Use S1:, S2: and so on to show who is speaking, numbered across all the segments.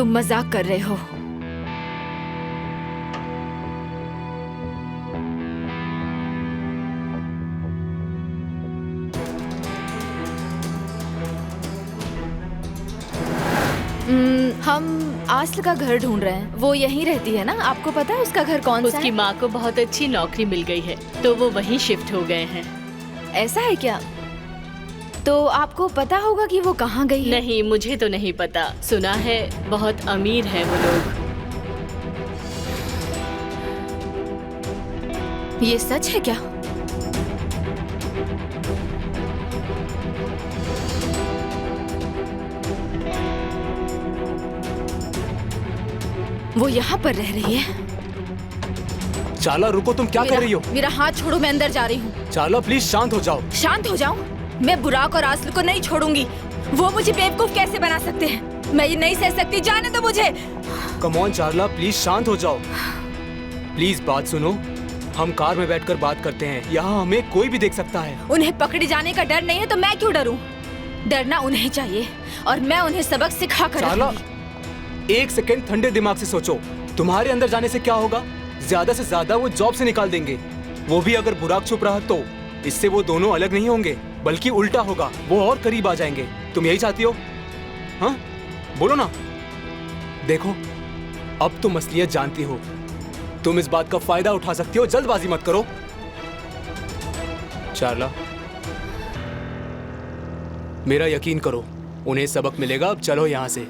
S1: तुम मजाक कर रहे हो। हम आस्ल का घर ढूंढ रहे हैं। वो यहीं रहती है ना? आपको पता है उसका घर कौन सा है?
S2: उसकी माँ को बहुत अच्छी नौकरी मिल गई है तो वो वहीं शिफ्ट हो गए हैं।
S1: ऐसा है क्या? तो आपको पता होगा कि वो कहाँ गई है?
S2: नहीं, मुझे तो नहीं पता। सुना है बहुत अमीर है वो लोग।
S1: ये सच है क्या? वो यहाँ पर रह रही है?
S3: चाला रुको, तुम क्या कर रही हो?
S1: मेरा हाथ छोड़ो, मैं अंदर जा रही हूँ।
S3: चाला प्लीज शांत हो जाओ।
S1: शांत हो जाऊं? मैं बुराक और आस्ल को नहीं छोड़ूंगी। वो मुझे बेवकूफ कैसे बना सकते हैं? मैं ये नहीं सह सकती, जाने दो मुझे।
S3: कम ऑन चार्ला, प्लीज शांत हो जाओ। प्लीज बात सुनो, हम कार में बैठकर बात करते हैं। यहाँ हमें कोई भी देख सकता है।
S1: उन्हें पकड़े जाने का डर नहीं है तो मैं क्यों डरूं? डरना उन्हें चाहिए और मैं उन्हें सबक सिखा कर
S3: चार्ला,
S1: रहूंगी।
S3: एक सेकंड ठंडे दिमाग से सोचो। तुम्हारे अंदर जाने से क्या होगा? ज्यादा से ज्यादा वो जॉब से निकाल देंगे। वो भी अगर बुराक चुप रहा तो। इससे वो दोनों अलग नहीं होंगे, बल्कि उल्टा होगा, वो और करीब आ जाएंगे। तुम यही चाहती हो? हाँ, बोलो ना। देखो, अब तुम असलियत जानती हो। तुम इस बात का फायदा उठा सकती हो। जल्दबाजी मत करो। चार्ला, मेरा यकीन करो, उन्हें सबक मिलेगा। अब चलो यहाँ से।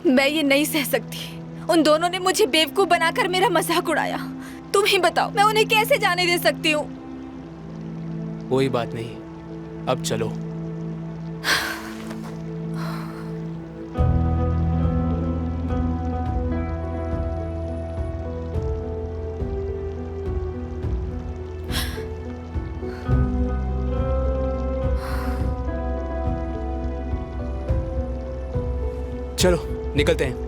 S1: मैं ये नहीं सह सकती। उन दोनों ने मुझे बेवकूफ बनाकर मेरा मजाक उड़ाया। तुम ही बताओ, मैं उन्हें कैसे जाने दे सकती हूँ?
S3: कोई बात नहीं, अब चलो। चलो निकलते हैं।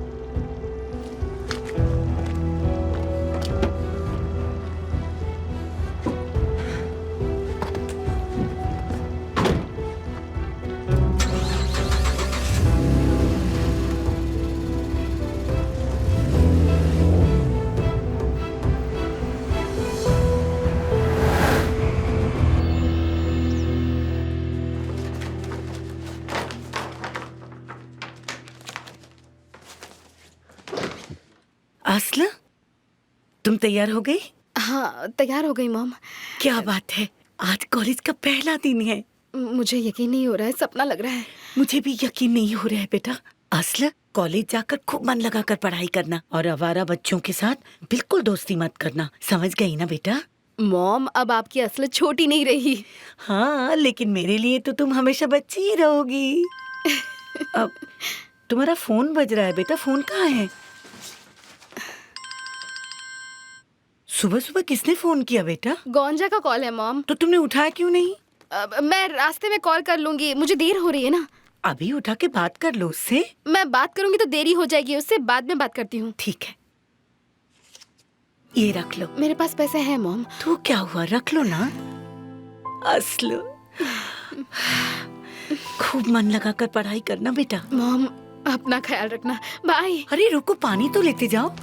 S4: आस्ल, तुम तैयार हो गई?
S1: हाँ, तैयार हो गई मॉम।
S4: क्या बात है, आज कॉलेज का पहला दिन है।
S1: मुझे यकीन नहीं हो रहा है, सपना लग रहा है।
S4: मुझे भी यकीन नहीं हो रहा है बेटा। आस्ल, कॉलेज जाकर खूब मन लगाकर पढ़ाई करना और आवारा बच्चों के साथ बिल्कुल दोस्ती मत करना, समझ गई ना बेटा?
S1: मॉम, अब आपकी असल छोटी नहीं रही।
S4: हाँ, लेकिन मेरे लिए तो तुम हमेशा बच्ची ही रहोगी। अब तुम्हारा फोन बज रहा है बेटा, फोन कहाँ है? सुबह सुबह किसने फोन किया बेटा?
S1: गोंजा का कॉल है मॉम।
S4: तो तुमने उठाया क्यों नहीं?
S1: मैं रास्ते में कॉल कर लूंगी, मुझे देर हो रही है ना।
S4: अभी उठा के बात कर लो उससे।
S1: मैं बात करूंगी तो देरी हो जाएगी, उससे बाद में बात करती हूँ।
S4: ठीक है, ये रख लो।
S1: मेरे पास पैसे हैं मॉम।
S4: तो क्या हुआ, रख लो ना। असलो, खूब मन लगाकर पढ़ाई करना बेटा।
S1: मॉम, अपना ख्याल रखना, बाय।
S4: अरे रुको, पानी तो लेते जाओ।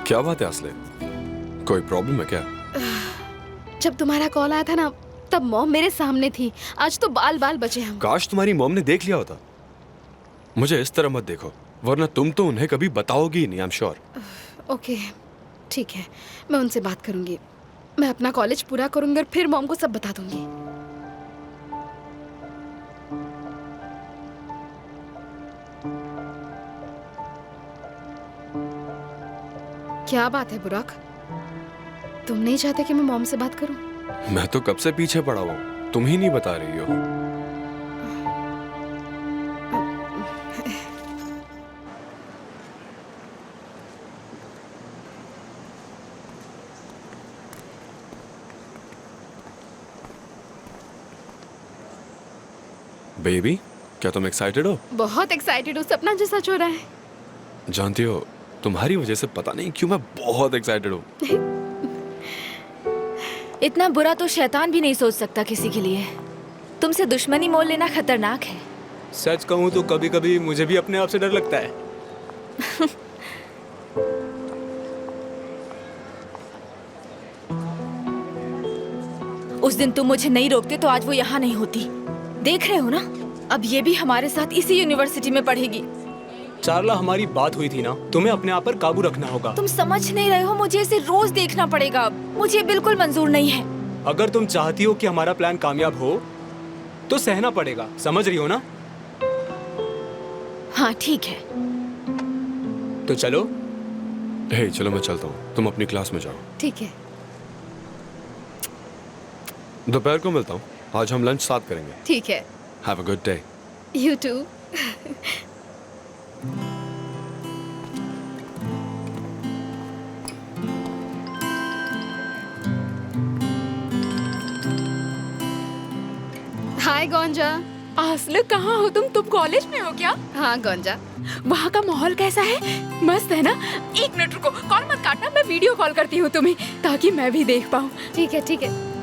S5: क्या बात है आस्ले, कोई प्रॉब्लम है क्या?
S1: जब तुम्हारा कॉल आया था ना, तब मॉम मेरे सामने थी। आज तो बाल बाल बचे हम।
S5: काश तुम्हारी मॉम ने देख लिया होता। मुझे इस तरह मत देखो, वरना तुम तो उन्हें कभी बताओगी ही नहीं। I am sure.
S1: ओके, ठीक है, मैं उनसे बात करूंगी। मैं अपना कॉलेज पूरा करूंगी और फिर मॉम को सब बता दूंगी। क्या बात है बुराक, तुम नहीं चाहते कि मैं मॉम से बात करूं?
S5: मैं तो कब से पीछे पड़ा हूँ, तुम ही नहीं बता रही हो। बेबी, क्या तुम एक्साइटेड हो?
S2: बहुत एक्साइटेड हूँ, सपना जो सच हो रहा है।
S5: जानती हो, तुम्हारी वजह से पता नहीं क्यों मैं बहुत एक्साइटेड हूँ।
S1: इतना बुरा तो शैतान भी नहीं सोच सकता किसी के लिए। तुमसे दुश्मनी मोल लेना खतरनाक है।
S3: सच कहूँ तो कभी कभी मुझे भी अपने आप से डर लगता है।
S1: उस दिन तुम मुझे नहीं रोकते तो आज वो यहाँ नहीं होती। देख रहे हो ना, अब ये भी हमारे साथ इसी यूनिवर्सिटी में पढ़ेगी।
S3: चारला, हमारी बात हुई थी ना, तुम्हें अपने आप पर काबू रखना होगा।
S1: तुम समझ नहीं रहे हो, मुझे इसे रोज देखना पड़ेगा अब। मुझे बिल्कुल मंजूर नहीं है।
S3: अगर तुम चाहती हो कि हमारा प्लान कामयाब हो तो सहना पड़ेगा, समझ रही हो ना?
S1: हाँ ठीक है।
S3: तो चलो।
S5: हे, चलो मैं चलता हूँ, तुम अपनी क्लास में जाओ।
S2: ठीक है।
S5: दोपहर को मिलता हूँ, आज हम लंच साथ करेंगे।
S2: ठीक है।
S5: Have a good day.
S2: You too. Hi गोंजा।
S6: आसले, कहाँ हो तुम कॉलेज में हो क्या?
S2: हाँ गोंजा।
S6: वहाँ का माहौल कैसा है? मस्त है ना? एक मिनट रुको, कॉल मत काटना, मैं वीडियो कॉल करती हूँ तुम्हें ताकि मैं भी देख पाऊँ।
S2: ठीक है ठीक है।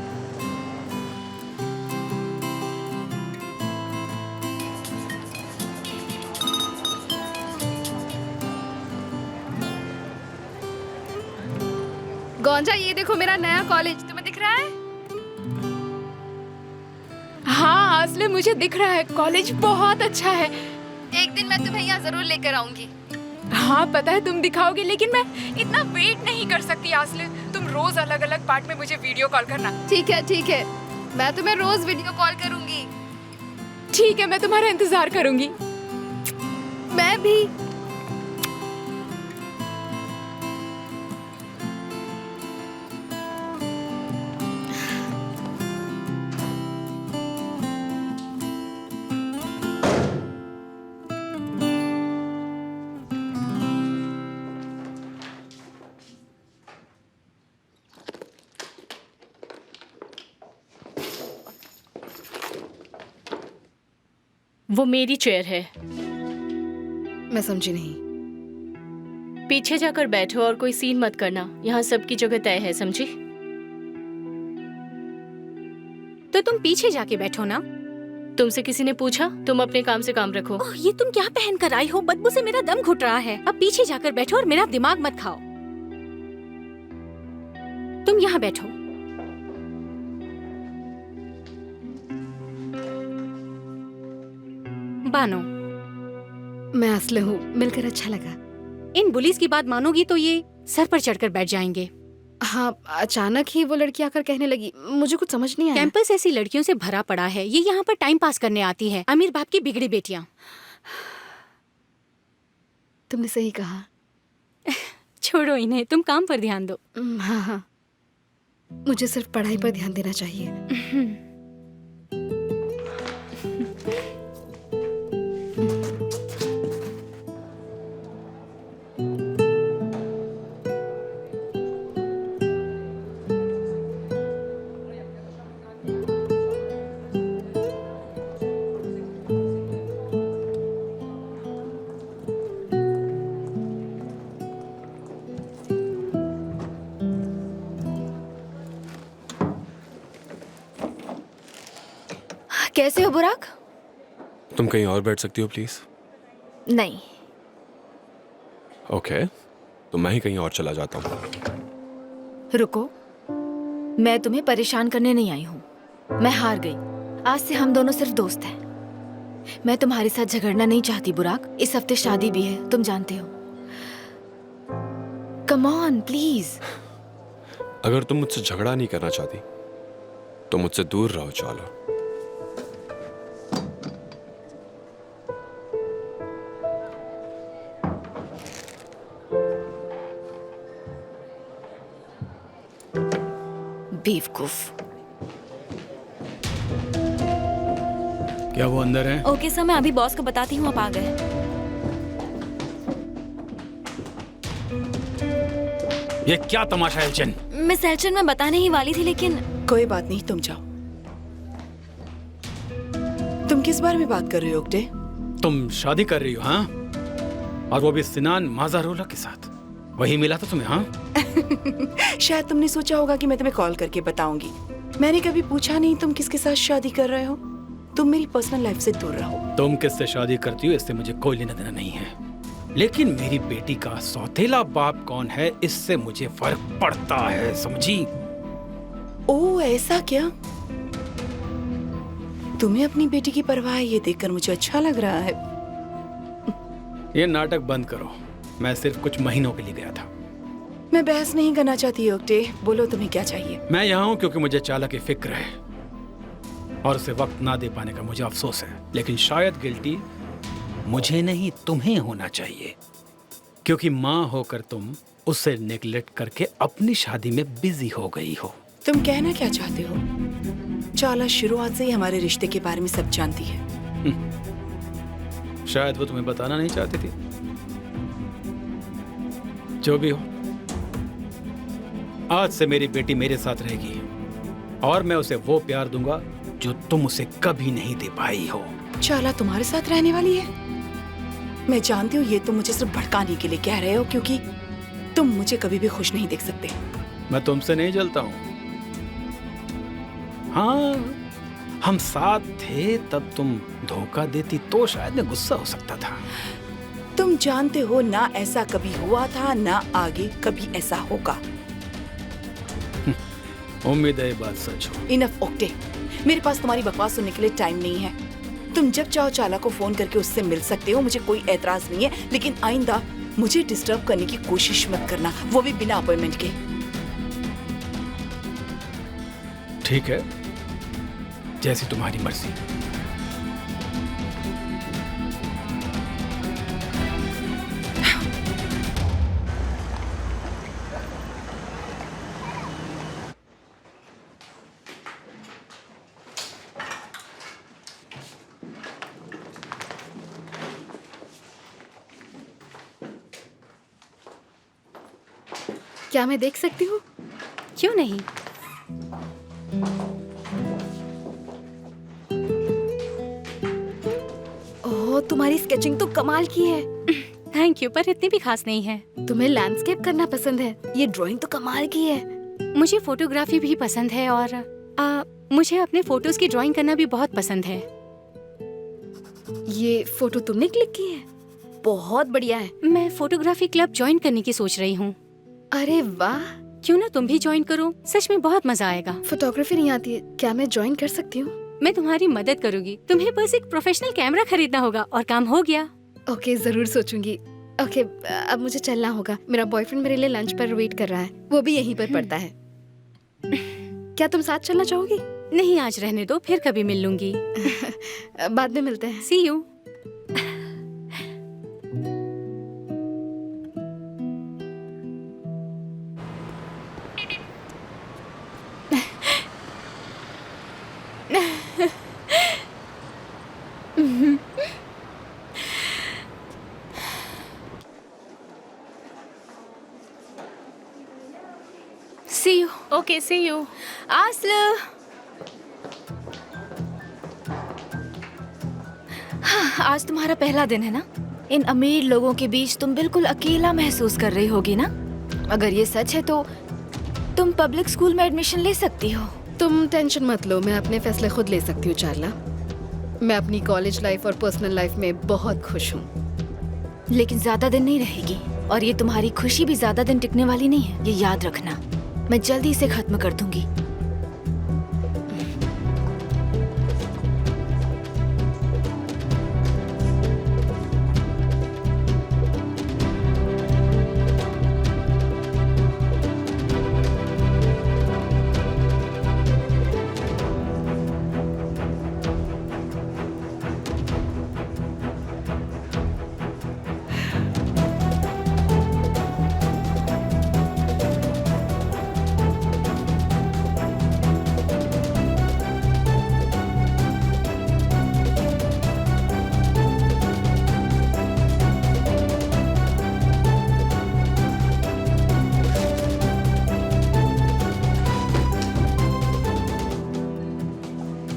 S2: गोंजा, ये देखो मेरा नया कॉलेज, तुम्हें दिख रहा है?
S6: हाँ आसले, मुझे दिख रहा है, कॉलेज बहुत अच्छा है।
S2: एक दिन मैं तुम्हें यहाँ जरूर लेकर आऊंगी।
S6: हाँ पता है तुम दिखाओगे, लेकिन मैं इतना वेट नहीं कर सकती आसले। तुम रोज अलग अलग पार्ट में मुझे वीडियो कॉल करना।
S2: ठीक है, मैं तुम्हें रोज वीडियो कॉल करूंगी।
S6: ठीक है, मैं तुम्हारा इंतजार करूंगी।
S2: मैं भी। वो मेरी चेयर है। मैं समझी नहीं। पीछे जाकर बैठो और कोई सीन मत करना, यहाँ सबकी जगह तय है, समझी?
S7: तो तुम पीछे जाके बैठो ना।
S2: तुमसे किसी ने पूछा? तुम अपने काम से काम रखो।
S7: ओह, ये तुम क्या पहन कर आई हो? बदबू से मेरा दम घुट रहा है। अब पीछे जाकर बैठो और मेरा दिमाग मत खाओ। तुम यहाँ बैठो। बानो,
S2: मैं असले हूँ, मिलकर अच्छा लगा।
S7: इन बुलीज की बात मानोगी तो ये सर पर चढ़कर बैठ जाएंगे।
S2: हाँ, अचानक ही वो लड़की आकर कहने लगी, मुझे कुछ समझ नहीं आया।
S7: कैंपस ऐसी लड़कियों से भरा पड़ा है, ये यहाँ पर टाइम पास करने आती है, अमीर बाप की बिगड़ी बेटियाँ।
S2: तुमने सही कहा।
S7: छोड़ो इन्हें, तुम काम पर ध्यान दो।
S2: हाँ, मुझे सिर्फ पढ़ाई पर ध्यान देना चाहिए।
S1: कैसे हो बुराक?
S5: तुम कहीं और बैठ सकती हो प्लीज?
S1: नहीं।
S5: ओके, तो मैं ही कहीं और चला जाता हूँ।
S1: रुको, मैं तुम्हें परेशान करने नहीं आई हूँ। मैं हार गई। आज से हम दोनों सिर्फ दोस्त हैं। मैं तुम्हारे साथ झगड़ना नहीं चाहती बुराक। इस हफ्ते शादी भी है, तुम जानते हो। Come on please.
S5: अगर तुम मुझसे झगड़ा नहीं करना चाहती तो मुझसे दूर रहो चाला।
S1: बेवकूफ।
S8: क्या वो अंदर है?
S7: ओके सर, मैं अभी बॉस को बताती हूँ, आप आ गए।
S8: ये क्या तमाशा है एल्चन?
S7: मिस एल्चन, मैं बताने ही वाली थी लेकिन
S4: कोई बात नहीं, तुम जाओ। तुम
S9: तुम किस बारे में बात कर रहे हो ओक्टे?
S8: तुम शादी कर रही हो हाँ? और वो भी सिनान माजारोला के साथ। वही मिला था तुम्हें हाँ?
S9: शायद तुमने सोचा होगा कि मैं तुम्हें कॉल करके बताऊंगी। मैंने कभी पूछा नहीं तुम किसके साथ शादी कर रहे हो। तुम मेरी पर्सनल लाइफ से दूर रहो।
S8: तुम किससे शादी करती हो इससे मुझे कोई लेना देना नहीं है, लेकिन मेरी बेटी का सौतेला बाप कौन है इससे मुझे फर्क पड़ता है, समझी?
S9: ओ ऐसा क्या? तुम्हें अपनी बेटी की परवाह है, ये देखकर मुझे अच्छा लग रहा है।
S8: ये नाटक बंद करो। मैं सिर्फ कुछ महीनों के लिए गया था।
S9: मैं बहस नहीं करना चाहती ओक्टे, बोलो तुम्हें क्या चाहिए?
S8: मैं यहाँ हूँ क्योंकि मुझे चाला की फिक्र है और उसे वक्त ना दे पाने का मुझे अफसोस है, लेकिन शायद गिल्टी मुझे नहीं तुम्हें होना चाहिए, क्योंकि माँ होकर तुम उसे नेग्लेक्ट करके अपनी शादी में बिजी हो गई हो।
S9: तुम कहना क्या चाहते हो? चाला शुरुआत से ही हमारे रिश्ते के बारे में सब जानती है।
S8: शायद वो तुम्हें बताना नहीं चाहती थी। जो भी हो, आज से मेरी बेटी मेरे साथ रहेगी और मैं उसे वो प्यार दूंगा जो तुम उसे कभी नहीं दे पाई हो।
S9: चाला तुम्हारे साथ रहने वाली है? मैं जानती हूँ ये तुम मुझे सिर्फ भड़काने के लिए कह रहे हो, क्योंकि तुम मुझे कभी भी खुश नहीं देख सकते।
S8: मैं तुमसे नहीं जलता हूँ। हाँ, हम साथ थे तब तुम धोखा देती तो शायद मैं गुस्सा हो सकता था।
S9: तुम जानते हो ना ऐसा कभी हुआ था, ना आगे कभी ऐसा होगा।
S8: उम्मीद है ये बात सच हो।
S9: इनफ ओक्टे, मेरे पास तुम्हारी बकवास सुनने के लिए टाइम नहीं है। तुम जब चाहो चाला को फोन करके उससे मिल सकते हो, मुझे कोई एतराज नहीं है, लेकिन आइंदा मुझे डिस्टर्ब करने की कोशिश मत करना, वो भी बिना अपॉइंटमेंट के।
S8: ठीक है, जैसी तुम्हारी मर्जी।
S6: क्या मैं देख सकती हूँ?
S7: क्यों नहीं?
S6: ओह, तुम्हारी स्केचिंग तो कमाल की है।
S7: थैंक यू, पर इतनी भी खास नहीं है।
S6: तुम्हें लैंडस्केप करना पसंद है। ये ड्राइंग तो कमाल की है।
S7: मुझे फोटोग्राफी भी पसंद है और मुझे अपने फोटोज की ड्राइंग करना भी बहुत पसंद है।
S6: ये फोटो तुमने क्लिक की है? बहुत बढ़िया है।
S7: मैं फोटोग्राफी क्लब ज्वाइन करने की सोच रही हूँ।
S6: अरे वाह,
S7: क्यों ना तुम भी ज्वाइन करो, सच में बहुत मजा आएगा।
S6: फोटोग्राफी नहीं आती है, क्या मैं ज्वाइन कर सकती हूँ?
S7: मैं तुम्हारी मदद करूंगी। तुम्हें बस एक प्रोफेशनल कैमरा खरीदना होगा और काम हो गया।
S6: ओके, जरूर सोचूंगी। ओके, अब मुझे चलना होगा। मेरा बॉयफ्रेंड मेरे लिए लंच पर वेट कर रहा है, वो भी यहीं पर पड़ता है। क्या तुम साथ चलना चाहोगी?
S7: नहीं, आज रहने दो, फिर कभी मिल लूंगी।
S6: बाद में मिलते हैं।
S7: See you.
S6: See you.
S2: Okay, see you.
S6: आस्ल। हाँ, आज तुम्हारा पहला दिन है ना? इन अमीर लोगों के बीच तुम बिल्कुल अकेला महसूस कर रही होगी ना? अगर ये सच है तो तुम पब्लिक स्कूल में एडमिशन ले सकती हो। तुम टेंशन मत लो, मैं अपने फैसले खुद ले सकती हूँ चार्ला। मैं अपनी कॉलेज लाइफ और पर्सनल लाइफ में बहुत खुश हूँ। लेकिन ज्यादा दिन नहीं रहेगी, और ये तुम्हारी खुशी भी ज्यादा दिन टिकने वाली नहीं है, ये याद रखना। मैं जल्दी इसे खत्म कर दूंगी।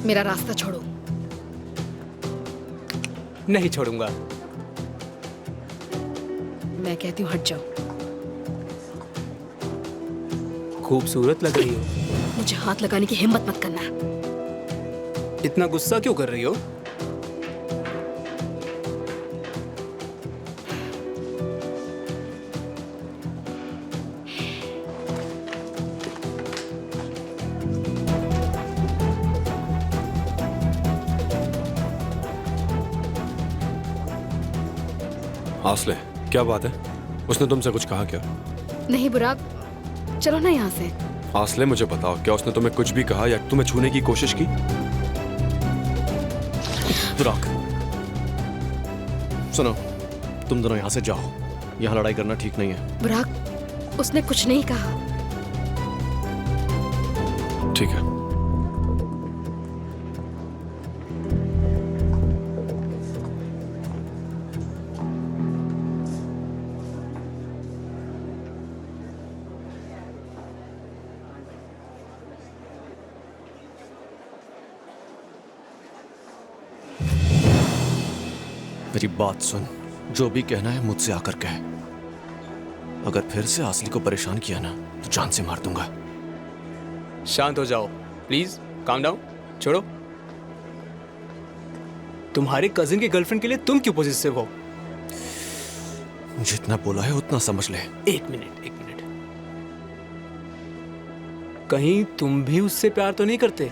S6: मेरा रास्ता छोड़ो।
S3: नहीं छोड़ूंगा।
S2: मैं कहती हूँ हट जाओ।
S3: खूबसूरत लग रही हो।
S2: मुझे हाथ लगाने की हिम्मत मत करना।
S3: इतना गुस्सा क्यों कर रही हो?
S5: आसले, क्या बात है? उसने तुमसे कुछ कहा क्या?
S2: नहीं बुराक, चलो ना यहाँ से।
S5: आसले, मुझे बताओ, क्या उसने तुम्हें कुछ भी कहा या तुम्हें छूने की कोशिश की?
S10: बुराक, सुनो, तुम दोनों यहाँ से जाओ। यहाँ लड़ाई करना ठीक नहीं है।
S2: बुराक, उसने कुछ नहीं कहा।
S5: ठीक है।
S10: मेरी बात सुन, जो भी कहना है मुझसे आकर कह। अगर फिर से आसली को परेशान किया ना तो जान से मार दूंगा।
S3: शांत हो जाओ प्लीज, काम डाउन। छोड़ो। तुम्हारे कजिन की गर्लफ्रेंड के लिए तुम क्यों पॉजिटिव हो?
S10: जितना बोला है उतना समझ ले।
S3: एक मिनट। कहीं तुम भी उससे प्यार तो नहीं करते?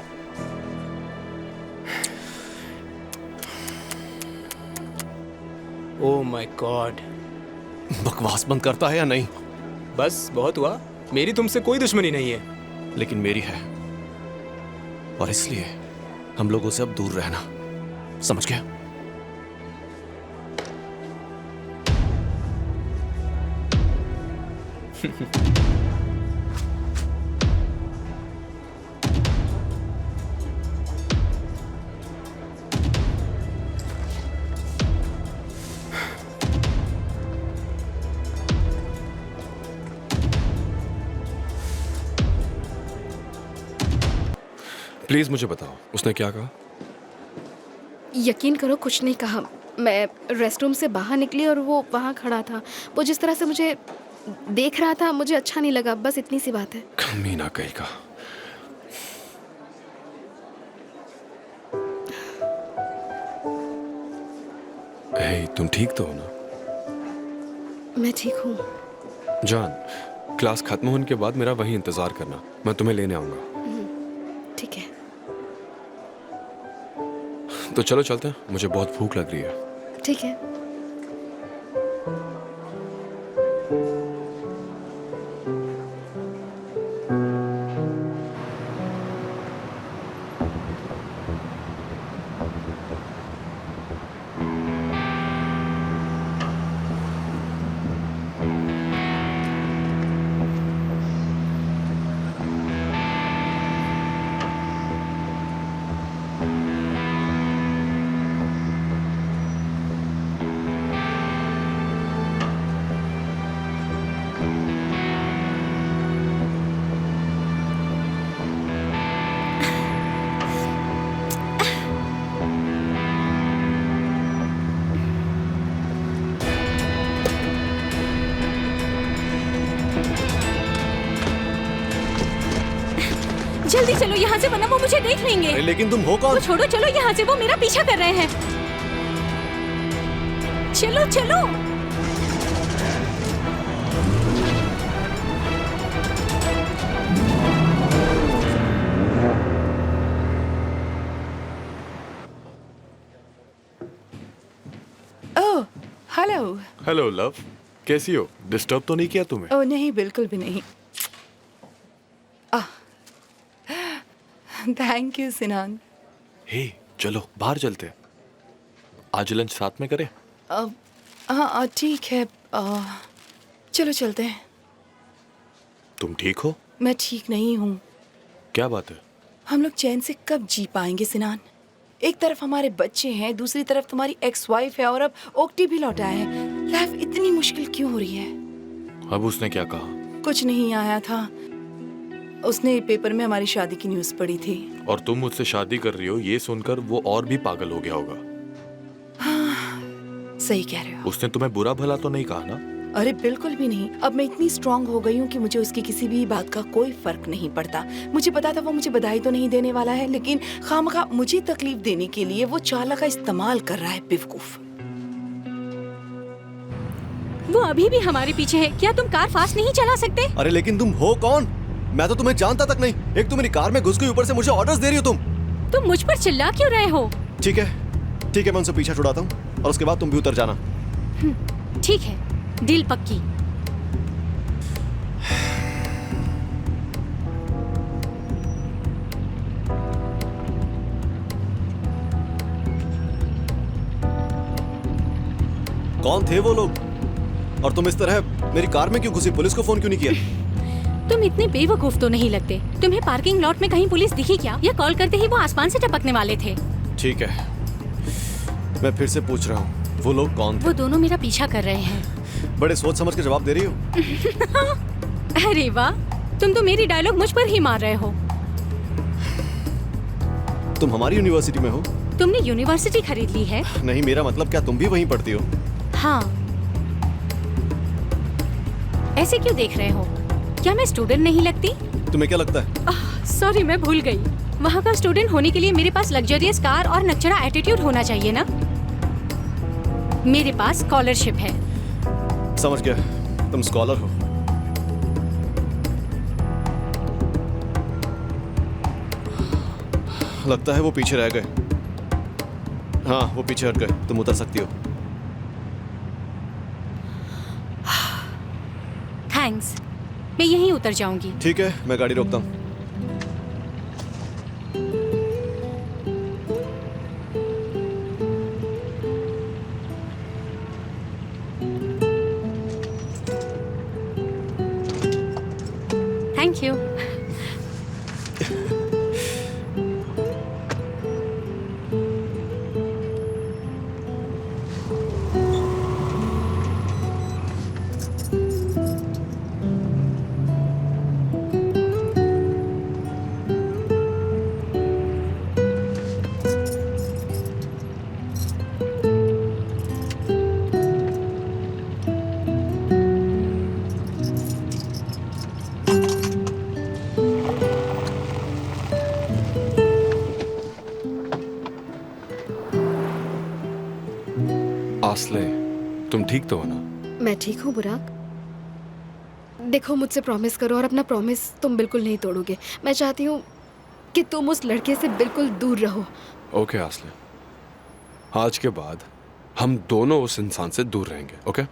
S3: Oh my God.
S10: बकवास बंद करता है या नहीं?
S3: बस बहुत हुआ। मेरी तुमसे कोई दुश्मनी नहीं है।
S10: लेकिन मेरी है, और इसलिए हम लोगों से अब दूर रहना, समझ गया?
S5: प्लीज मुझे बताओ, उसने क्या कहा?
S2: यकीन करो, कुछ नहीं कहा। मैं रेस्टरूम से बाहर निकली और वो वहाँ खड़ा था। वो जिस तरह से मुझे देख रहा था, मुझे अच्छा नहीं लगा। बस इतनी सी बात है।
S5: कमीना कहीं का। हे, तुम ठीक तो हो ना?
S2: मैं ठीक हूँ।
S5: जान, क्लास खत्म होने के बाद मेरा वहीं इंतजार करना, मैं तुम्हें लेने आऊंगा।
S2: ठीक है।
S5: तो चलो चलते हैं, मुझे बहुत भूख लग रही है।
S2: ठीक है। जल्दी चलो यहाँ से, वरना वो मुझे देख लेंगे।
S10: लेकिन तुम हो कौन?
S2: वो छोड़ो, चलो यहाँ से, वो मेरा पीछा कर रहे हैं। चलो चलो।
S9: ओह, हेलो।
S5: हेलो लव, कैसी हो? डिस्टर्ब तो नहीं किया तुम्हें?
S9: ओह नहीं, बिल्कुल भी नहीं। Thank you सिनान।
S5: हे, चलो बाहर चलते हैं। आज लंच साथ में करें?
S9: हाँ ठीक है। चलो चलते हैं।
S5: तुम ठीक हो?
S9: मैं ठीक नहीं हूँ।
S5: क्या बात है?
S9: हम लोग चैन से कब जी पाएंगे सिनान? एक तरफ हमारे बच्चे हैं, दूसरी तरफ तुम्हारी एक्स वाइफ है, और अब ओक्टी भी लौटा है। लाइफ इतनी मुश्किल क्यों हो रही है?
S5: अब उसने क्या कहा?
S9: कुछ नहीं आया था। उसने पेपर में हमारी शादी की न्यूज़ पढ़ी थी।
S5: और तुम मुझसे शादी कर रही हो, ये सुनकर वो और भी पागल हो गया होगा।
S9: हाँ, सही कह रहे हो।
S10: उसने तुम्हें बुरा भला तो नहीं कहा ना?
S9: अरे बिल्कुल भी नहीं। अब मैं इतनी स्ट्रांग हो गई हूँ कि मुझे उसकी किसी भी बात का कोई फर्क नहीं पड़ता। मुझे पता था वो मुझे बधाई तो नहीं देने वाला है, लेकिन खामखा मुझे तकलीफ देने के लिए वो चाला का इस्तेमाल कर रहा है, बेवकूफ।
S7: वो अभी भी हमारे पीछे है। क्या तुम कार फास्ट नहीं चला सकते?
S10: अरे लेकिन तुम हो कौन? मैं तो तुम्हें जानता तक नहीं। एक तुम मेरी कार में घुस गई, ऊपर से मुझे ऑर्डर्स दे रही हो
S7: तुम मुझ पर चिल्ला क्यों रहे हो?
S10: ठीक है मैं उनसे पीछा छुड़ाता हूँ और उसके बाद तुम भी उतर जाना।
S7: ठीक है, डील पक्की।
S10: कौन थे वो लोग? और तुम इस तरह मेरी कार में क्यों घुसी? पुलिस को फोन क्यों नहीं किया?
S7: तुम इतने बेवकूफ तो नहीं लगते। तुम्हें पार्किंग लॉट में कहीं पुलिस दिखी क्या? या कॉल करते ही वो आसमान से टपकने वाले थे?
S10: ठीक है, मैं फिर से पूछ रहा हूँ, वो लोग कौन थे?
S7: वो दोनों मेरा पीछा कर रहे हैं।
S10: बड़े सोच समझ के जवाब दे रही हो।
S7: अरे वाह, तुम तो मेरी डायलॉग मुझ पर ही मार रहे हो।
S10: तुम हमारी यूनिवर्सिटी में हो?
S7: तुमने यूनिवर्सिटी खरीद ली है?
S10: नहीं, मेरा मतलब क्या तुम भी वहीं पढ़ती हो?
S7: हाँ। ऐसे क्यों देख रहे हो? क्या मैं स्टूडेंट नहीं लगती?
S10: तुम्हें क्या लगता है?
S7: सॉरी, मैं भूल गई। वहाँ का स्टूडेंट होने के लिए मेरे पास लग्जरियस कार और नकचरा एटीट्यूड होना चाहिए ना? मेरे पास स्कॉलरशिप है।
S10: समझ गया, तुम स्कॉलर हो। लगता है वो पीछे रह गए। हाँ, वो पीछे हट गए। तुम उतर सकती हो।
S7: थैंक्स, मैं यहीं उतर जाऊंगी।
S10: ठीक है, मैं गाड़ी रोकता हूँ।
S7: Thank you.
S5: आस्ले, तुम ठीक तो हो ना?
S6: मैं ठीक हूँ बुराक। देखो, मुझसे प्रॉमिस करो और अपना प्रॉमिस तुम बिल्कुल नहीं तोड़ोगे। मैं चाहती हूँ कि तुम उस लड़के से बिल्कुल दूर रहो।
S5: ओके आस्ले, आज के बाद हम दोनों उस इंसान से दूर रहेंगे। ओके?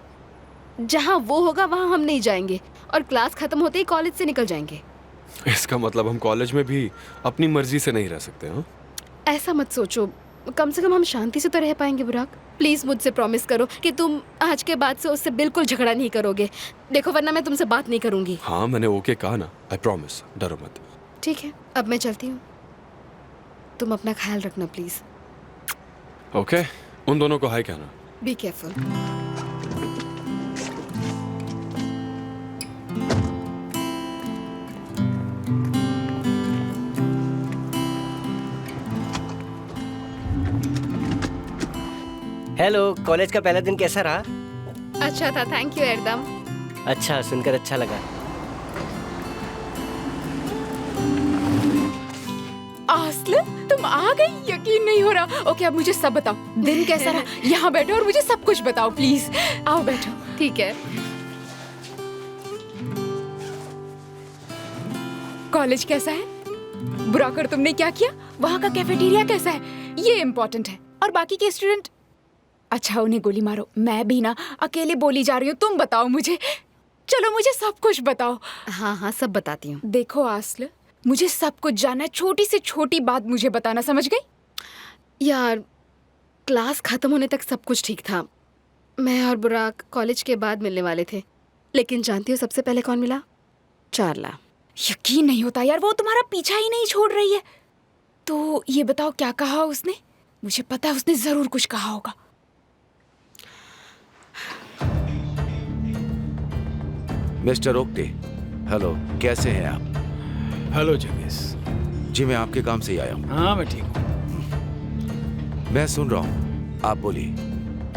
S6: जहाँ वो होगा वहाँ हम नहीं जाएंगे और क्लास खत्म होते ही कॉलेज से निकल जाएंगे।
S5: इसका मतलब हम कॉलेज में भी अपनी मर्जी से नहीं रह सकते? हाँ,
S6: ऐसा मत सोचो। कम से कम हम शांति से तो रह पाएंगे बुराक। प्लीज मुझसे प्रॉमिस करो कि तुम आज के बाद से उससे बिल्कुल झगड़ा नहीं करोगे। देखो, वरना मैं तुमसे बात नहीं करूंगी।
S5: हाँ, मैंने ओके कहा ना। आई प्रॉमिस, डरो मत।
S6: ठीक है, अब मैं चलती हूँ। तुम अपना ख्याल रखना प्लीज।
S5: ओके, उन दोनों को हाय कहना।
S6: Be careful.
S11: हेलो, कॉलेज का पहला दिन कैसा रहा?
S6: अच्छा था, थैंक यू एकदम।
S11: अच्छा, सुनकर अच्छा लगा।
S6: आस्ल, तुम आ गई? यकीन नहीं हो रहा। ओके, अब मुझे सब बताओ। दिन कैसा रहा? यहाँ बैठो और मुझे सब कुछ बताओ प्लीज। आओ बैठो। ठीक है। कॉलेज कैसा है? बुराकर, तुमने क्या किया? वहाँ का कैफेटेरिया कैसा है? ये इम्पोर्टेंट है। और बाकी के स्टूडेंट? अच्छा, उन्हें गोली मारो। मैं भी ना अकेले बोली जा रही हूँ। तुम बताओ मुझे। चलो, मुझे सब कुछ बताओ। हाँ हाँ, सब बताती हूँ। देखो आस्ल, मुझे सब कुछ जानना है। छोटी से छोटी बात मुझे बताना, समझ गई? यार, क्लास खत्म होने तक सब कुछ ठीक था। मैं और बुराक कॉलेज के बाद मिलने वाले थे, लेकिन जानती हो सबसे पहले कौन मिला? चारला। यकीन नहीं होता यार, वो तुम्हारा पीछा ही नहीं छोड़ रही है। तो ये बताओ, क्या कहा उसने? मुझे पता है उसने जरूर कुछ कहा होगा।
S12: मिस्टर ओक्टे, हेलो, कैसे हैं आप?
S8: हेलो जगेश
S12: जी, मैं आपके काम से ही आया हूँ।
S8: हाँ, मैं ठीक हूँ।
S12: मैं सुन रहा हूँ, आप बोलिए।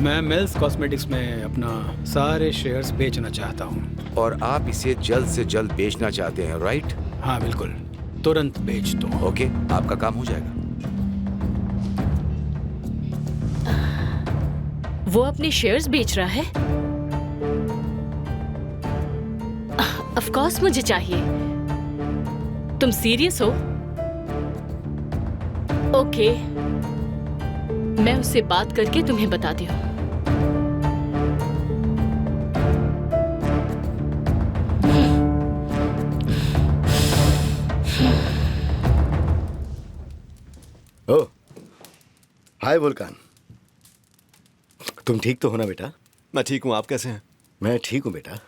S8: मैं मिल्स कॉस्मेटिक्स में अपना सारे शेयर्स बेचना चाहता हूँ।
S12: और आप इसे जल्द से जल्द बेचना चाहते हैं, राइट?
S8: हाँ बिल्कुल, तुरंत बेच दो।
S12: ओके, आपका काम हो जाएगा।
S2: वो अपने शेयर्स बेच रहा है? ऑफ कोर्स मुझे चाहिए। तुम सीरियस हो? ओके, मैं उससे बात करके तुम्हें बताती हूँ।
S13: ओह, हाय वुल्कान। तुम ठीक तो हो ना बेटा?
S10: मैं ठीक हूँ, आप कैसे हैं?
S13: मैं ठीक हूँ बेटा।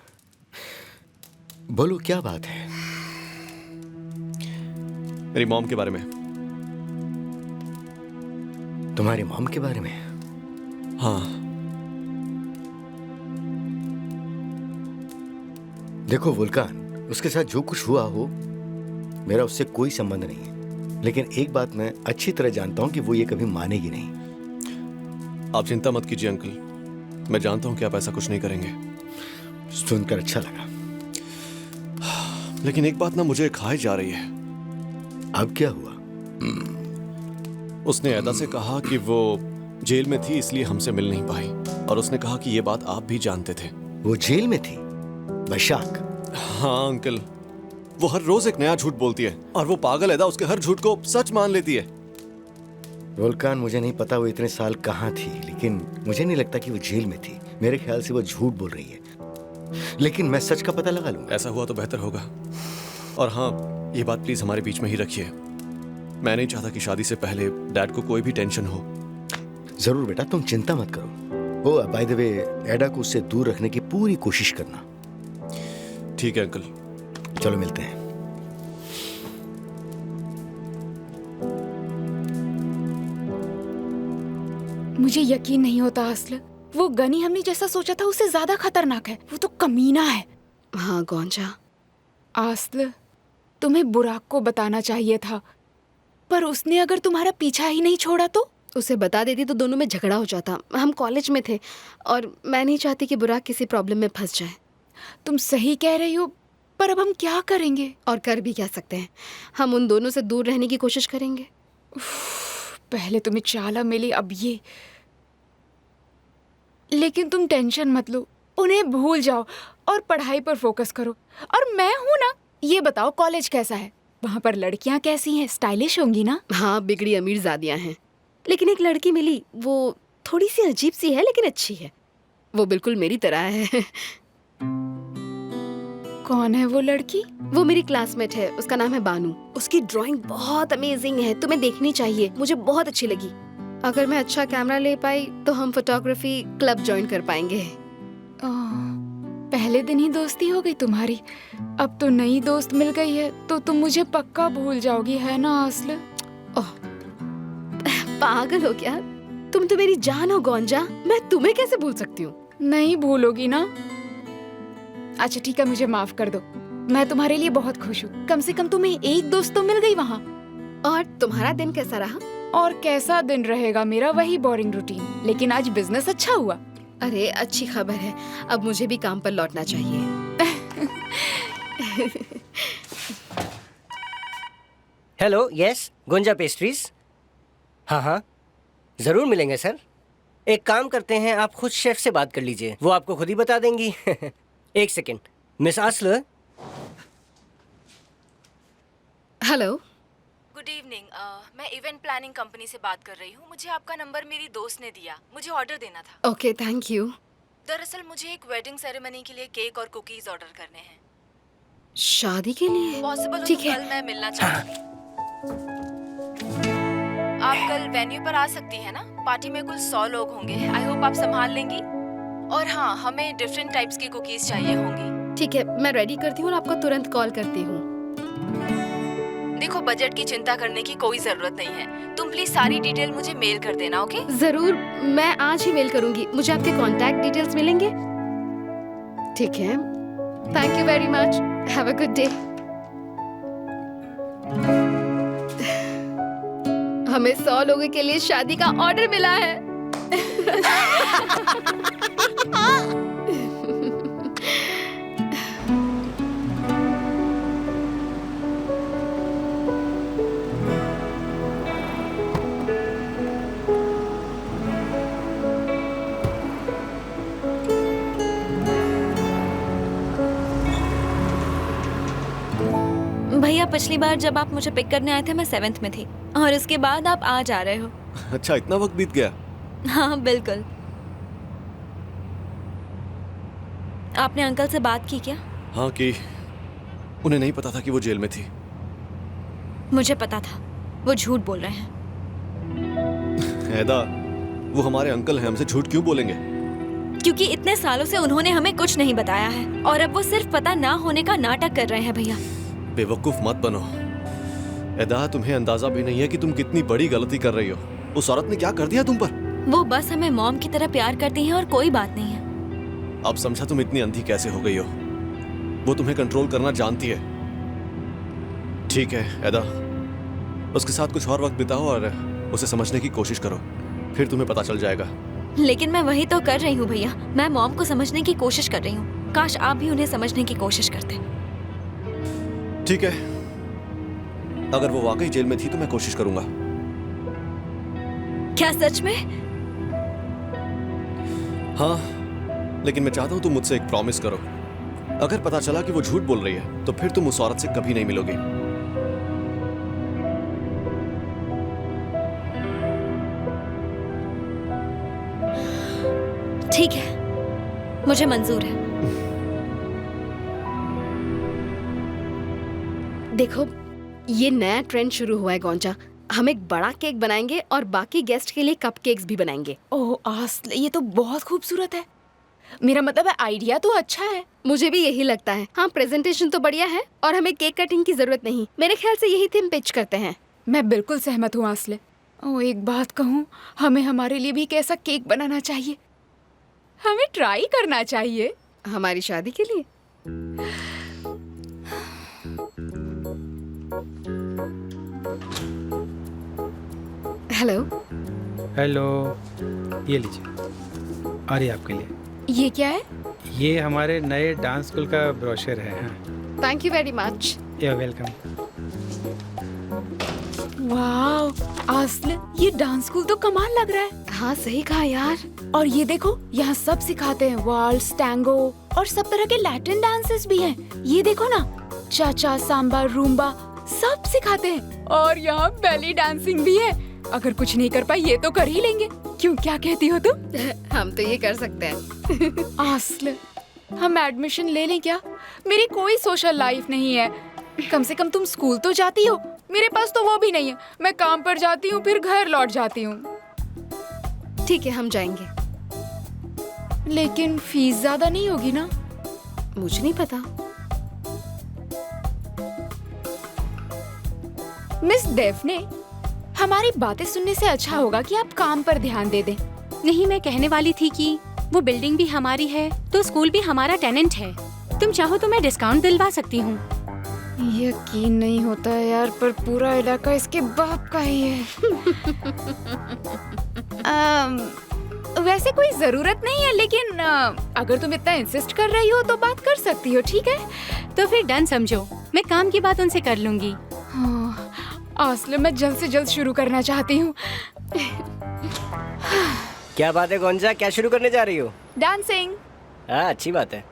S13: बोलो क्या बात है?
S10: मेरी मॉम के बारे में।
S13: तुम्हारी मॉम के बारे में?
S10: हाँ।
S13: देखो वुल्कान, उसके साथ जो कुछ हुआ हो, मेरा उससे कोई संबंध नहीं है। लेकिन एक बात मैं अच्छी तरह जानता हूं कि वो ये कभी मानेगी नहीं।
S10: आप चिंता मत कीजिए अंकल, मैं जानता हूं कि आप ऐसा कुछ नहीं करेंगे।
S13: सुनकर अच्छा लगा।
S10: लेकिन एक बात ना मुझे खाए जा रही है।
S13: अब क्या हुआ?
S10: उसने ऐदा से कहा कि वो जेल में थी इसलिए हमसे मिल नहीं पाई, और उसने कहा कि ये बात आप भी जानते थे।
S13: वो जेल में थी? बशाक।
S10: हाँ अंकल, वो हर रोज एक नया झूठ बोलती है और वो पागल ऐदा उसके हर झूठ को सच मान लेती है।
S13: वुल्कान, मुझे नहीं पता वो इतने साल कहाँ थी, लेकिन मुझे नहीं लगता कि वो जेल में थी। मेरे ख्याल से वो झूठ बोल रही है, लेकिन मैं सच का पता लगा लूंगा।
S10: ऐसा हुआ तो बेहतर होगा। और हाँ, ये बात प्लीज हमारे बीच में ही रखिए। मैं नहीं चाहता कि शादी से पहले डैड को कोई भी टेंशन हो।
S13: जरूर बेटा, तुम चिंता मत करो। ओ बाय द वे, एडा को उससे दूर रखने की पूरी कोशिश करना।
S10: ठीक है अंकल,
S13: चलो मिलते हैं।
S6: मुझे यकीन नहीं होता असल, वो गनी हमने जैसा सोचा था उससे ज्यादा खतरनाक है। वो तो कमीना है।
S7: हाँ गोंजा,
S6: आसल, तुम्हें बुराक को बताना चाहिए था, पर उसने अगर तुम्हारा पीछा ही नहीं छोड़ा तो?
S7: उसे बता देती तो दोनों में झगड़ा हो जाता। हम कॉलेज में थे और मैं नहीं चाहती कि बुराक किसी प्रॉब्लम में फंस जाए।
S6: तुम सही कह रही हो, पर अब हम क्या करेंगे?
S7: और कर भी क्या सकते हैं, हम उन दोनों से दूर रहने की कोशिश करेंगे।
S6: पहले तुम्हें चाला मिली, अब ये। लेकिन तुम टेंशन मत लो, उन्हें भूल जाओ और पढ़ाई पर फोकस करो। और मैं हूं ना। ये बताओ कॉलेज कैसा है? वहाँ पर लड़कियां कैसी हैं? स्टाइलिश होंगी ना?
S7: हाँ, बिगड़ी अमीर ज़ादियाँ हैं, लेकिन एक लड़की मिली, वो थोड़ी सी अजीब सी है लेकिन अच्छी है। वो बिल्कुल मेरी तरह है।
S6: कौन है वो लड़की?
S7: वो मेरी क्लासमेट है, उसका नाम है बानू। उसकी ड्राइंग बहुत अमेजिंग है, तुम्हें देखनी चाहिए, मुझे बहुत अच्छी लगी। अगर मैं अच्छा कैमरा ले पाई तो हम फोटोग्राफी क्लब ज्वाइन कर पाएंगे।
S6: पहले दिन ही दोस्ती हो गई तुम्हारी, अब तो नई दोस्त मिल गई है तो तुम मुझे पक्का भूल जाओगी, है ना आसल?
S7: ओह, पागल हो क्या? तुम तो मेरी जान हो गोंजा, मैं तुम्हें कैसे भूल सकती हूँ?
S6: नहीं भूलोगी ना? अच्छा ठीक है, मुझे माफ कर दो। मैं तुम्हारे लिए बहुत खुश हूँ। कम से कम तुम्हें एक दोस्त तो मिल गई वहाँ।
S7: और तुम्हारा दिन कैसा रहा?
S6: और कैसा दिन रहेगा मेरा, वही बोरिंग रूटीन। लेकिन आज बिजनेस अच्छा हुआ।
S7: अरे अच्छी खबर है, अब मुझे भी काम पर लौटना चाहिए।
S11: हेलो, यस, गुंजा पेस्ट्रीज। हाँ हाँ, जरूर मिलेंगे सर। एक काम करते हैं, आप खुद शेफ से बात कर लीजिए, वो आपको खुद ही बता देंगी। एक सेकेंड, मिस आसल।
S7: Hello,
S1: good evening. मैं इवेंट प्लानिंग कंपनी से बात कर रही हूँ। मुझे आपका नंबर मेरी दोस्त ने दिया, मुझे ऑर्डर देना था।
S7: Okay, thank you.
S1: दरअसल मुझे एक वेडिंग सेरेमनी के लिए केक और कुकीज ऑर्डर करने हैं।
S7: शादी के लिए?
S1: पॉसिबल हो
S7: ठीक
S1: तो
S7: है।
S1: कल मैं मिलना चाहूंगी। आप कल वेन्यू पर आ सकती है ना? पार्टी में कुल 100 लोग होंगे। आई होप आप संभाल लेंगी। और हाँ, हमें डिफरेंट टाइप्स की कुकीज चाहिए होंगी।
S7: ठीक है, मैं रेडी करती हूँ और आपको तुरंत कॉल करती हूँ।
S1: देखो, बजट की चिंता करने की कोई जरूरत नहीं है। तुम प्लीज सारी डिटेल मुझे मेल कर देना, ओके?
S7: जरूर, मैं आज ही मेल करूंगी। मुझे आपके कांटेक्ट डिटेल्स मिलेंगे? ठीक है, thank you very much, have a good day. हमें 100 लोगों के लिए शादी का ऑर्डर मिला है।
S6: भैया पिछली बार जब आप मुझे पिक करने आए थे मैं 7th में थी और उसके बाद आप आज आ रहे हो।
S10: अच्छा, इतना वक्त बीत गया।
S6: हाँ बिल्कुल। आपने अंकल से बात की क्या?
S10: हाँ की। उन्हें नहीं पता था कि वो जेल में थी।
S6: मुझे पता था, वो झूठ बोल रहे हैं।
S10: हैदा, वो हमारे अंकल हैं, हमसे झूठ क्यों बोलेंगे?
S6: क्योंकि इतने सालों से उन्होंने हमें कुछ नहीं बताया है और अब वो सिर्फ पता ना होने का नाटक कर रहे हैं। भैया
S10: बेवकूफ मत बनो। एदा, तुम्हें अंदाजा भी नहीं है कि तुम कितनी बड़ी गलती कर रही हो। उस औरत ने क्या कर दिया तुम पर?
S6: वो बस हमें मॉम की तरह प्यार करती हैं और कोई बात नहीं है।
S10: अब समझा तुम इतनी अंधी कैसे हो गई हो। वो तुम्हें कंट्रोल करना जानती है। ठीक है एदा, उसके साथ कुछ और वक्त बिताओ और उसे समझने की कोशिश करो, फिर तुम्हें पता चल जाएगा।
S6: लेकिन मैं वही तो कर रही हूँ भैया। मैं मॉम को समझने की कोशिश कर रही हूँ। काश आप भी उन्हें समझने की कोशिश करते।
S10: ठीक है, अगर वो वाकई जेल में थी तो मैं कोशिश करूंगा।
S6: क्या सच में?
S10: हाँ, लेकिन मैं चाहता हूं तुम मुझसे एक प्रॉमिस करो। अगर पता चला कि वो झूठ बोल रही है तो फिर तुम उस औरत से कभी नहीं मिलोगे।
S6: ठीक है, मुझे मंजूर है।
S7: देखो, ये नया ट्रेंड शुरू हुआ है गोंजा। हम एक बड़ा केक बनाएंगे और बाकी गेस्ट के लिए कपकेक्स भी बनाएंगे।
S1: ओह आस्ल, ये तो बहुत खूबसूरत है। मेरा मतलब है आइडिया तो अच्छा है।
S7: मुझे भी यही लगता है। हाँ, प्रेजेंटेशन तो बढ़िया है और हमें केक कटिंग की जरूरत नहीं। मेरे ख्याल से यही थीम पिच करते हैं।
S1: मैं बिल्कुल सहमत हूँ आस्ले। ओह, एक बात कहूँ, हमें हमारे लिए भी एक ऐसा केक बनाना चाहिए। हमें ट्राई करना चाहिए।
S7: हमारी शादी के लिए। हेलो।
S8: हेलो, ये लीजिए, और ये आपके लिए।
S1: ये क्या है?
S8: ये हमारे नए डांस स्कूल का ब्रोशर है। हाँ,
S7: thank you very much.
S8: You are welcome.
S1: वाह आस्ल, ये डांस स्कूल तो कमाल लग रहा है।
S7: हाँ सही कहा यार।
S1: और ये देखो, यहाँ सब सिखाते हैं, वाल्स, टैंगो और सब तरह के लैटिन डांसेस भी हैं। ये देखो ना, चाचा, सांबा, रूम्बा सब सिखाते हैं। और यहाँ बेली डांसिंग भी है। अगर कुछ नहीं कर पाए ये तो कर ही लेंगे। क्यों, क्या कहती हो तुम?
S7: हम तो ये कर सकते हैं।
S1: आस्ल, हम एडमिशन ले लें क्या? मेरी कोई सोशल लाइफ नहीं है। कम से कम तुम स्कूल तो जाती हो, मेरे पास तो वो भी नहीं है। मैं काम पर जाती हूँ, फिर घर लौट जाती हूँ।
S7: ठीक है, हम जाएंगे।
S1: लेकिन फीस ज्यादा नहीं होगी ना?
S7: मुझे नहीं पता।
S1: मिस डेफने, हमारी बातें सुनने से अच्छा होगा कि आप काम पर ध्यान दे दें।
S2: नहीं, मैं कहने वाली थी कि वो बिल्डिंग भी हमारी है तो स्कूल भी हमारा टेनेंट है। तुम चाहो तो मैं डिस्काउंट दिलवा सकती हूँ।
S1: यकीन नहीं होता है यार, पर पूरा इलाका इसके बाप का ही है। वैसे कोई जरूरत नहीं है, लेकिन अगर तुम इतना इंसिस्ट कर रही हो तो बात कर सकती हो। ठीक है,
S2: तो फिर डन समझो, मैं काम की बात उनसे कर लूंगी।
S1: हाँ, आस्ले, मैं जल्द से जल्द शुरू करना चाहती हूँ।
S11: क्या बात है गुंजा, क्या शुरू करने जा रही हो?
S1: डांसिंग।
S11: हाँ, अच्छी बात है।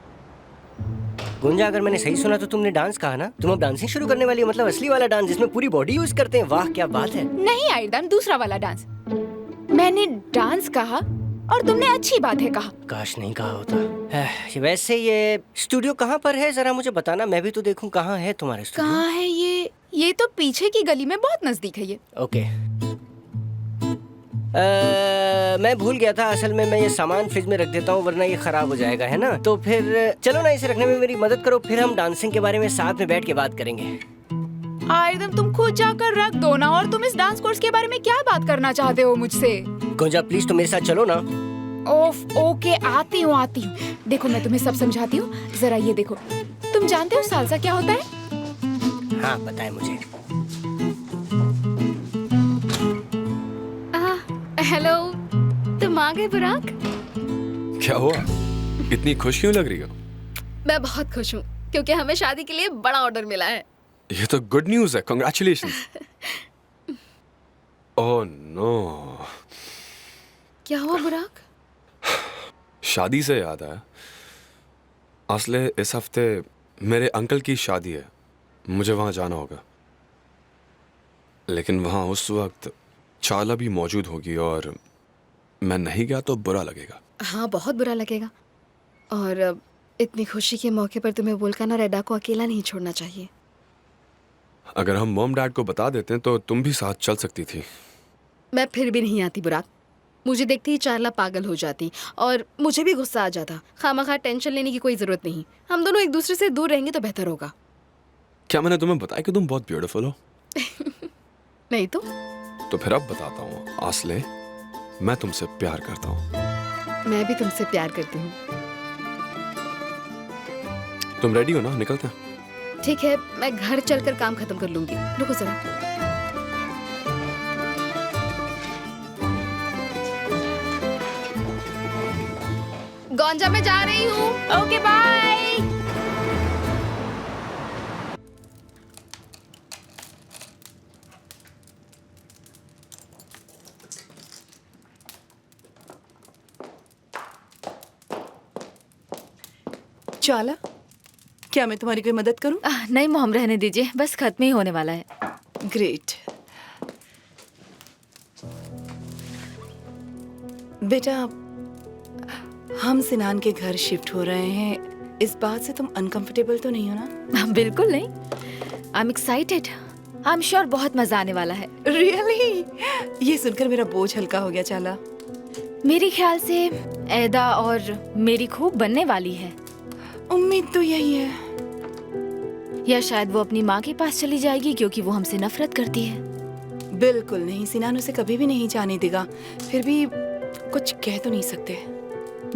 S11: गुंजा, अगर मैंने सही सुना तो तुमने डांस कहा ना? तुम अब डांसिंग शुरू करने वाली हो? मतलब असली वाला डांस जिसमें पूरी बॉडी यूज करते हैं? वाह, क्या बात है।
S1: नहीं आयरदान, दूसरा वाला डांस। मैंने डांस कहा और तुमने अच्छी बात है कहा।
S11: काश नहीं कहा होता। वैसे ये स्टूडियो कहाँ पर है, जरा मुझे बताना, मैं भी तो देखूं कहाँ है तुम्हारा स्टूडियो।
S1: कहाँ है ये? ये तो पीछे की गली में बहुत नजदीक है ये।
S11: ओके। मैं भूल गया था, असल में मैं ये सामान फ्रिज में रख देता हूँ वरना ये खराब हो जाएगा, है ना? तो फिर चलो ना, इसे रखने में मेरी मदद करो, फिर हम डांसिंग के बारे में साथ में बैठ के बात करेंगे।
S1: एकदम, तुम खुद जाकर रख दो ना। और तुम इस डांस कोर्स के बारे में क्या बात करना चाहते हो मुझसे?
S11: गुंजा प्लीज, तुम मेरे साथ चलो ना।
S1: ओफ, ओके, आती हूँ। देखो, मैं तुम्हें सब समझाती हूँ। जरा ये देखो, तुम जानते हो सालसा क्या होता है?
S11: हाँ, बताए मुझे।
S7: हेलो, तुम हम आ गए बुराक।
S5: क्या हुआ, इतनी खुश क्यों लग रही हो?
S7: मैं बहुत खुश हूँ क्योंकि हमें शादी के लिए बड़ा ऑर्डर मिला है।
S5: ये तो गुड न्यूज है, कांग्रेचुलेशंस। ओह नो,
S7: क्या हुआ बुराक?
S5: शादी से याद आया, असले इस हफ्ते मेरे अंकल की शादी है, मुझे वहां जाना होगा। लेकिन वहां उस वक्त चाला भी मौजूद होगी और मैं नहीं गया तो बुरा लगेगा।
S7: हाँ, बहुत बुरा लगेगा। और इतनी खुशी के मौके पर तुम्हें वुल्कान और एडा को अकेला नहीं छोड़ना चाहिए।
S5: अगर हम मॉम डैड को बता देते तो तुम भी साथ चल सकती थी।
S7: मैं फिर भी नहीं आती बुराक। मुझे देखते ही चारला पागल हो जाती और मुझे भी गुस्सा आ जाता। खामखा टेंशन लेने की कोई जरूरत नहीं। हम दोनों एक दूसरे से दूर रहेंगे तो बेहतर होगा।
S5: क्या मैंने तुम्हें बताया कि तुम बहुत ब्यूटीफुल हो?
S7: नहीं
S5: तो फिर अब बताता हूँ आसले, मैं तुमसे प्यार करता हूँ।
S7: मैं भी तुमसे प्यार करती हूँ।
S5: तुम रेडी हो ना, निकलते हैं?
S7: ठीक है, मैं घर चलकर काम खत्म कर लूंगी। रुको जरा। गौंजा मैं जा रही हूँ।
S2: Okay bye.
S9: चाला, क्या मैं तुम्हारी कोई मदद करूं?
S1: नहीं मोम, रहने दीजिए, बस खत्म ही होने वाला है।
S9: ग्रेट। बेटा, हम सिनान के घर शिफ्ट हो रहे हैं। इस बात से तुम अनकंफर्टेबल तो नहीं हो ना?
S1: बिल्कुल नहीं। I am excited. I am sure बहुत मजा आने वाला है।
S9: रियली? ये सुनकर मेरा बोझ हल्का हो गया चाला।
S1: मेरे ख्याल से एदा और मेरी खूब बनने वाली है।
S9: उम्मीद तो यही है।
S1: या शायद वो अपनी माँ के पास चली जाएगी क्योंकि वो हमसे नफरत करती है।
S9: बिल्कुल नहीं, सिनान उसे कभी भी नहीं जाने देगा। फिर भी कुछ कह तो नहीं सकते।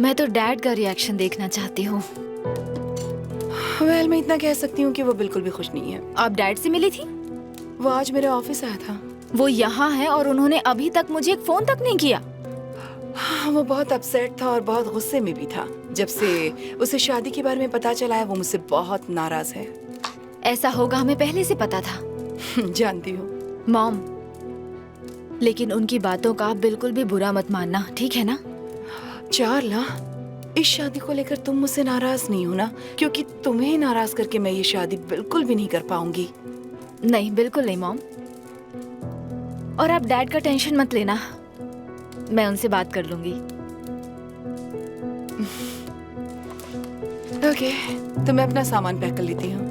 S1: मैं तो डैड का रिएक्शन देखना चाहती हूँ।
S9: वेल, मैं इतना कह सकती हूँ कि वो बिल्कुल भी खुश नहीं है।
S1: आप डैड से मिली थी?
S9: वो आज मेरे ऑफिस आया था।
S1: वो यहाँ है और उन्होंने अभी तक मुझे एक फोन तक नहीं किया।
S9: हाँ, वो बहुत अपसेट था और बहुत गुस्से में भी था। जब से उसे शादी के बारे में पता चला है, वो मुझसे बहुत नाराज है।
S1: ऐसा होगा हमें पहले से पता था।
S9: जानती हूँ
S1: मॉम, लेकिन उनकी बातों का आप बिल्कुल भी बुरा मत मानना, ठीक है ना?
S9: चारला, इस शादी को लेकर तुम मुझसे नाराज नहीं हो ना? क्योंकि तुम्हें नाराज करके मैं ये शादी बिल्कुल भी नहीं कर पाऊंगी।
S1: नहीं, बिल्कुल नहीं मॉम। और आप डैड का टेंशन मत लेना, मैं उनसे बात कर लूंगी।
S9: ओके, तो मैं अपना सामान पैक कर लेती हूँ।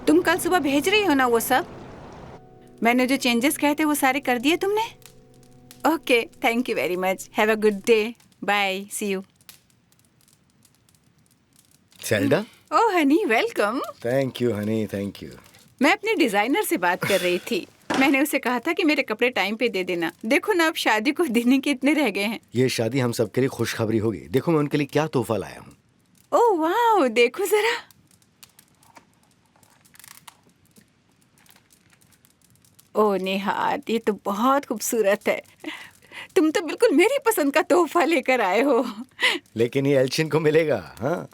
S14: तुम कल सुबह भेज रही हो ना वो सब? मैंने जो चेंजेस कहे थे वो सारे कर दिए तुमने? Okay, thank you very much. Have a good day. Bye, see you.
S13: Selda?
S14: Oh honey, welcome.
S13: Thank you honey, thank you.
S14: मैं अपने डिजाइनर से बात कर रही थी। मैंने उसे कहा था कि मेरे कपड़े टाइम पे दे देना। देखो ना, अब शादी को दिन के इतने रह गए हैं।
S13: ये शादी हम सबके लिए खुशखबरी होगी। देखो मैं उनके लिए क्या तोहफा लाया हूँ।
S14: ओह वाह, देखो जरा। ओह निहात, ये तो बहुत खूबसूरत है। तुम तो बिल्कुल मेरी पसंद का तोहफा लेकर आए हो।
S13: लेकिन ये एल्चिन को मिलेगा। हाँ,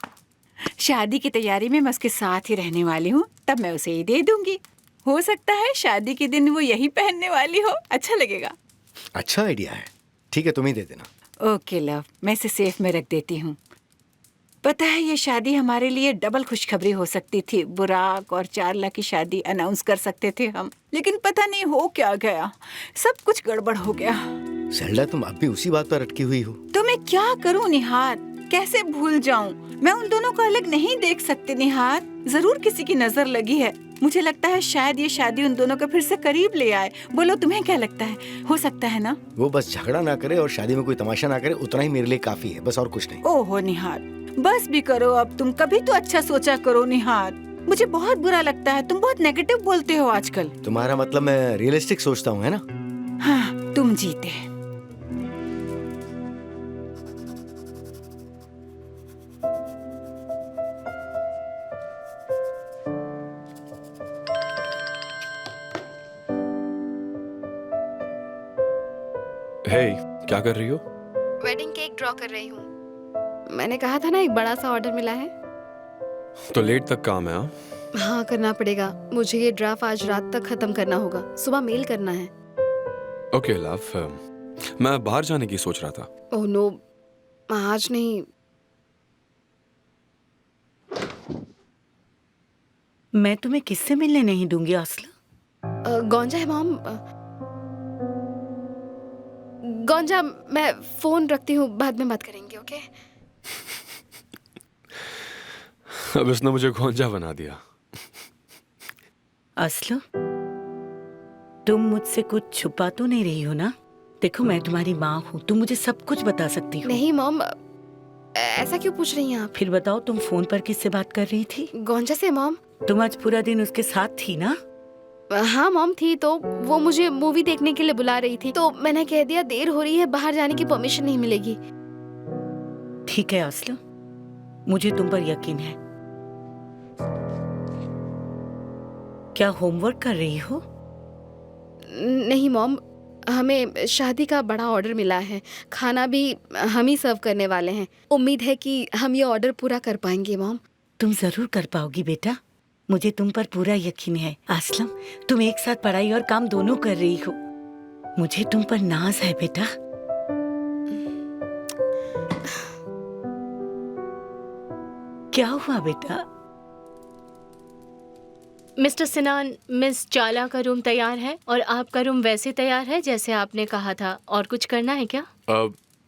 S14: शादी की तैयारी में मैं उसके साथ ही रहने वाली हूँ, तब मैं उसे ही दे दूंगी। हो सकता है शादी के दिन वो यही पहनने वाली हो। अच्छा लगेगा।
S13: अच्छा आइडिया है। ठीक है, तुम ही दे देना।
S14: ओके लव, मैं इसे सेफ में रख देती हूँ। पता है, ये शादी हमारे लिए डबल खुशखबरी हो सकती थी। बुराक और चारला की शादी अनाउंस कर सकते थे हम, लेकिन पता नहीं हो क्या गया। सब कुछ गड़बड़ हो गया।
S13: सेल्डा, तुम अब भी उसी बात पर अटकी हुई हो।
S14: तो मैं क्या करूँ निहार? कैसे भूल जाऊं? मैं उन दोनों को अलग नहीं देख सकती निहार। जरूर किसी की नजर लगी है। मुझे लगता है शायद ये शादी उन दोनों को फिर से करीब ले आए। बोलो, तुम्हें क्या लगता है? हो सकता है ना?
S13: वो बस झगड़ा ना करे और शादी में कोई तमाशा ना करे, उतना ही मेरे लिए काफी है, बस और कुछ नहीं।
S14: ओहो निहार, बस भी करो अब। तुम कभी तो अच्छा सोचा करो निहार। मुझे बहुत बुरा लगता है, तुम बहुत नेगेटिव बोलते हो आजकल।
S13: तुम्हारा मतलब मैं रियलिस्टिक सोचता हूँ, है ना?
S14: हाँ, तुम जीते।
S5: हे, क्या कर रही हो?
S7: वेडिंग केक ड्रॉ कर रही हूँ। मैंने कहा था ना एक बड़ा सा ऑर्डर मिला है।
S5: तो लेट तक काम है हाँ?
S7: हाँ करना पड़ेगा, मुझे ये ड्राफ्ट आज रात तक खत्म करना होगा, सुबह मेल करना है।
S5: ओके लव, मैं बाहर जाने की सोच रहा था।
S7: ओह नो, आज नहीं।
S4: मैं तुम्हें किससे मिलने नहीं दूंगी आसला।
S7: गौंजा है मॉम। गौंजा, मैं फोन रखती हूँ, बाद में बात करेंगे। ओके
S5: अब इसने मुझे गौंजा बना दिया।
S4: असलो, तुम मुझसे कुछ छुपा तो नहीं रही हो ना? देखो मैं तुम्हारी माँ हूँ, तुम मुझे सब कुछ बता सकती हो।
S7: नहीं मॉम, ऐसा क्यों पूछ रही हैं आप?
S4: फिर बताओ, तुम फोन पर किससे बात कर रही थी?
S7: गौंजा से मॉम।
S4: तुम आज पूरा दिन उसके साथ थी ना?
S7: हाँ मॉम थी, तो वो मुझे मूवी देखने के लिए बुला रही थी, तो मैंने कह दिया देर हो रही है, बाहर जाने की परमिशन नहीं मिलेगी।
S4: ठीक है असलो, मुझे तुम पर यकीन है। क्या होमवर्क कर रही हो?
S7: नहीं मॉम, हमें शादी का बड़ा ऑर्डर मिला है, खाना भी हम ही सर्व करने वाले हैं। उम्मीद है कि हम ये ऑर्डर पूरा कर पाएंगे मॉम।
S4: तुम जरूर कर पाओगी बेटा, मुझे तुम पर पूरा यकीन है। असलम, तुम एक साथ पढ़ाई और काम दोनों कर रही हो, मुझे तुम पर नाज है बेटा। क्या हुआ बेटा?
S2: मिस्टर सिनान, मिस चाला का रूम तैयार है और आपका रूम वैसे तैयार है जैसे आपने कहा था। और कुछ करना है क्या?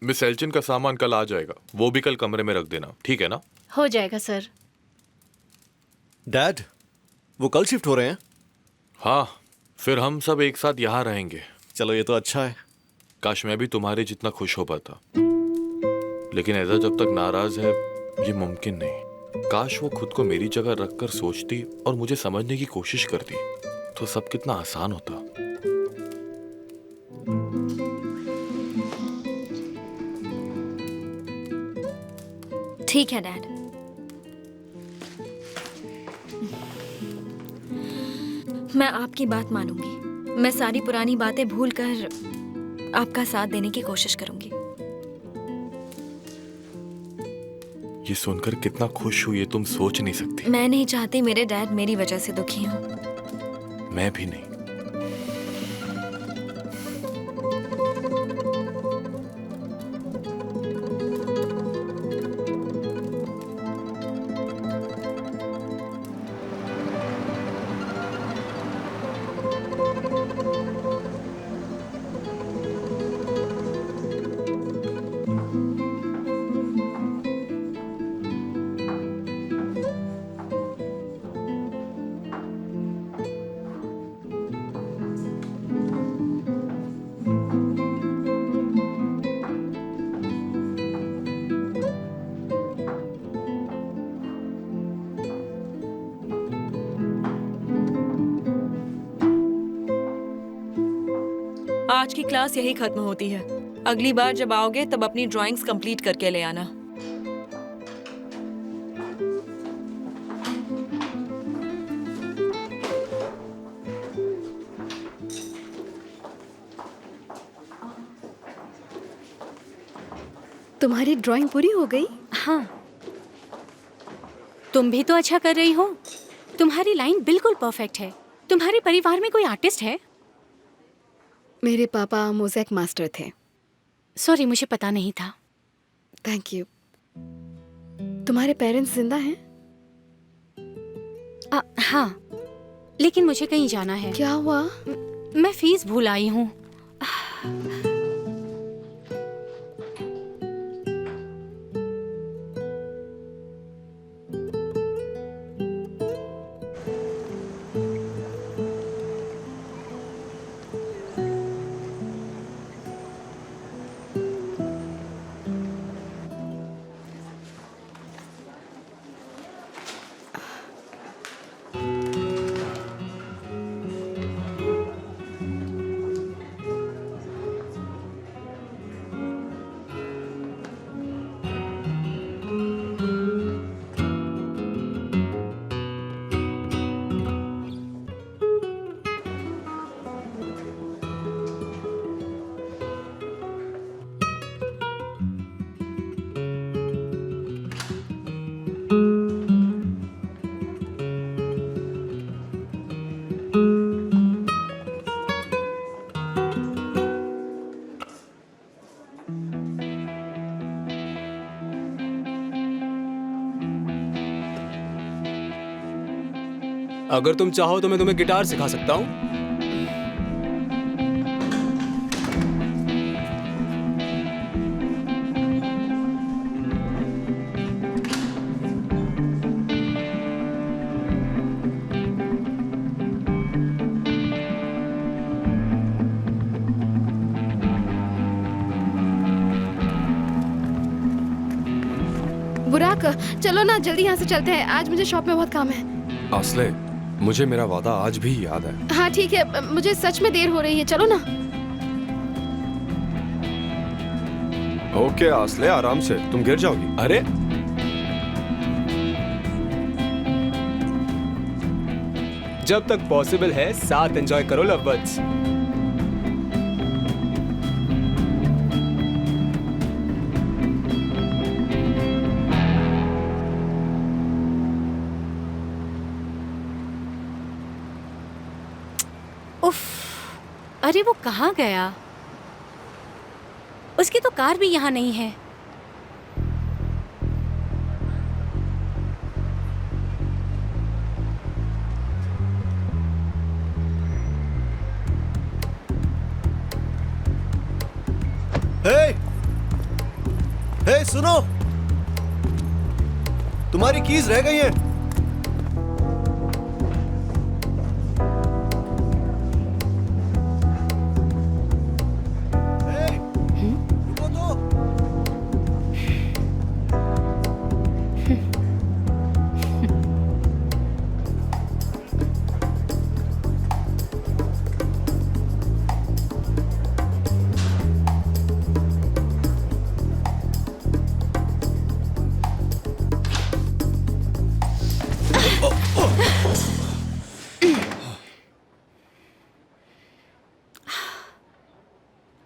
S15: मिस एल्चिन का सामान कल आ जाएगा, वो भी कल कमरे में रख देना, ठीक है ना?
S2: हो जाएगा सर।
S10: डैड, वो कल शिफ्ट हो रहे हैं?
S15: हाँ, फिर हम सब एक साथ यहाँ रहेंगे।
S10: चलो ये तो अच्छा है।
S15: काश मैं भी तुम्हारे जितना खुश हो पाता, लेकिन ऐसा जब तक नाराज है ये मुमकिन नहीं। काश वो खुद को मेरी जगह रखकर सोचती और मुझे समझने की कोशिश करती, तो सब कितना आसान होता।
S6: ठीक है डैड, मैं आपकी बात मानूंगी। मैं सारी पुरानी बातें भूलकर आपका साथ देने की कोशिश करूंगी।
S15: ये सुनकर कितना खुश हुई है तुम सोच नहीं सकती।
S6: मैं नहीं चाहती मेरे डैड मेरी वजह से दुखी हों।
S15: मैं भी नहीं।
S16: आज की क्लास यही खत्म होती है। अगली बार जब आओगे तब अपनी ड्राइंग्स कंप्लीट करके ले आना।
S7: तुम्हारी ड्राइंग पूरी हो गई?
S17: हाँ, तुम भी तो अच्छा कर रही हो। तुम्हारी लाइन बिल्कुल परफेक्ट है। तुम्हारे परिवार में कोई आर्टिस्ट है?
S7: मेरे पापा मोज़ेक मास्टर थे।
S17: सॉरी, मुझे पता नहीं था।
S7: Thank you. तुम्हारे पेरेंट्स जिंदा हैं?
S17: हाँ, लेकिन मुझे कहीं जाना है।
S7: क्या हुआ?
S17: मैं फीस भूल आई हूँ।
S3: अगर तुम चाहो तो मैं तुम्हें गिटार सिखा सकता हूँ।
S7: बुराक, चलो ना जल्दी यहाँ से चलते हैं, आज मुझे शॉप में बहुत काम है।
S5: आसले, मुझे मेरा वादा आज भी याद है।
S7: हाँ ठीक है, मुझे सच में देर हो रही है, चलो ना।
S5: ओके आसले, आराम से, तुम गिर जाओगी।
S3: अरे जब तक पॉसिबल है साथ एंजॉय करो लव बर्ड्स।
S17: उफ, अरे वो कहाँ गया? उसकी तो कार भी यहाँ नहीं है।
S10: हे! हे, सुनो, तुम्हारी कीज रह गई हैं।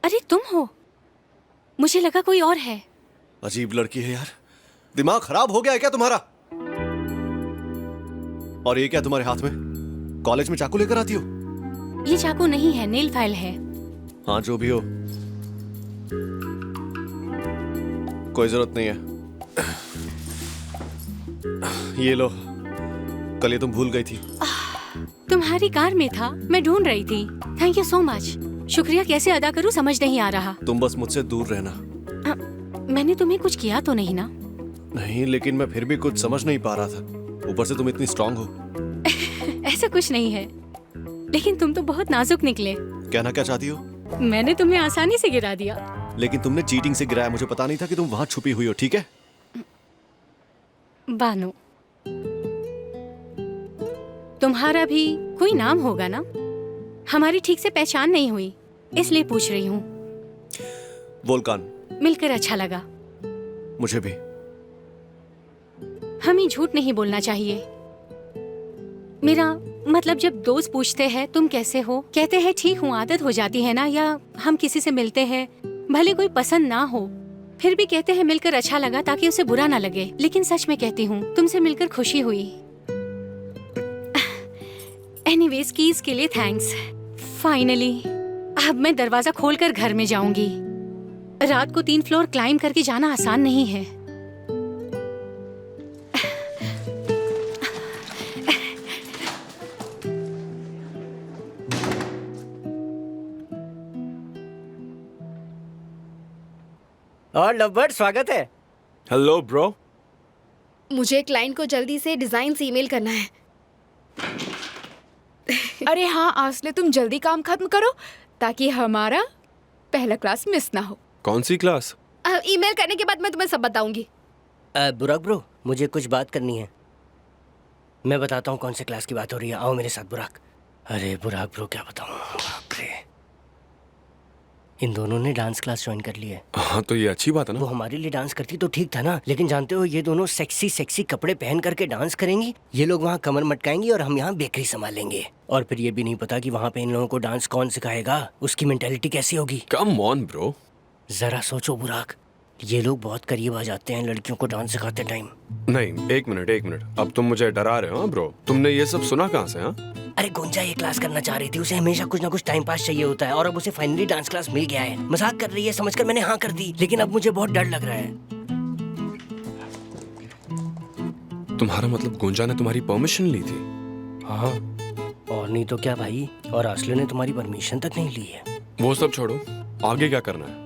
S17: अरे तुम हो? मुझे लगा कोई और है।
S10: अजीब लड़की है यार, दिमाग खराब हो गया है क्या तुम्हारा? और ये क्या तुम्हारे हाथ में? कॉलेज में चाकू लेकर आती हो?
S17: ये चाकू नहीं है, नेल फाइल है।
S10: हाँ जो भी हो, कोई जरूरत नहीं है। ये लो, कल ये तुम भूल गई थी।
S17: तुम्हारी कार में था, मैं ढूंढ रही थी। Thank you so much. शुक्रिया कैसे अदा करूं समझ नहीं आ रहा।
S10: तुम बस मुझसे दूर रहना।
S17: मैंने तुम्हें कुछ किया तो नहीं ना?
S10: नहीं, लेकिन मैं फिर भी कुछ समझ नहीं पा रहा था। ऊपर से तुम इतनी स्ट्रांग हो।
S17: ऐसा कुछ नहीं है, लेकिन तुम तो बहुत नाजुक निकले।
S10: कहना क्या चाहती हो?
S17: मैंने तुम्हें आसानी से गिरा दिया।
S10: लेकिन तुमने चीटिंग से गिराया, मुझे पता नहीं था कि तुम वहां छुपी हुई हो, ठीक है?
S17: बानो, तुम्हारा भी कोई नाम होगा ना? हमारी ठीक से पहचान नहीं हुई, इसलिए पूछ रही हूँ।
S10: वोल्कान।
S17: मिलकर अच्छा लगा।
S10: मुझे भी।
S17: हमें झूठ नहीं बोलना चाहिए। मेरा मतलब, जब दोस्त पूछते हैं तुम कैसे हो, कहते हैं ठीक हूँ, आदत हो जाती है ना, या हम किसी से मिलते हैं भले कोई पसंद ना हो फिर भी कहते हैं मिलकर अच्छा लगा ताकि उसे बुरा ना लगे। लेकिन सच में कहती हूँ, तुमसे मिलकर खुशी हुई। एनीवेज, कीज के लिए थैंक्स। फाइनली अब मैं दरवाजा खोलकर घर में जाऊंगी। रात को 3 फ्लोर क्लाइंब करके जाना आसान नहीं है।
S11: और लवबर्ड, स्वागत है।
S5: Hello bro.
S7: मुझे क्लाइंट को जल्दी से डिजाइन ईमेल करना है।
S6: अरे हाँ आसले, तुम जल्दी काम खत्म करो ताकि हमारा पहला क्लास मिस ना हो।
S5: कौन सी क्लास?
S7: ईमेल करने के बाद मैं तुम्हें सब बताऊंगी।
S11: बुराक ब्रो, मुझे कुछ बात करनी है। मैं बताता हूँ कौन से क्लास की बात हो रही है। आओ मेरे साथ बुराक। अरे बुराक ब्रो, क्या बताऊँ, बाप रे, इन दोनों ने डांस क्लास ज्वाइन कर ली है।
S5: हाँ तो ये अच्छी बात है ना।
S11: वो हमारे लिए डांस करती तो ठीक था ना, लेकिन जानते हो ये दोनों सेक्सी सेक्सी कपड़े पहन करके डांस करेंगी। ये लोग वहाँ कमर मटकाएंगी और हम यहाँ बेकरी संभालेंगे। और फिर ये भी नहीं पता कि वहाँ पे इन लोगों को डांस कौन सिखाएगा, उसकी मेंटेलिटी कैसी होगी।
S5: कम ऑन ब्रो,
S11: जरा सोचो बुराक, ये लोग बहुत करीब आ जाते हैं लड़कियों को डांस सिखाते टाइम।
S5: नहीं, एक मिनट, अब तुम मुझे डरा रहे हो ब्रो। तुमने ये सब सुना कहाँ से? हाँ,
S11: अरे गुंजा ये क्लास करना चाह रही थी, उसे हमेशा कुछ ना कुछ टाइम पास चाहिए होता है, और अब उसे फाइनली डांस क्लास मिल गया है। मजाक कर रही है समझकर मैंने हाँ कर दी, लेकिन अब मुझे बहुत डर लग रहा है।
S5: तुम्हारा मतलब गुंजा ने तुम्हारी परमिशन ली थी?
S11: हाँ, और नहीं तो क्या भाई, और असले ने तुम्हारी परमिशन तक नहीं ली है।
S5: वो सब छोड़ो, आगे क्या करना है?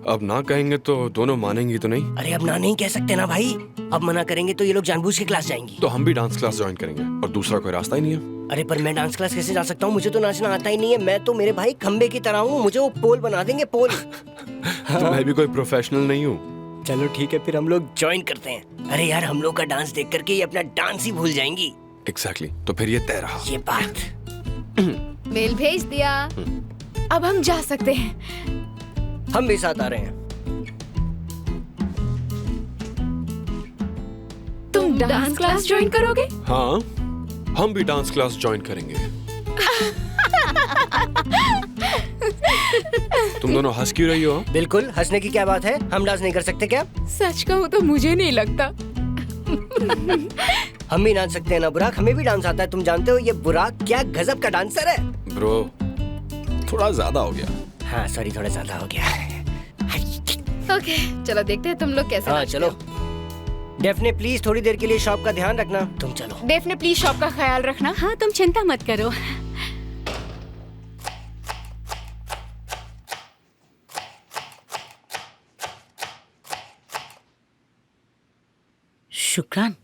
S5: अब ना कहेंगे तो दोनों मानेंगी तो नहीं?
S11: अरे अब ना नहीं कह सकते ना भाई, अब मना करेंगे तो ये लोग जानबूझ के क्लास जाएंगी।
S5: तो हम भी डांस क्लास ज्वाइन करेंगे, और दूसरा कोई रास्ता ही नहीं है।
S11: अरे पर मैं डांस क्लास कैसे जा सकता हूँ? मुझे तो नाचना आता ही नहीं है। मैं तो मेरे भाई खंबे की तरह हूँ, मुझे वो पोल बना देंगे, पोल।
S5: तो मैं भी कोई प्रोफेशनल नहीं हूँ।
S11: चलो ठीक है, फिर हम लोग ज्वाइन करते हैं। अरे यार, हम लोग का डांस देख करके ये अपना डांस ही भूल जाएंगी।
S5: एग्जैक्टली, तो फिर ये तय रहा।
S11: ये बात।
S6: मेल भेज दिया, अब हम जा सकते हैं।
S11: हम भी साथ आ रहे हैं।
S6: तुम डांस क्लास ज्वाइन करोगे?
S5: हाँ, हम भी डांस क्लास ज्वाइन करेंगे। तुम दोनों हंस क्यों रही हो?
S11: बिल्कुल, हंसने की क्या बात है? हम डांस नहीं कर सकते क्या?
S6: सच कहूँ तो मुझे नहीं लगता।
S11: हम भी नाच सकते हैं ना बुराक, हमें भी डांस आता है। तुम जानते हो ये बुराक क्या गजब का डांसर है।
S5: ब्रो, थोड़ा ज्यादा हो गया।
S11: हाँ सॉरी, थोड़ा ज्यादा हो गया।
S7: ओके, चलो देखते हैं तुम लोग कैसे
S11: हाँ
S7: नाचते
S11: चलो।
S7: हो।
S11: डेफने प्लीज थोड़ी देर के लिए शॉप का ध्यान रखना। तुम चलो।
S6: डेफने प्लीज शॉप का ख्याल रखना।
S17: हाँ तुम चिंता मत करो।
S4: शुक्रान,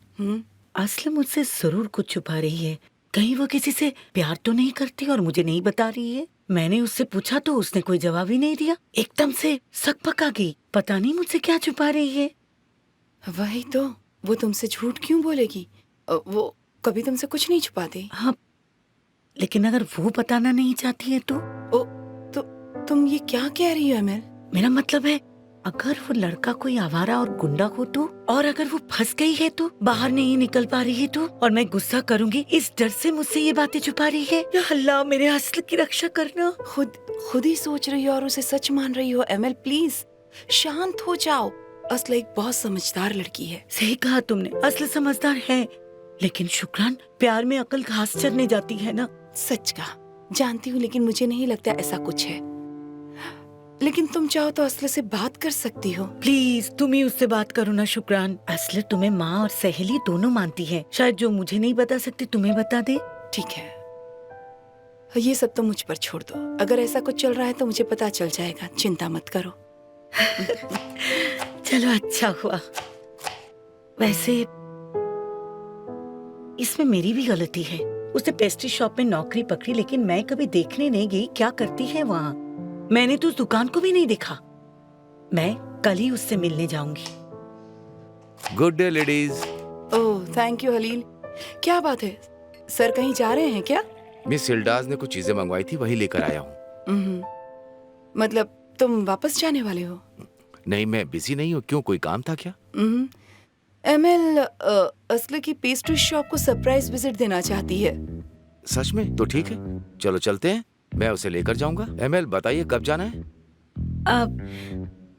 S4: असलम मुझसे जरूर कुछ छुपा रही है। कहीं वो किसी से प्यार तो नहीं करती और मुझे नहीं बता रही है। मैंने उससे पूछा तो उसने कोई जवाब ही नहीं दिया। एकदम से सकपक आ गई। पता नहीं मुझसे क्या छुपा रही है।
S9: वही तो, वो तुमसे झूठ क्यों बोलेगी? वो कभी तुमसे कुछ नहीं छुपाती।
S4: हाँ, लेकिन अगर वो बताना नहीं चाहती है तो
S9: तुम ये क्या कह रही हो अमल?
S4: मेरा मतलब है, अगर वो लड़का कोई आवारा और गुंडा हो तो, और अगर वो फंस गई है तो, बाहर नहीं निकल पा रही है तो, और मैं गुस्सा करूंगी इस डर से मुझसे ये बातें छुपा रही है। या अल्लाह, मेरे असल की रक्षा करना।
S9: खुद ही सोच रही हो और उसे सच मान रही हो। अमल प्लीज शांत हो जाओ। असला एक बहुत समझदार लड़की है।
S4: सही कहा तुमने, असल समझदार है। लेकिन शुक्रान, प्यार में अकल घास चरने जाती है ना।
S9: सच कहा, जानती हूँ, लेकिन मुझे नहीं लगता ऐसा कुछ है। लेकिन तुम चाहो तो असले से बात कर सकती हो।
S4: प्लीज तुम ही उससे बात करो ना शुक्रान। असले तुम्हें माँ और सहेली दोनों मानती है। शायद जो मुझे नहीं बता सकती तुम्हें बता दे।
S9: ठीक है, ये सब तो मुझ पर छोड़ दो। अगर ऐसा कुछ चल रहा है तो मुझे पता चल जाएगा, चिंता मत करो।
S4: चलो अच्छा हुआ। वैसे इसमें मेरी भी गलती है। उसने पेस्ट्री शॉप में नौकरी पकड़ी, लेकिन मैं कभी देखने नहीं गई क्या करती है वहाँ। मैंने तो उस दुकान को भी नहीं देखा। मैं कल ही उससे मिलने जाऊंगी।
S12: Good day ladies.
S9: Oh thank you haleem. क्या बात है, सर कहीं जा रहे हैं क्या?
S12: मिस हिल्डाज ने कुछ चीजें मंगवाई थी, वही लेकर आया हूँ।
S9: मतलब तुम वापस जाने वाले हो?
S12: नहीं, मैं बिजी नहीं हूँ। क्यों, कोई काम था क्या?
S9: एमएल असले की पेस्ट्री शॉप को सरप्राइज विजिट देना चाहती है।
S12: सच में? तो ठीक है, चलो चलते हैं, मैं उसे लेकर जाऊंगा। एमएल बताइए कब जाना है?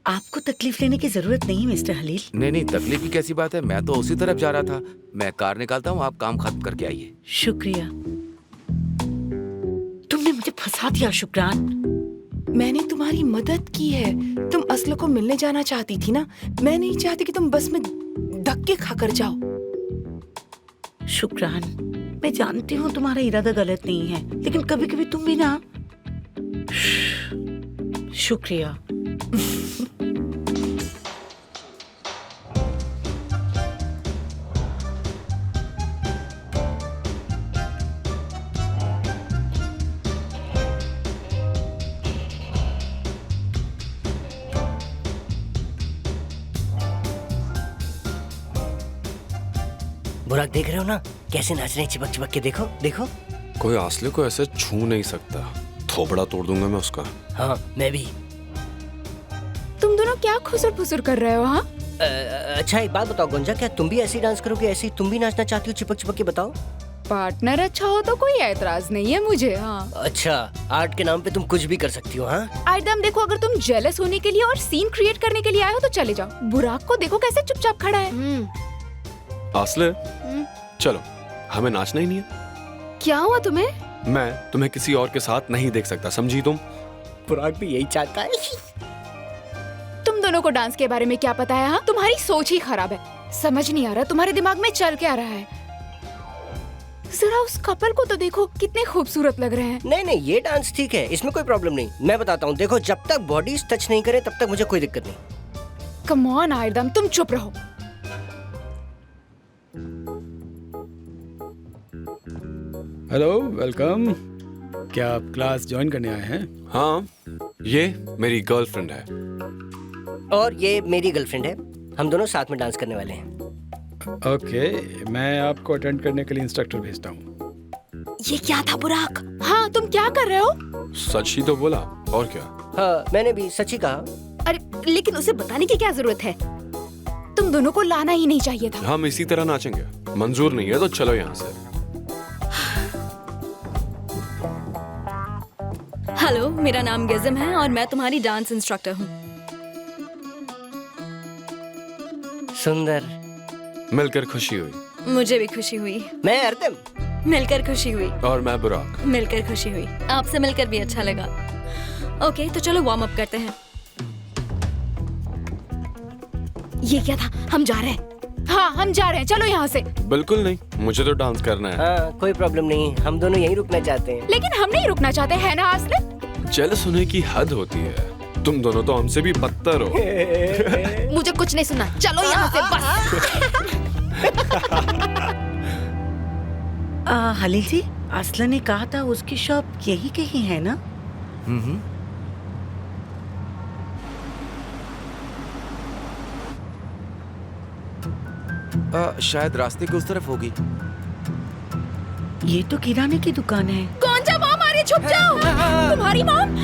S4: आपको तकलीफ लेने की जरूरत नहीं मिस्टर हलील।
S12: नहीं, तकलीफ की कैसी बात है, मैं तो उसी तरफ जा रहा था। मैं कार निकालता हूँ, आप काम खत्म करके आइए।
S4: शुक्रिया, तुमने मुझे फंसा दिया शुक्रान।
S9: मैंने तुम्हारी मदद की है। तुम असला को मिलने जाना चाहती थी ना। मैं नहीं चाहती कि तुम बस में धक्के खाकर जाओ।
S4: शुक्रान, मैं जानती हूँ तुम्हारा इरादा गलत नहीं है, लेकिन कभी कभी तुम भी ना। शुक्रिया।
S11: बुराक देख रहे हो ना कैसे नाच रहे हैं, चिपक चिपक के। देखो देखो।
S5: कोई आसले को ऐसे छू नहीं सकता। थोबड़ा तोड़ दूंगा मैं उसका।
S11: हाँ मैं भी।
S6: तुम दोनों क्या खुसर फुसर कर रहे हो? हाँ
S11: अच्छा एक बात बताओ गुंजा, क्या तुम भी ऐसे ही डांस करोगे? ऐसे ही तुम भी नाचना चाहती हो चिपक चिपक के? बताओ।
S6: पार्टनर अच्छा हो तो कोई ऐतराज नहीं है मुझे। हाँ
S11: अच्छा, आर्ट के नाम पे तुम कुछ भी कर सकती हो। हाँ
S6: आइटम देखो, अगर तुम जेलस होने के लिए और सीन क्रिएट करने के लिए आए हो तो चले जाओ। बुराक को देखो कैसे चुपचाप खड़ा है।
S5: आसले चलो, हमें नाचना ही नहीं है।
S7: क्या हुआ तुम्हें?
S5: मैं तुम्हें किसी और के साथ नहीं देख सकता, समझी तुम?
S11: बुराक भी यही चाहता है।
S6: तुम दोनों को डांस के बारे में क्या पता है? हाँ तुम्हारी सोच ही खराब है। समझ नहीं आ रहा तुम्हारे दिमाग में चल क्या रहा है। जरा उस कपल को तो देखो, कितने खूबसूरत लग रहे हैं।
S11: नहीं नहीं, ये डांस ठीक है, इसमें कोई प्रॉब्लम नहीं। मैं बताता हूँ, देखो जब तक बॉडीज टच नहीं करे तब तक मुझे कोई दिक्कत नहीं।
S6: कम ऑन आयरदम, तुम चुप रहो।
S8: Hello, welcome. क्या आप क्लास ज्वाइन करने आए हैं?
S5: हाँ, ये मेरी गर्लफ्रेंड है।
S11: और ये मेरी गर्लफ्रेंड है, हम दोनों साथ में डांस करने वाले हैं।
S8: ओके, मैं आपको अटेंड करने के लिए इंस्ट्रक्टर भेजता हूँ।
S6: ये क्या था बुराक? हाँ, तुम क्या कर रहे हो?
S5: सच ही तो बोला, और क्या?
S11: हाँ, मैंने भी सच ही कहा।
S6: अरे लेकिन उसे बताने की क्या जरूरत है? तुम दोनों को लाना ही नहीं चाहिए था।
S5: हम इसी तरह नाचेंगे। मंजूर नहीं है तो चलो यहाँ से।
S16: हेलो, मेरा नाम गेज़म है और मैं तुम्हारी डांस इंस्ट्रक्टर हूँ।
S11: सुंदर।
S5: मिलकर खुशी हुई।
S16: मुझे भी खुशी हुई।
S11: मैं अर्दम।
S16: मिलकर खुशी हुई।
S5: और मैं बुराक।
S16: मिलकर खुशी हुई। आपसे मिलकर भी अच्छा लगा। ओके, तो चलो वार्म अप करते हैं।
S6: ये क्या था? हम जा रहे हैं। हाँ, हम जा रहे हैं, चलो यहाँ से।
S5: बिल्कुल नहीं, मुझे तो डांस करना है।
S11: हाँ, कोई प्रॉब्लम नहीं, हम दोनों यहीं रुकना चाहते हैं।
S6: लेकिन हम नहीं रुकना चाहते हैं ना आस्लिम?
S5: जेलस होने की हद होती है। तुम दोनों तो हमसे भी बदतर हो।
S6: मुझे कुछ नहीं सुनना, चलो यहाँ से बस।
S4: हलील जी, असला ने कहा था उसकी शॉप यही कहीं है ना?
S12: शायद रास्ते के उस तरफ होगी।
S4: ये तो किराने की दुकान है।
S6: कौन जा मॉम, अरे छुप जाओ। तुम्हारी मॉम?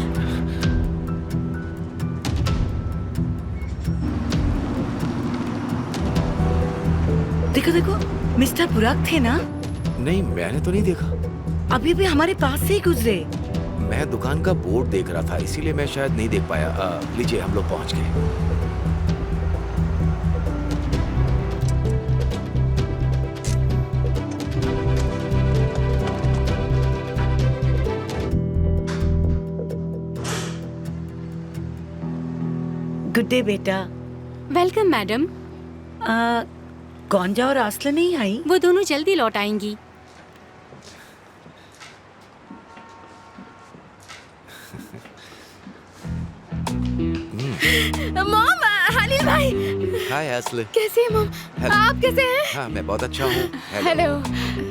S4: देखो देखो, मिस्टर बुराक थे ना?
S12: नहीं, मैंने तो नहीं देखा।
S4: अभी भी हमारे पास से ही गुजरे।
S12: मैं दुकान का बोर्ड देख रहा था, इसीलिए मैं शायद नहीं देख पाया। लीजिए, हम लोग पहुंच गए।
S4: गुड डे बेटा।
S17: Welcome madam.
S4: कौन जा और आसला नहीं आई?
S17: वो दोनों जल्दी लौट आएंगी।
S6: मॉम, हलील भाई।
S12: हाय असले।
S6: कैसे हैं मॉम? आप कैसे हैं?
S12: हाँ, मैं बहुत अच्छा हूँ।
S4: हेलो।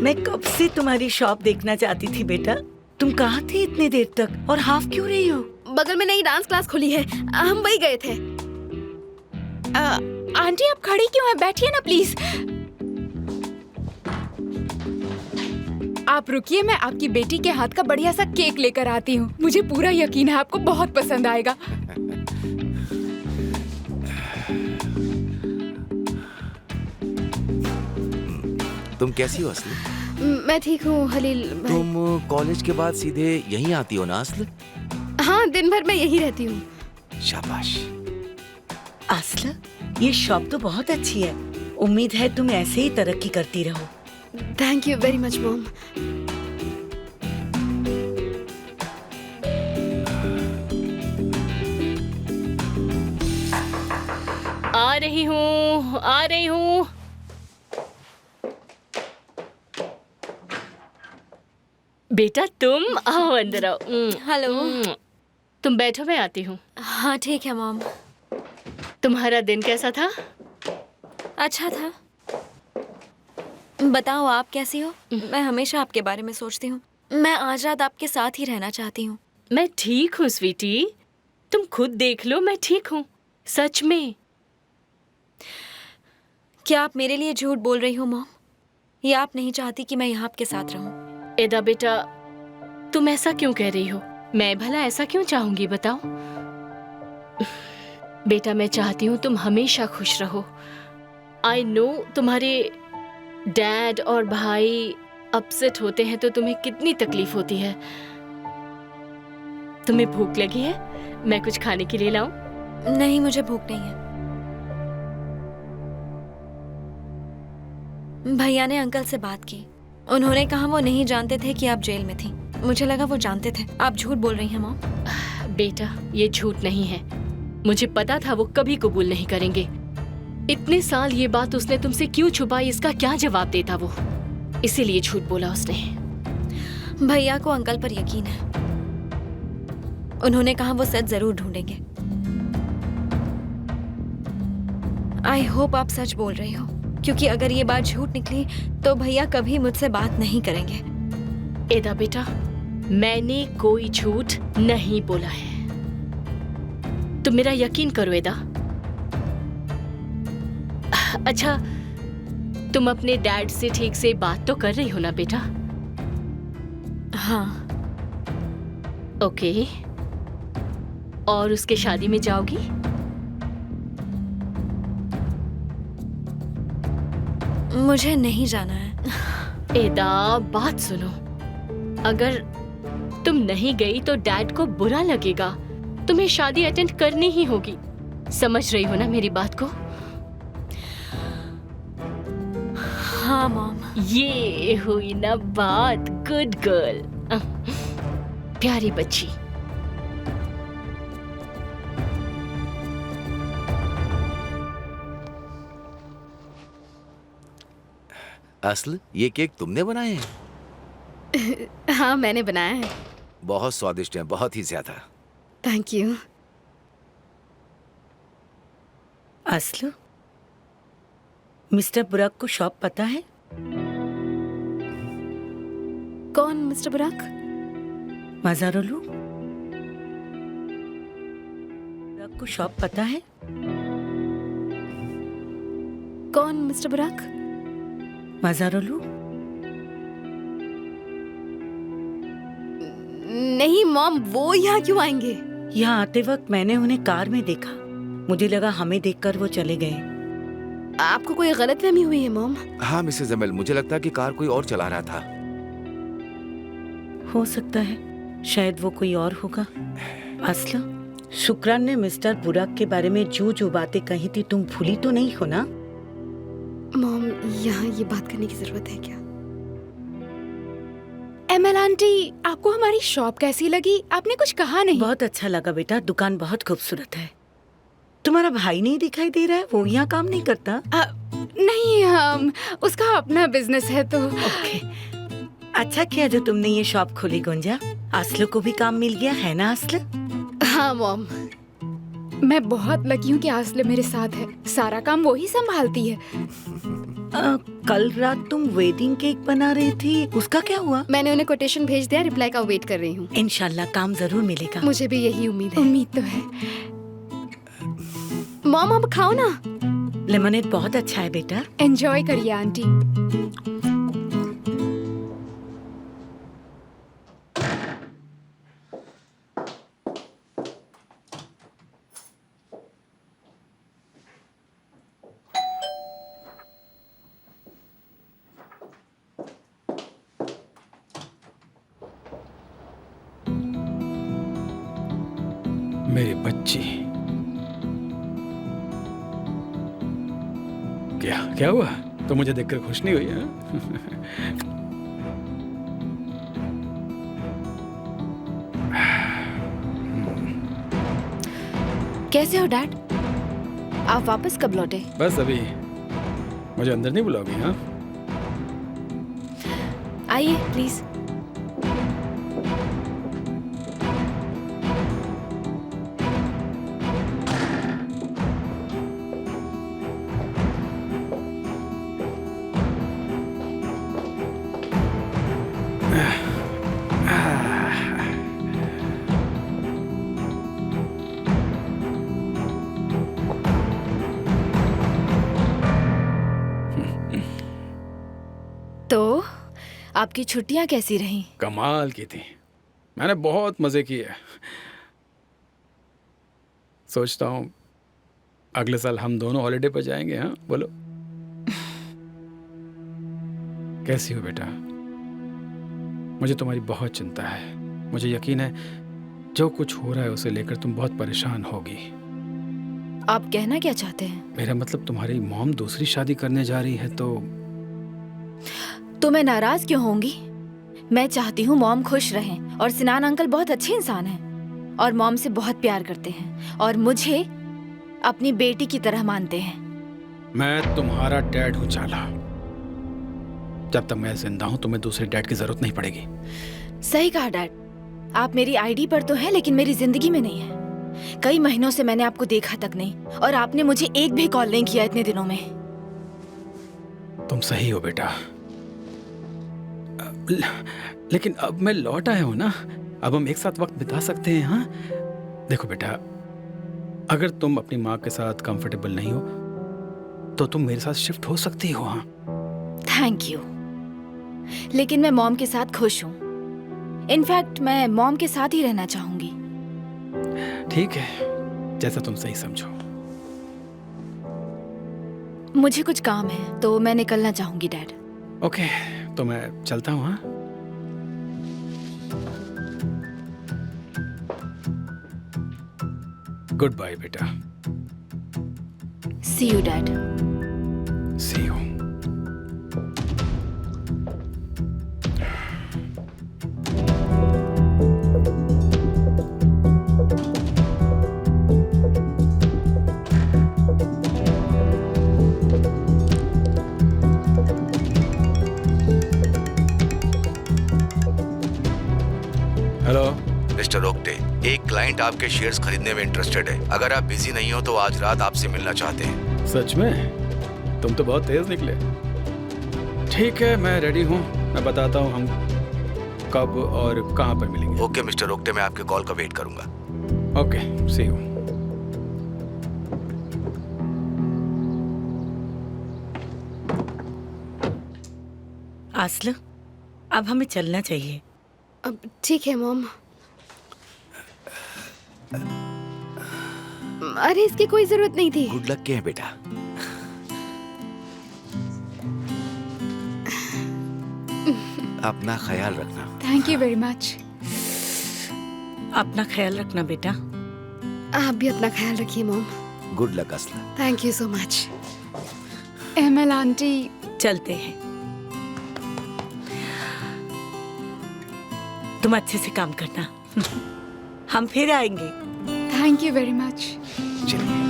S4: मैं कब से तुम्हारी शॉप देखना चाहती थी बेटा। तुम कहाँ थे इतने देर तक और हाफ क्यों रही हो?
S7: बगल में नई डांस क्लास खुली है, हम वही गए थे।
S6: आंटी आप खड़ी क्यों हैं? बैठिए ना प्लीज। आप रुकिए, मैं आपकी बेटी के हाथ का बढ़िया सा केक लेकर आती हूँ। मुझे पूरा यकीन है आपको बहुत पसंद आएगा।
S12: तुम कैसी हो असले?
S7: मैं ठीक हूँ हलील भाई।
S12: तुम कॉलेज के बाद सीधे यहीं आती हो ना असले?
S7: हाँ, दिन भर मैं यही रहती हूँ।
S12: शाबाश।
S4: असला, ये शॉप तो बहुत अच्छी है। उम्मीद है तुम ऐसे ही तरक्की करती रहो।
S7: Thank you very much mom.
S2: आ रही हूँ, आ रही हूँ। बेटा तुम आओ, अंदर आओ।
S16: हेलो।
S2: तुम बैठो, मैं आती हूँ।
S16: हाँ ठीक है मॉम।
S2: तुम्हारा दिन कैसा था?
S16: अच्छा था। बताओ आप कैसी हो? मैं हमेशा आपके बारे में सोचती हूँ। मैं आज रात आपके साथ ही रहना चाहती हूँ।
S2: मैं ठीक हूँ स्वीटी, तुम खुद देख लो, मैं ठीक हूँ सच में।
S16: क्या आप मेरे लिए झूठ बोल रही हो मॉम? या आप नहीं चाहती कि मैं यहाँ आपके साथ रहूँ?
S2: एदा बेटा, तुम ऐसा क्यों कह रही हो? मैं भला ऐसा क्यों चाहूंगी, बताओ। बेटा मैं चाहती हूँ तुम हमेशा खुश रहो। आई नो तुम्हारे डैड और भाई अपसेट होते हैं तो तुम्हें कितनी तकलीफ होती है। तुम्हें भूख लगी है? मैं कुछ खाने के लिए लाऊं?
S16: नहीं, मुझे भूख नहीं है। भैया ने अंकल से बात की। उन्होंने कहा वो नहीं जानते थे कि आप जेल में थी। मुझे लगा वो जानते थे। आप झूठ बोल रही हैं मॉम।
S2: बेटा ये झूठ नहीं है, मुझे पता था वो कभी कबूल नहीं करेंगे। इतने साल ये बात उसने तुमसे क्यों छुपाई, इसका क्या जवाब देता वो? इसीलिए झूठ बोला उसने।
S16: भैया को अंकल पर यकीन है। उन्होंने कहा वो सच जरूर ढूंढेंगे। आई होप आप सच बोल रही हो, क्योंकि अगर ये बात झूठ निकली तो भैया कभी मुझसे बात नहीं करेंगे।
S2: एदा बेटा, मैंने कोई झूठ नहीं बोला है। तुम मेरा यकीन करो एदा। अच्छा, तुम अपने डैड से ठीक से बात तो कर रही हो ना बेटा?
S6: हाँ।
S2: ओके। और उसके शादी में जाओगी?
S16: मुझे नहीं जाना है।
S2: एदा, बात सुनो। अगर तुम नहीं गई तो डैड को बुरा लगेगा। तुम्हें शादी अटेंड करनी ही होगी। समझ रही हो ना मेरी बात को?
S16: हाँ मॉम।
S2: ये हुई ना बात। गुड गर्ल, प्यारी बच्ची।
S12: असल, ये केक तुमने बनाए हैं?
S7: हाँ, मैंने बनाया है।
S12: बहुत स्वादिष्ट है, बहुत ही ज्यादा।
S7: Thank you.
S4: असलू, मिस्टर बुराक को शॉप पता है?
S7: कौन मिस्टर बुराक?
S4: मजारुलू, बुराक को शॉप पता है?
S7: कौन मिस्टर बुराक?
S4: मजारुलू,
S7: नहीं मॉम, वो यहाँ क्यों आएंगे?
S4: यहाँ आते वक्त मैंने उन्हें कार में देखा। मुझे लगा हमें देखकर वो चले गए।
S7: आपको कोई गलतफहमी हुई है मॉम?
S12: हाँ मिसेस जमेल, मुझे लगता है कि कार कोई और चला रहा था।
S4: हो सकता है, शायद वो कोई और होगा। असला, शुक्रान ने मिस्टर बुराक के बारे में जो बातें कही थी तुम भूली तो नहीं हो ना?
S7: मॉम, यहाँ ये बात करने की जरूरत है क्या? एमएल आंटी, आपको हमारी शॉप कैसी लगी? आपने कुछ कहा नहीं।
S4: बहुत अच्छा लगा बेटा, दुकान बहुत खूबसूरत है। तुम्हारा भाई नहीं दिखाई दे रहा है? वो यहाँ काम नहीं करता?
S7: नहीं, उसका अपना बिजनेस है तो।
S4: ओके, अच्छा किया जो तुमने ये शॉप खोली गुंजा। असलू को भी काम मिल गया है ना असलू?
S7: हाँ मॉम, मैं बहुत लकी हूँ कि आसले मेरे साथ है। सारा काम वो ही संभालती है।
S4: कल रात तुम वेडिंग केक बना रही थी, उसका क्या हुआ?
S7: मैंने उन्हें कोटेशन भेज दिया, रिप्लाई का वेट कर रही हूँ।
S4: इंशाल्लाह काम जरूर मिलेगा।
S7: मुझे भी यही उम्मीद है। उम्मीद तो है। मॉम, अब खाओ ना।
S4: लेमनेड बहुत अच्छा है बेटा।
S7: एंजॉय करिए आंटी।
S8: मेरी बच्ची, क्या हुआ? तो मुझे देखकर खुश नहीं हुई है?
S6: कैसे हो डैड? आप वापस कब लौटे?
S8: बस अभी। मुझे अंदर नहीं बुलाओगी? हाँ,
S6: आइए प्लीज। तो आपकी छुट्टियां कैसी रहीं?
S8: कमाल की थी। मैंने बहुत मजे किए। सोचता हूँ अगले साल हम दोनों हॉलिडे पर जाएंगे। हाँ बोलो, कैसी हो बेटा? मुझे तुम्हारी बहुत चिंता है। मुझे यकीन है जो कुछ हो रहा है उसे लेकर तुम बहुत परेशान होगी।
S6: आप कहना क्या चाहते हैं?
S8: मेरा मतलब तुम्हारी मॉम दूसरी शादी करने जा रही है
S6: तो मैं नाराज क्यों होंगी? मैं चाहती हूँ मॉम खुश रहें और सिनान अंकल बहुत अच्छे इंसान हैं और मॉम से बहुत प्यार करते हैं और मुझे अपनी बेटी की तरह मानते हैं।
S8: मैं तुम्हारा डैड हूँ चाला। जब तक मैं जिंदा हूँ तुम्हें दूसरे डैड की जरूरत नहीं पड़ेगी।
S6: सही कहा डैड। आप मेरी आईडी पर तो हैं लेकिन मेरी जिंदगी में नहीं है। कई महीनों से मैंने आपको देखा तक नहीं और आपने मुझे एक भी कॉल नहीं किया इतने दिनों में।
S8: तुम सही हो बेटा, लेकिन अब मैं लौट आया हूं ना, अब हम एक साथ वक्त बिता सकते हैं। हाँ देखो बेटा, अगर तुम अपनी माँ के साथ कंफर्टेबल नहीं हो तो तुम मेरे साथ शिफ्ट हो सकती हो। हाँ
S6: थैंक यू, लेकिन मैं मॉम के साथ खुश हूँ। इनफैक्ट मैं मॉम के साथ ही रहना चाहूंगी।
S8: ठीक है, जैसा तुम सही समझो।
S6: मुझे कुछ काम है तो मैं निकलना चाहूंगी डैड।
S8: ओके, तो मैं चलता हूँ। हाँ गुड बाय बेटा।
S6: See you dad.
S8: See you. Hello
S12: mister ओक्टे, एक क्लाइंट आपके शेयर्स खरीदने में इंटरेस्टेड है। अगर आप बिजी नहीं हो तो आज रात आपसे मिलना चाहते हैं।
S8: सच में? तुम तो बहुत तेज निकले। ठीक है, मैं रेडी हूँ। मैं बताता हूँ हम कब और कहाँ पर मिलेंगे।
S12: ओके मिस्टर ओक्टे, मैं आपके कॉल का वेट करूंगा।
S8: Okay, see you.
S4: आस्ल, अब हमें चलना चाहिए।
S7: अब ठीक है मॉम। अरे इसकी कोई जरूरत नहीं थी।
S12: गुड लक के हैं बेटा। अपना ख्याल रखना।
S14: Thank you very much.
S4: अपना ख्याल रखना बेटा।
S7: आप भी अपना ख्याल रखिए मॉम।
S12: गुड लक असला।
S7: Thank you so much.
S14: ML aunty,
S4: चलते हैं। तुम अच्छे से काम करना। हम फिर आएंगे।
S14: Thank you very much.
S8: चलिए।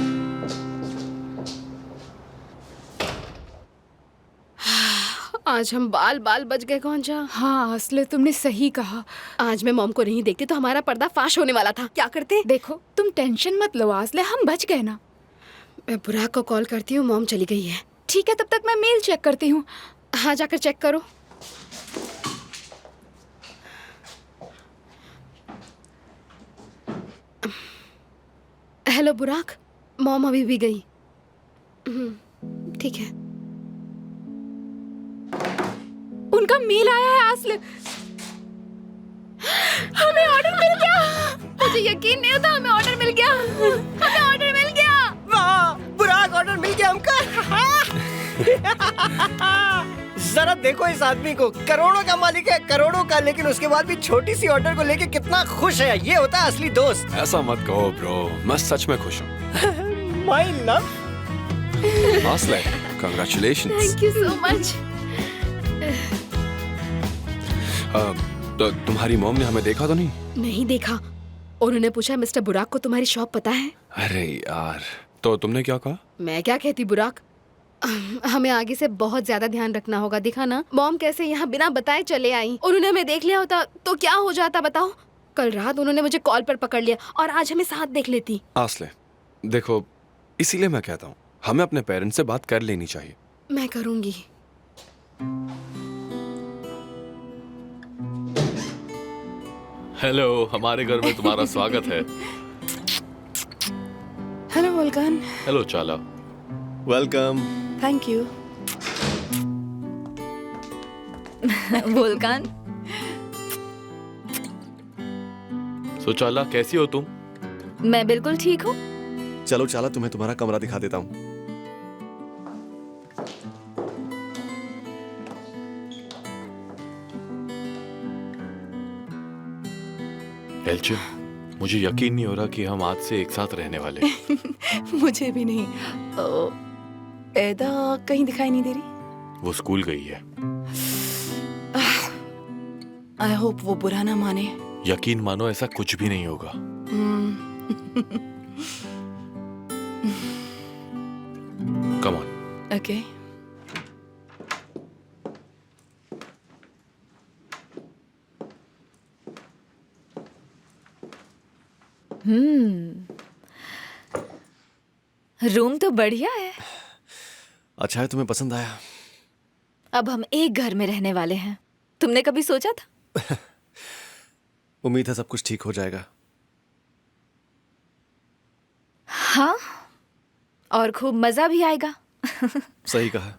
S7: आज हम बाल बाल बच गए कौन जा।
S14: हाँ असले, तुमने सही कहा।
S7: आज मैं मॉम को नहीं देखती तो हमारा पर्दा फाश होने वाला था। क्या करते?
S14: देखो तुम टेंशन मत लो आसले, हम बच गए ना।
S7: मैं बुराक को कॉल करती हूँ, मॉम चली गई है।
S14: ठीक है, तब तक मैं मेल चेक करती हूँ।
S7: हाँ जाकर चेक करो। हेलो बुराक, मॉम अभी भी गई। ठीक है।
S14: उनका मेल आया है आसले। हमें ऑर्डर मिल गया।
S7: मुझे यकीन नहीं होता, हमें ऑर्डर मिल गया। हमें ऑर्डर मिल गया।
S11: वाह, बुराक ऑर्डर मिल गया हमको। जरा देखो इस आदमी को, करोड़ों का मालिक है, करोड़ों का, लेकिन उसके बाद भी छोटी सी ऑर्डर को लेके कितना खुश है। ये होता है असली दोस्त।
S5: ऐसा मत कहो ब्रो, मैं सच में खुश हूँ।
S11: My love.
S5: आस्ले, congratulations.
S7: Thank you so much.
S5: तो तुम्हारी मॉम ने हमें देखा तो नहीं?
S7: नहीं देखा। उन्होंने पूछा मिस्टर बुराक को तुम्हारी शॉप पता है?
S5: अरे यार, तो तुमने क्या कहा?
S7: मैं क्या कहती बुराक, हमें आगे से बहुत ज्यादा ध्यान रखना होगा। दिखा ना मॉम कैसे यहाँ बिना बताए चले आई। उन्होंने हमें देख लिया होता तो क्या हो जाता बताओ। कल रात उन्होंने मुझे कॉल पर पकड़ लिया और आज हमें साथ देख लेती।
S5: आस्ले, देखो इसीलिए मैं कहता हूँ हमें अपने पेरेंट्स से बात कर लेनी चाहिए।
S7: मैं करूँगी।
S15: हेलो, हमारे घर में तुम्हारा स्वागत है।
S9: Hello Volkan.
S15: हेलो चाला।
S10: वेलकम।
S9: Thank you.
S6: वोल्कान।
S15: सो चाला, कैसी हो तुम?
S6: मैं बिल्कुल ठीक हूँ।
S10: चलो चाला, तुम्हें तुम्हारा कमरा दिखा देता हूँ।
S15: एल्चे, मुझे यकीन नहीं हो रहा कि हम आज से एक साथ रहने वाले।
S9: मुझे भी नहीं। एदा कहीं दिखाई नहीं दे रही।
S15: वो स्कूल गई है।
S9: आई होप वो बुरा ना माने।
S15: यकीन मानो ऐसा कुछ भी नहीं होगा। Come on.
S9: ओके।
S6: रूम तो बढ़िया है।
S10: अच्छा है, तुम्हें पसंद आया?
S6: अब हम एक घर में रहने वाले हैं। तुमने कभी सोचा था?
S10: उम्मीद है सब कुछ ठीक हो जाएगा।
S6: हाँ, और खूब मजा भी आएगा।
S10: सही कहा।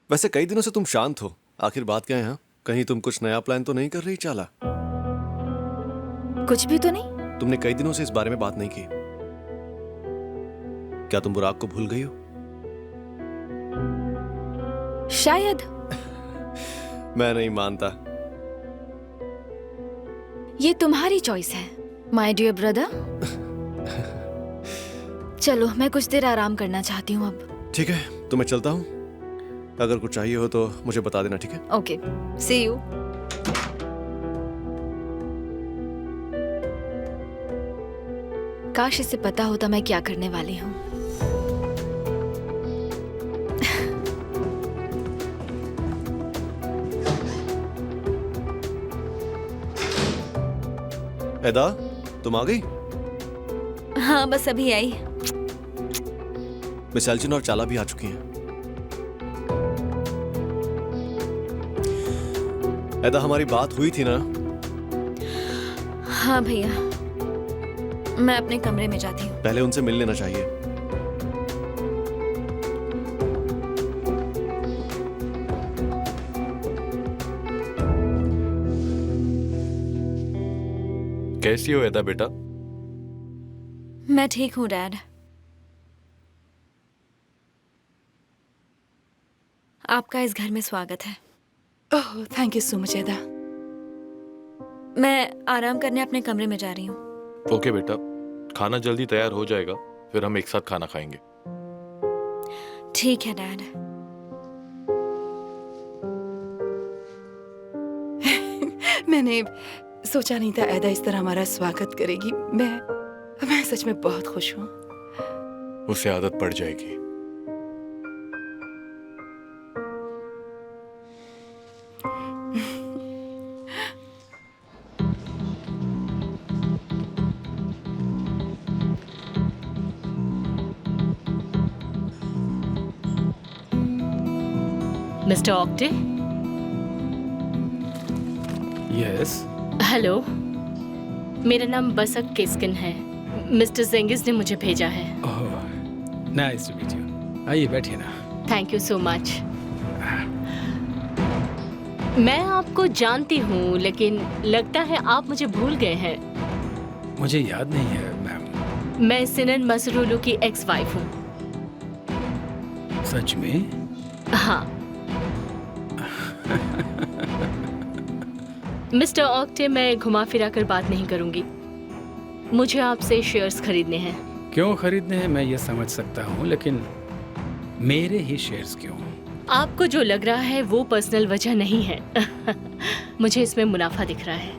S10: वैसे कई दिनों से तुम शांत हो, आखिर बात क्या है? हाँ, कहीं तुम कुछ नया प्लान तो नहीं कर रही चाला?
S6: कुछ भी तो नहीं।
S10: तुमने कई दिनों से इस बारे में बात नहीं की। क्या तुम बुराक को भूल गई हो?
S6: शायद।
S10: मैं नहीं मानता।
S6: ये तुम्हारी चॉइस है, माय डियर ब्रदर। चलो, मैं कुछ देर आराम करना चाहती हूँ अब।
S10: ठीक है, तो मैं चलता हूँ। अगर कुछ चाहिए हो तो मुझे बता देना, ठीक है?
S6: Okay, see you. काश इसे पता होता मैं क्या करने वाली हूँ।
S10: एदा, तुम आ गई?
S16: हाँ, बस अभी आई।
S10: मिस एल्जिन और चाला भी आ चुकी हैं। एदा, हमारी बात हुई थी ना?
S16: हाँ भैया, मैं अपने कमरे में जाती हूँ।
S10: पहले उनसे मिल लेना चाहिए।
S15: कैसी हो एदा बेटा?
S16: मैं ठीक हूँ डैड। आपका इस घर में स्वागत है।
S9: ओह, थैंक यू सो मच एदा।
S16: मैं आराम करने अपने कमरे में जा रही हूँ।
S15: ओके बेटा, खाना जल्दी तैयार हो जाएगा, फिर हम एक साथ खाना खाएंगे।
S16: ठीक है डैड।
S9: मैंने सोचा नहीं था एदा इस तरह हमारा स्वागत करेगी। मैं सच में बहुत खुश हूँ।
S15: उसे आदत पड़ जाएगी।
S2: Mister octet.
S8: यस।
S2: हेलो, मेरा नाम बसक केस्किन है। मिस्टर जेंगिस ने मुझे भेजा है।
S8: ओह, नाइस टू मीट यू। आइए बैठिए ना।
S2: Thank you so much. मैं आपको जानती हूँ, लेकिन लगता है आप मुझे भूल गए हैं।
S8: मुझे याद नहीं है मैम।
S2: मैं सिनन मसरूलू की एक्स वाइफ हूँ।
S8: सच में?
S2: हाँ। मिस्टर ऑक्टे, मैं घुमा फिरा कर बात नहीं करूंगी। मुझे आपसे शेयर्स खरीदने हैं।
S8: क्यों खरीदने हैं मैं ये समझ सकता हूँ, लेकिन मेरे ही शेयर्स क्यों?
S2: आपको जो लग रहा है वो पर्सनल वजह नहीं है। मुझे इसमें मुनाफा दिख रहा है।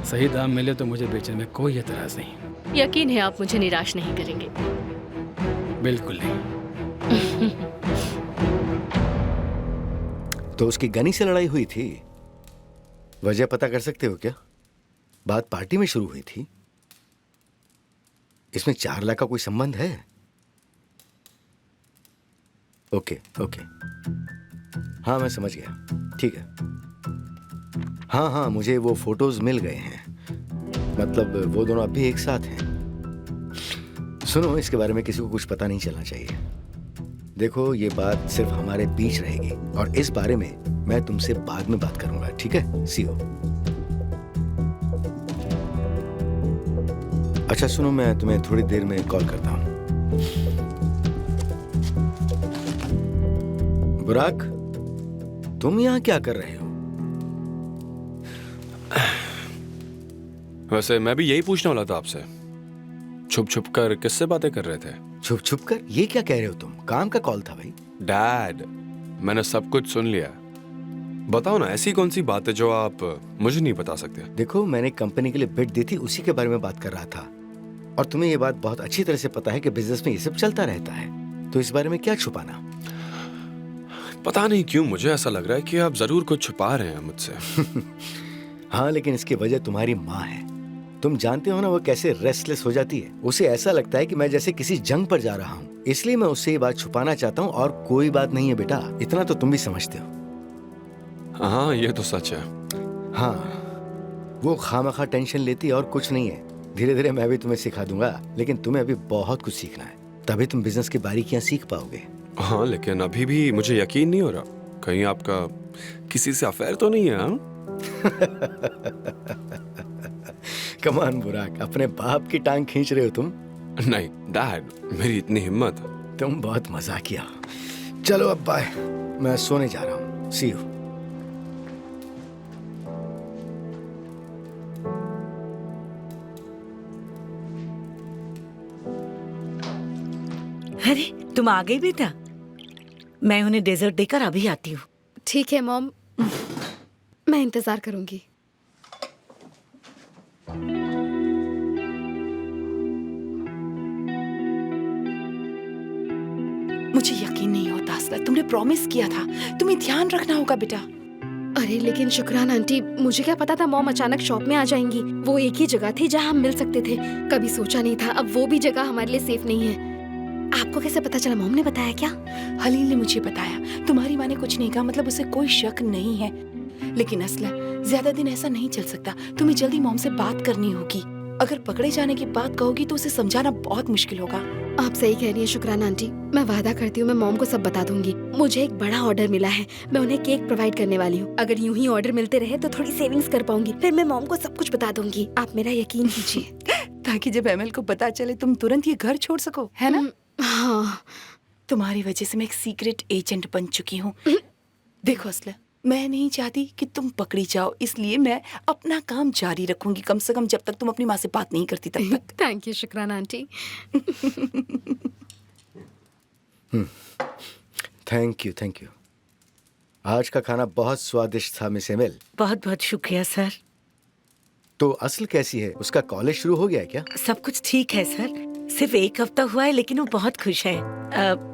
S8: सही दाम मिले तो मुझे बेचने में कोई एतराज नहीं।
S2: यकीन है आप मुझे निराश नहीं करेंगे।
S8: बिल्कुल नहीं।
S13: तो उसकी गनी से लड़ाई हुई थी, वजह पता कर सकते हो क्या? बात पार्टी में शुरू हुई थी। इसमें 4 लाख का कोई संबंध है? ओके ओके, हाँ मैं समझ गया। ठीक है। हाँ हाँ, मुझे वो फोटोज मिल गए हैं। मतलब वो दोनों अब भी एक साथ हैं। सुनो, इसके बारे में किसी को कुछ पता नहीं चलना चाहिए। देखो, ये बात सिर्फ हमारे बीच रहेगी और इस बारे में मैं तुमसे बाद में बात करूंगा, ठीक है? सी यू। अच्छा सुनो, मैं तुम्हें थोड़ी देर में कॉल करता हूं। बुराक, तुम यहां क्या कर रहे हो?
S5: वैसे मैं भी यही पूछने वाला था आपसे। छुप छुप कर किससे बातें कर रहे थे?
S13: छुप छुप कर? ये क्या कह रहे हो तुम? काम का कॉल था भाई।
S5: डैड, मैंने सब कुछ सुन लिया। बताओ ना, ऐसी कौन सी बात है जो आप मुझे नहीं बता सकते?
S13: देखो, मैंने कंपनी के लिए बिड दी थी, उसी के बारे में बात कर रहा था। और तुम्हें ये बात बहुत अच्छी तरह से पता है कि बिजनेस में ये सब चलता रहता है, तो इस बारे में क्या छुपाना?
S5: पता नहीं क्यों मुझे ऐसा लग रहा है कि आप जरूर कुछ छुपा रहे हैं मुझसे।
S13: हाँ, लेकिन इसकी वजह तुम्हारी माँ है। तुम जानते हो ना वो कैसे रेस्टलेस हो जाती है। उसे ऐसा लगता है कि मैं जैसे किसी जंग पर जा रहा हूँ, इसलिए मैं उससे ये बात छुपाना चाहता हूँ। और कोई बात नहीं है बेटा, इतना तो तुम भी समझते हो।
S5: हाँ ये तो सच है।
S13: हाँ, वो खामखा टेंशन लेती है और कुछ नहीं है। धीरे धीरे मैं भी तुम्हें सिखा दूंगा, लेकिन तुम्हें अभी बहुत कुछ सीखना है, तभी तुम बिजनेस की बारीकियां सीख पाओगे।
S5: हाँ लेकिन अभी भी मुझे यकीन नहीं हो रहा, कहीं आपका किसी से अफेयर तो नहीं है? हाँ?
S13: कमान बुराक, अपने बाप की टांग खींच रहे हो तुम?
S5: नहीं डैड, मेरी इतनी हिम्मत।
S13: तुम बहुत मजाकिया। चलो अब बाय, मैं सोने जा रहा हूँ। सी यू।
S4: अरे तुम आ गई बेटा, मैं उन्हें डेजर्ट देकर अभी आती हूँ।
S7: ठीक है मॉम, मैं इंतजार करूंगी।
S9: मुझे यकीन नहीं होता असला, तुमने प्रॉमिस किया था, तुम्हें ध्यान रखना होगा बेटा।
S7: अरे लेकिन शुक्रान आंटी, मुझे क्या पता था मॉम अचानक शॉप में आ जाएंगी। वो एक ही जगह थी जहाँ हम मिल सकते थे, कभी सोचा नहीं था अब वो भी जगह हमारे लिए सेफ नहीं है। आपको कैसे पता चला? मॉम ने बताया क्या?
S9: हलील ने मुझे बताया। तुम्हारी माँ ने कुछ नहीं कहा, मतलब उसे कोई शक नहीं है। लेकिन असला, ज्यादा दिन ऐसा नहीं चल सकता, तुम्हें जल्दी मॉम से बात करनी होगी। अगर पकड़े जाने की बात कहोगी तो उसे समझाना बहुत मुश्किल होगा।
S7: आप सही कह रही हैं शुक्रान आंटी, मैं वादा करती हूँ मैं मॉम को सब बता दूंगी। मुझे एक बड़ा ऑर्डर मिला है, मैं उन्हें केक प्रोवाइड करने वाली हूँ। अगर यूं ही ऑर्डर मिलते रहे तो थोड़ी सेविंग्स कर पाऊंगी, फिर मैं मॉम को सब कुछ बता दूंगी। आप मेरा यकीन कीजिए।
S9: ताकि जब एमएल को पता चले तुम तुरंत ये घर छोड़ सको, है ना?
S7: हाँ,
S9: तुम्हारी वजह से मैं एक सीक्रेट एजेंट बन चुकी हूँ। देखो असला, मैं नहीं चाहती कि तुम पकड़ी जाओ, इसलिए मैं अपना काम जारी रखूंगी, कम से कम जब तक तुम अपनी माँ से बात नहीं करती तब तक।
S7: थैंक यू शुक्रान aunty.
S13: Thank you, thank you. आज का खाना बहुत स्वादिष्ट था मिस एमिल।
S4: बहुत बहुत शुक्रिया सर।
S13: तो असल कैसी है? उसका कॉलेज शुरू हो गया है क्या?
S4: सब कुछ ठीक है सर, सिर्फ एक हफ्ता हुआ है लेकिन वो बहुत खुश है।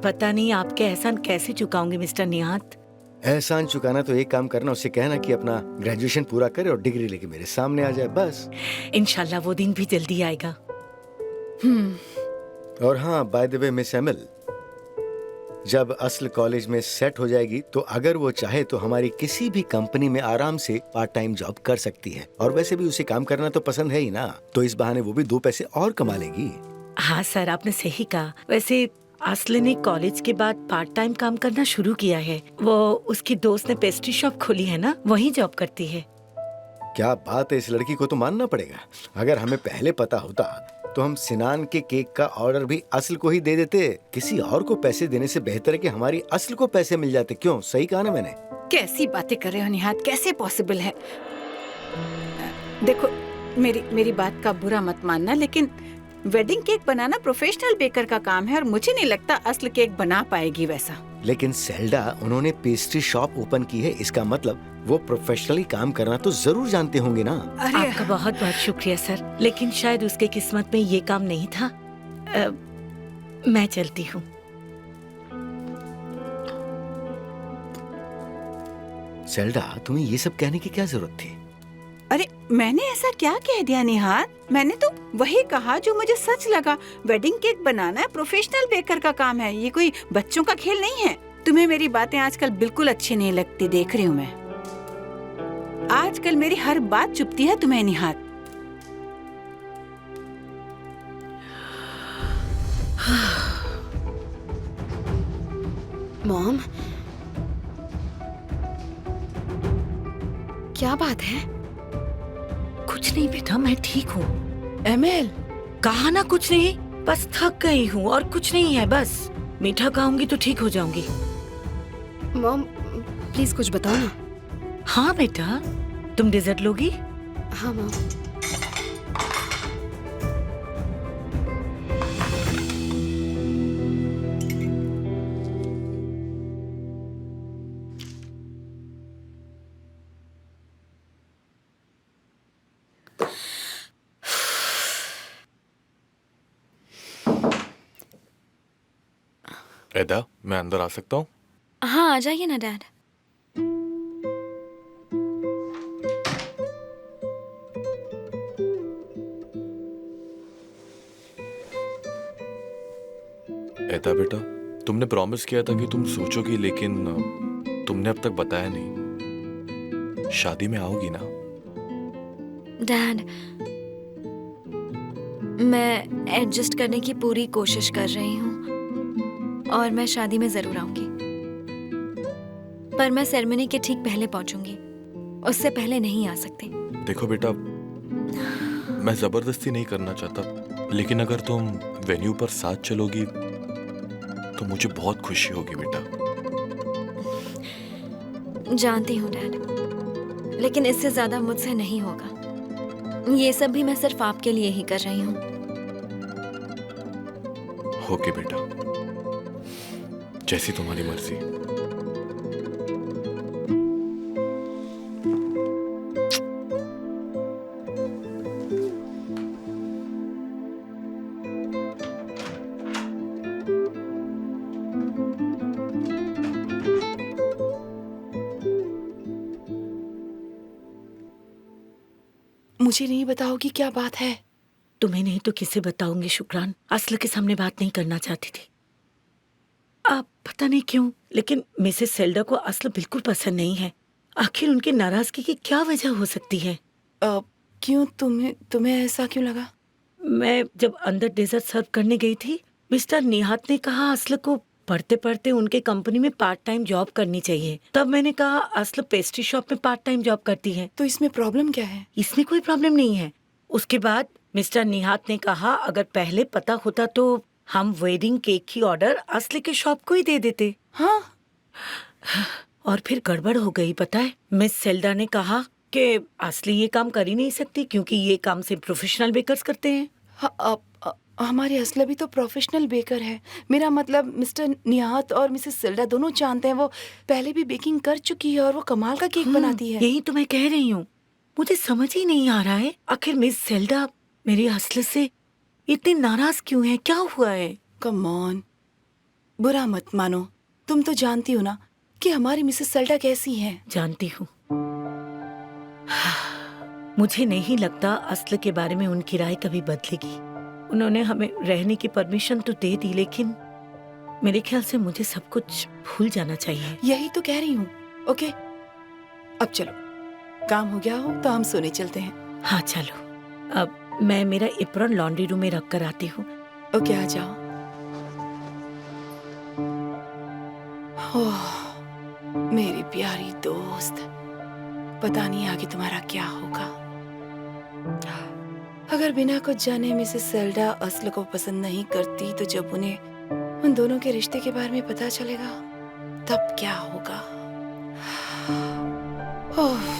S4: पता नहीं आपके एहसान कैसे चुकाऊंगी मिस्टर निहात।
S13: एहसान चुकाना तो एक काम करना, उससे कहना कि अपना ग्रेजुएशन पूरा करे और डिग्री लेके मेरे सामने आ जाए, बस।
S4: इंशाल्लाह वो दिन भी जल्दी आएगा।
S13: और हाँ, by the way Miss Emil, जब असल कॉलेज में सेट हो जाएगी तो अगर वो चाहे तो हमारी किसी भी कंपनी में आराम से पार्ट टाइम जॉब कर सकती है। और वैसे भी उसे काम करना तो पसंद है ही ना, तो इस बहाने वो भी 2 पैसे और कमा लेगी।
S4: हाँ सर, आपने सही कहा। वैसे असले ने कॉलेज के बाद पार्ट टाइम काम करना शुरू किया है। वो उसकी दोस्त ने पेस्ट्री शॉप खोली है ना, वहीं जॉब करती है।
S13: क्या बात है, इस लड़की को तो मानना पड़ेगा। अगर हमें पहले पता होता तो हम सिनान के केक का ऑर्डर भी असल को ही दे देते। किसी और को पैसे देने से बेहतर है कि हमारी असल को पैसे मिल जाते। क्यों, सही कहा ना मैंने?
S14: कैसी बातें कर रहे हो निहात, कैसे पॉसिबल है? देखो, मेरी बात का बुरा मत मानना, लेकिन वेडिंग केक बनाना प्रोफेशनल बेकर का काम है और मुझे नहीं लगता असल केक बना पाएगी वैसा।
S13: लेकिन सेल्डा, उन्होंने पेस्ट्री शॉप ओपन की है, इसका मतलब वो प्रोफेशनली काम करना तो जरूर जानते होंगे ना।
S4: आपका बहुत बहुत शुक्रिया सर, लेकिन शायद उसके किस्मत में ये काम नहीं था। मैं चलती हूँ।
S13: सेल्डा, तुम्हें ये सब कहने की क्या जरूरत थी?
S14: अरे मैंने ऐसा क्या कह दिया निहात? मैंने तो वही कहा जो मुझे सच लगा। वेडिंग केक बनाना प्रोफेशनल बेकर का काम है, ये कोई बच्चों का खेल नहीं है। तुम्हें मेरी बातें आजकल बिल्कुल अच्छी नहीं लगती, देख रही हूँ मैं। आजकल मेरी हर बात चुभती है तुम्हें निहात।
S7: मॉम, क्या बात है?
S4: कुछ नहीं बेटा, मैं ठीक हूँ।
S9: एमएल,
S4: कहा ना कुछ नहीं, बस थक गई हूँ और कुछ नहीं है। बस मीठा खाऊंगी तो ठीक हो जाऊंगी।
S7: मॉम प्लीज कुछ बताओ ना।
S4: हाँ बेटा, तुम डेजर्ट लोगी?
S7: हाँ मॉम।
S15: एदा, मैं अंदर आ सकता हूँ?
S16: हाँ आ जाइए ना डैड।
S15: कहता बेटा, तुमने प्रॉमिस किया था कि तुम सोचोगी, लेकिन तुमने अब तक बताया नहीं। शादी में आओगी ना?
S16: डैड, मैं एडजस्ट करने की पूरी कोशिश कर रही हूँ और मैं शादी में जरूर आऊंगी, पर मैं सेरेमनी के ठीक पहले पहुंचूंगी, उससे पहले नहीं आ सकती।
S15: देखो बेटा, मैं जबरदस्ती नहीं करना चाहता, लेकिन अगर तुम वेन्यू पर साथ चलोगी तो मुझे बहुत खुशी होगी बेटा।
S16: जानती हूँ डैड, लेकिन इससे ज्यादा मुझसे नहीं होगा। ये सब भी मैं सिर्फ आपके लिए ही कर रही हूँ।
S15: ओके बेटा, जैसी तुम्हारी मर्जी।
S9: मुझे नहीं बताओगी क्या बात है?
S4: तुम्हें नहीं तो किसे बताऊंगी शुक्रान। असल के सामने बात नहीं करना चाहती थी। आप पता नहीं क्यों, लेकिन मिसेस सेल्डा को असल बिल्कुल पसंद नहीं है। आखिर उनकी नाराजगी की क्या वजह हो सकती है?
S9: क्यों, तुम्हें ऐसा क्यों लगा?
S4: मैं जब अंदर डेजर्ट सर्व करने गई थी, मिस्टर निहात ने कहा असल को पढ़ते पढ़ते उनके कंपनी में पार्ट टाइम जॉब करनी चाहिए। तब मैंने कहा असल पेस्ट्री शॉप में पार्ट टाइम जॉब करती है।
S9: तो इसमें प्रॉब्लम क्या है?
S4: इसमें कोई प्रॉब्लम नहीं है। उसके बाद मिस्टर निहात ने कहा अगर पहले पता होता तो हम वेडिंग केक की ऑर्डर असली के शॉप को ही दे देते।
S9: हाँ।
S4: और फिर गड़बड़ हो गई, पता है। मिस सेल्डा ने कहा कि असली ये काम कर ही नहीं सकती क्योंकि ये काम सिर्फ प्रोफेशनल बेकर्स करते हैं।
S9: हमारी असला भी तो प्रोफेशनल बेकर है। मेरा मतलब मिस्टर निहात और मिसेस सेल्डा दोनों जानते हैं, वो पहले भी बेकिंग कर चुकी है और वो कमाल का केक बनाती है।
S4: यही तो मैं कह रही हूँ, मुझे समझ ही नहीं आ रहा है आखिर मिस सेल्डा मेरी असला से इतनी नाराज क्यों है? क्या हुआ है?
S9: कम ऑन, बुरा मत मानो। तुम तो जानती हो ना कि हमारी मिसेस सेल्डा कैसी है।
S4: जानती हूँ। मुझे नहीं लगता असल के बारे में उनकी राय कभी बदलेगी। उन्होंने हमें रहने की परमिशन तो दे दी, लेकिन मेरे ख्याल से मुझे सब कुछ भूल जाना चाहिए।
S9: यही तो कह रही हूँ। ओके, अब चलो, काम हो गया हो तो हम सोने चलते हैं।
S4: हाँ चलो। अब मैं मेरा एप्रॉन लॉन्ड्री रूम में रख कर आती हूँ।
S9: ओके, आ जाओ। ओह, मेरी प्यारी दोस्त, पता नहीं आगे तुम्हारा क्या होगा। अगर बिना कुछ जाने मिसेस सेल्डा असल को पसंद नहीं करती तो जब उन्हें उन दोनों के रिश्ते के बारे में पता चलेगा तब क्या होगा? ओह,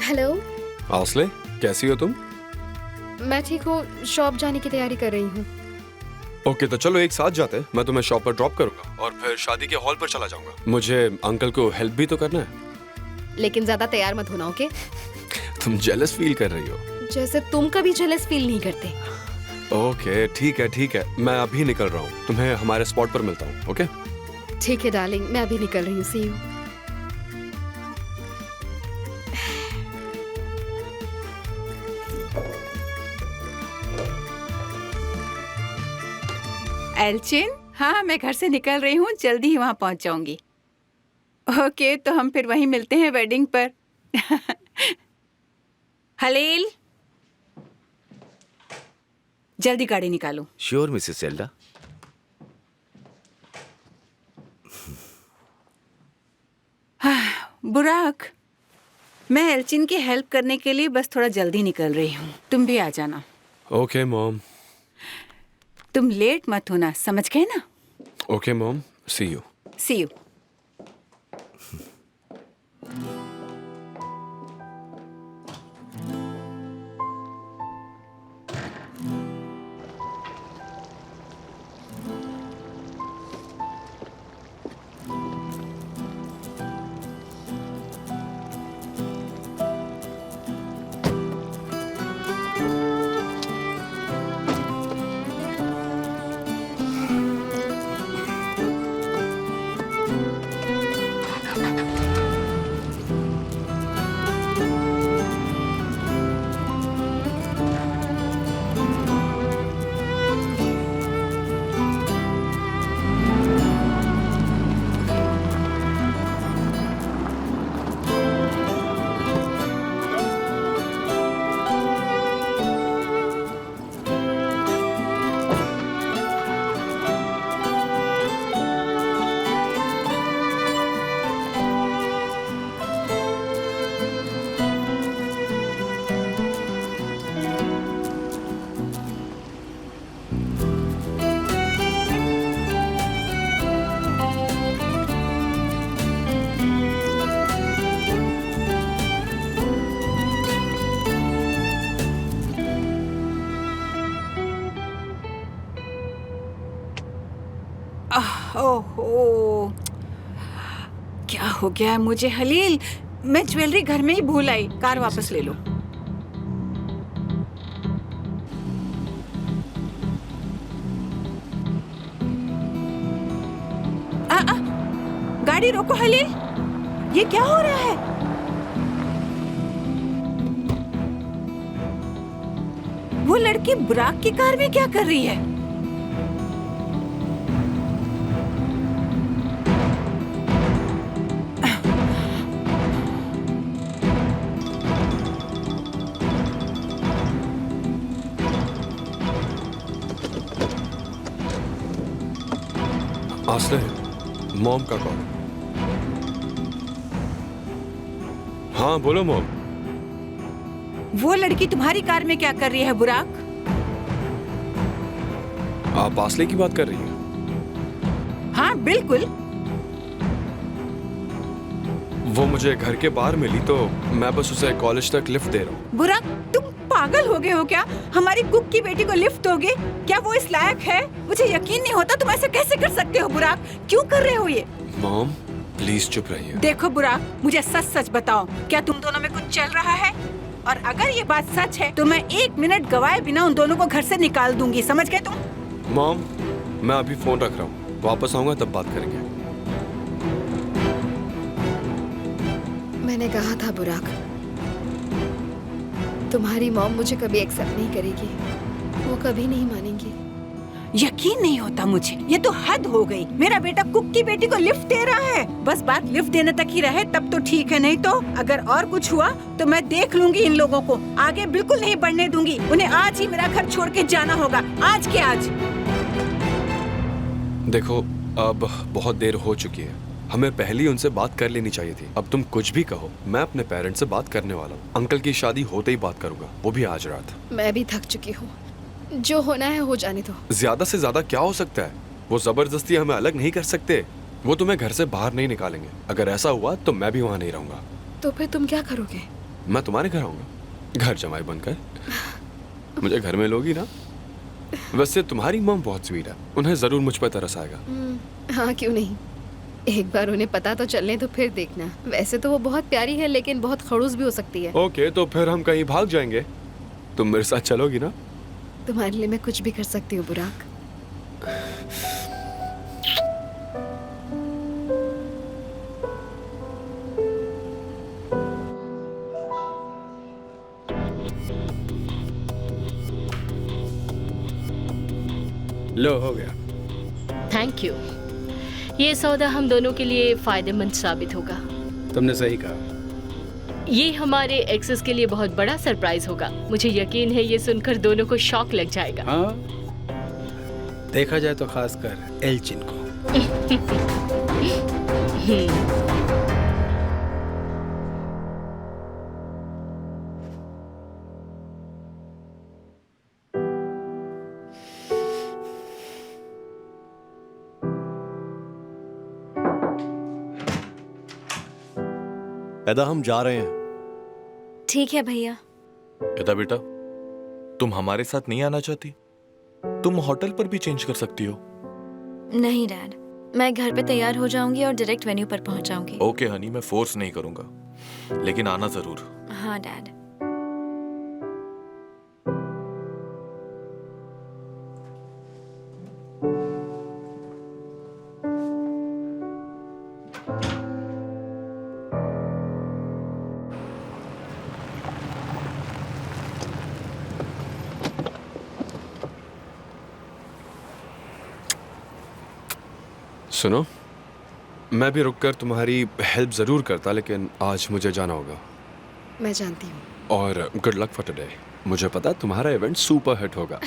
S7: हेलो।
S5: आसले, कैसी हो तुम?
S7: मैं ठीक हूँ, शॉप जाने की तैयारी कर रही हूँ।
S5: ओके, तो चलो एक साथ जाते हैं। मैं तुम्हें शॉप पर ड्रॉप करूंगा और फिर शादी के हॉल पर चला जाऊंगा। मुझे अंकल को हेल्प भी तो करना है।
S7: लेकिन ज्यादा तैयार मत होना, ओके?
S5: तुम जेलस फील कर रही हो।
S7: जैसे तुम कभी जेलस फील नहीं करते।
S5: ओके, ठीक है, मैं अभी निकल रहा हूँ। तुम्हें हमारे स्पॉट पर मिलता हूँ। ओके,
S7: ठीक है डार्लिंग, मैं अभी निकल रही हूँ। सी यू।
S14: एल्चिन, हाँ मैं घर से निकल रही हूँ, जल्दी ही वहाँ पहुँच जाऊंगी। ओके, तो हम फिर वहीं मिलते हैं वेडिंग पर। हलील, जल्दी गाड़ी निकालो।
S12: Sure Mrs Selda.
S14: बुराक, मैं एल्चिन की हेल्प करने के लिए बस थोड़ा जल्दी निकल रही हूँ, तुम भी आ जाना।
S5: Okay mom.
S14: तुम लेट मत होना, समझ गए ना?
S5: Okay mom, see you.
S14: See you. ओहो, क्या हो गया है मुझे हलील? मैं ज्वेलरी घर में ही भूल आई। कार वापस ले लो। गाड़ी रोको हलील, ये क्या हो रहा है? वो लड़की बुराक की कार में क्या कर रही है?
S5: आस्ले, मॉम का कॉल। हाँ बोलो मॉम।
S14: वो लड़की तुम्हारी कार में क्या कर रही है बुराक?
S5: आप आस्ले की बात कर रही हैं?
S14: हाँ बिल्कुल।
S5: वो मुझे घर के बाहर मिली तो मैं बस उसे कॉलेज तक लिफ्ट दे रहा हूँ।
S14: बुराक, तुम पागल हो गए हो क्या? हमारी कुक की बेटी को लिफ्ट दोगे? क्या वो इस लायक है? मुझे यकीन नहीं होता, तुम ऐसे कैसे कर सकते हो बुराक? क्यों कर रहे हो ये?
S5: मॉम प्लीज चुप रहिए।
S14: देखो बुराक, मुझे सच सच बताओ, क्या तुम दोनों में कुछ चल रहा है? और अगर ये बात सच है तो मैं 1 मिनट गवाए बिना उन दोनों को घर से निकाल दूंगी, समझ गए तुम?
S5: मॉम मैं अभी फोन रख रहा हूँ, वापस आऊंगा तब बात करेंगे।
S7: मैंने कहा था बुराक, तुम्हारी मॉम मुझे कभी एक्सेप्ट नहीं करेगी, वो कभी नहीं मानेंगी।
S14: यकीन नहीं होता मुझे, ये तो हद हो गई। मेरा बेटा कुक की बेटी को लिफ्ट दे रहा है। बस बात लिफ्ट देने तक ही रहे तब तो ठीक है, नहीं तो अगर और कुछ हुआ तो मैं देख लूंगी इन लोगों को। आगे बिल्कुल नहीं बढ़ने दूंगी। उन्हें आज ही मेरा घर छोड़ के जाना होगा, आज के आज।
S5: देखो अब बहुत देर हो चुकी है, हमें पहले ही उनसे बात कर लेनी चाहिए थी। अब तुम कुछ भी कहो, मैं अपने पेरेंट्स से बात करने वाला हूँ। अंकल की शादी होते ही बात करूंगा, वो भी आज रात।
S7: मैं भी थक चुकी हूँ, जो होना है हो जाने दो।
S5: ज्यादा से ज्यादा क्या हो सकता है? वो जबरदस्ती हमें अलग नहीं कर सकते। वो तुम्हें घर से बाहर नहीं निकालेंगे। अगर ऐसा हुआ तो मैं भी वहाँ नहीं रहूंगा।
S7: तो फिर तुम क्या करोगे?
S5: मैं तुम्हारे घर आऊंगा, घर जमाई बनकर। मुझे घर में लोगी ना? वैसे तुम्हारी मॉम बहुत स्वीट है, उन्हें जरूर मुझ पर तरस आएगा।
S7: हाँ क्यों नहीं, एक बार उन्हें पता तो चलने तो फिर देखना। वैसे तो वो बहुत प्यारी है लेकिन बहुत खड़ूस भी हो सकती है।
S5: ओके तो फिर हम कहीं भाग जाएंगे, तुम मेरे साथ चलोगी ना?
S7: तुम्हारे लिए मैं कुछ भी कर सकती हूँ बुराक।
S8: लो हो गया।
S2: Thank you. ये सौदा हम दोनों के लिए फायदेमंद साबित होगा।
S8: तुमने सही कहा।
S2: ये हमारे एक्सेस के लिए बहुत बड़ा सरप्राइज होगा। मुझे यकीन है ये सुनकर दोनों को शॉक लग जाएगा।
S8: हाँ, देखा जाए तो खासकर एल्चिन को।
S10: एदा हम जा रहे हैं।
S16: ठीक है भैया।
S15: एदा बेटा, तुम हमारे साथ नहीं आना चाहती? तुम होटल पर भी चेंज कर सकती हो।
S16: नहीं डैड, मैं घर पे तैयार हो जाऊंगी और डायरेक्ट वेन्यू पर पहुंच जाऊंगी।
S15: ओके हनी, मैं फोर्स नहीं करूंगा, लेकिन आना जरूर।
S16: हाँ डैड।
S5: सुनो, मैं भी रुककर तुम्हारी हेल्प जरूर करता, लेकिन आज मुझे जाना होगा।
S7: मैं जानती हूँ।
S5: और गुड लक फॉर टुडे। मुझे पता तुम्हारा इवेंट सुपर हिट होगा।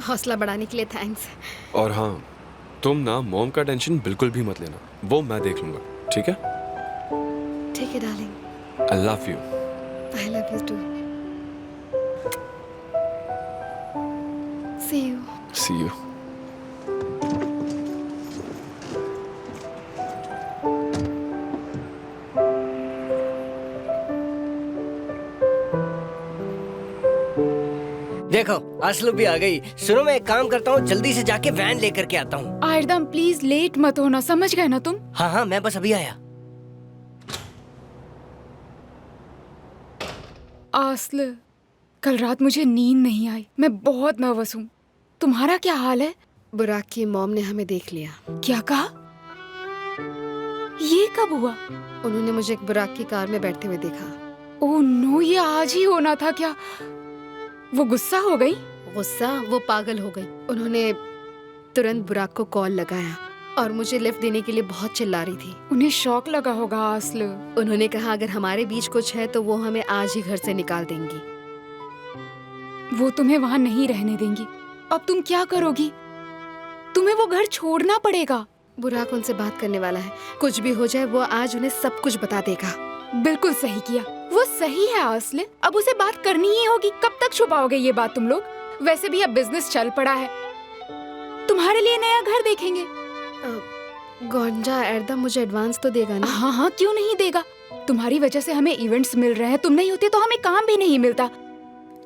S7: हौसला बढ़ाने के लिए थैंक्स।
S5: और हाँ, तुम ना मॉम का टेंशन बिल्कुल भी मत लेना, वो मैं देख लूंगा, ठीक है?
S7: ठीक है darling.
S5: I love you.
S7: I love you too. See you.
S5: See you.
S11: देखो असलू भी आ गई। सुनो मैं एक काम करता हूँ, जल्दी से जाके वैन लेकर के आता हूँ।
S17: आयरदम प्लीज लेट मत होना, समझ गए ना तुम?
S11: हाँ हाँ मैं बस अभी आया।
S17: आसल, कल रात मुझे नींद नहीं आई, मैं बहुत नर्वस हूँ। तुम्हारा क्या हाल है?
S7: बुराक की मॉम ने हमें देख लिया।
S17: क्या कहा? ये कब हुआ?
S7: उन्होंने मुझे एक बुराक की कार में बैठते हुए देखा।
S17: ओह नो, ये आज ही होना था क्या? वो गुस्सा हो गई?
S7: गुस्सा? वो पागल हो गई। उन्होंने तुरंत बुराक को कॉल लगाया और मुझे लिफ्ट देने के लिए बहुत चिल्ला रही थी।
S17: उन्हें शौक लगा होगा आसल।
S7: उन्होंने कहा अगर हमारे बीच कुछ है तो वो हमें आज ही घर से निकाल देंगी।
S17: वो तुम्हें वहाँ नहीं रहने देंगी। अब तुम क्या करोगी? तुम्हें वो घर छोड़ना पड़ेगा।
S7: बुराक उनसे बात करने वाला है, कुछ भी हो जाए वो आज उन्हें सब कुछ बता देगा।
S17: बिल्कुल सही किया, वो सही है आसल। अब उसे बात करनी ही होगी। कब तक छुपाओगे ये बात तुम लोग? वैसे भी अब बिजनेस चल पड़ा है, तुम्हारे लिए नया घर देखेंगे।
S7: गोंजा एर्दम मुझे एडवांस तो देगा ना?
S17: हाँ हाँ क्यों नहीं देगा। तुम्हारी वजह से हमें इवेंट्स मिल रहे हैं, तुम नहीं होती तो हमें काम भी नहीं मिलता।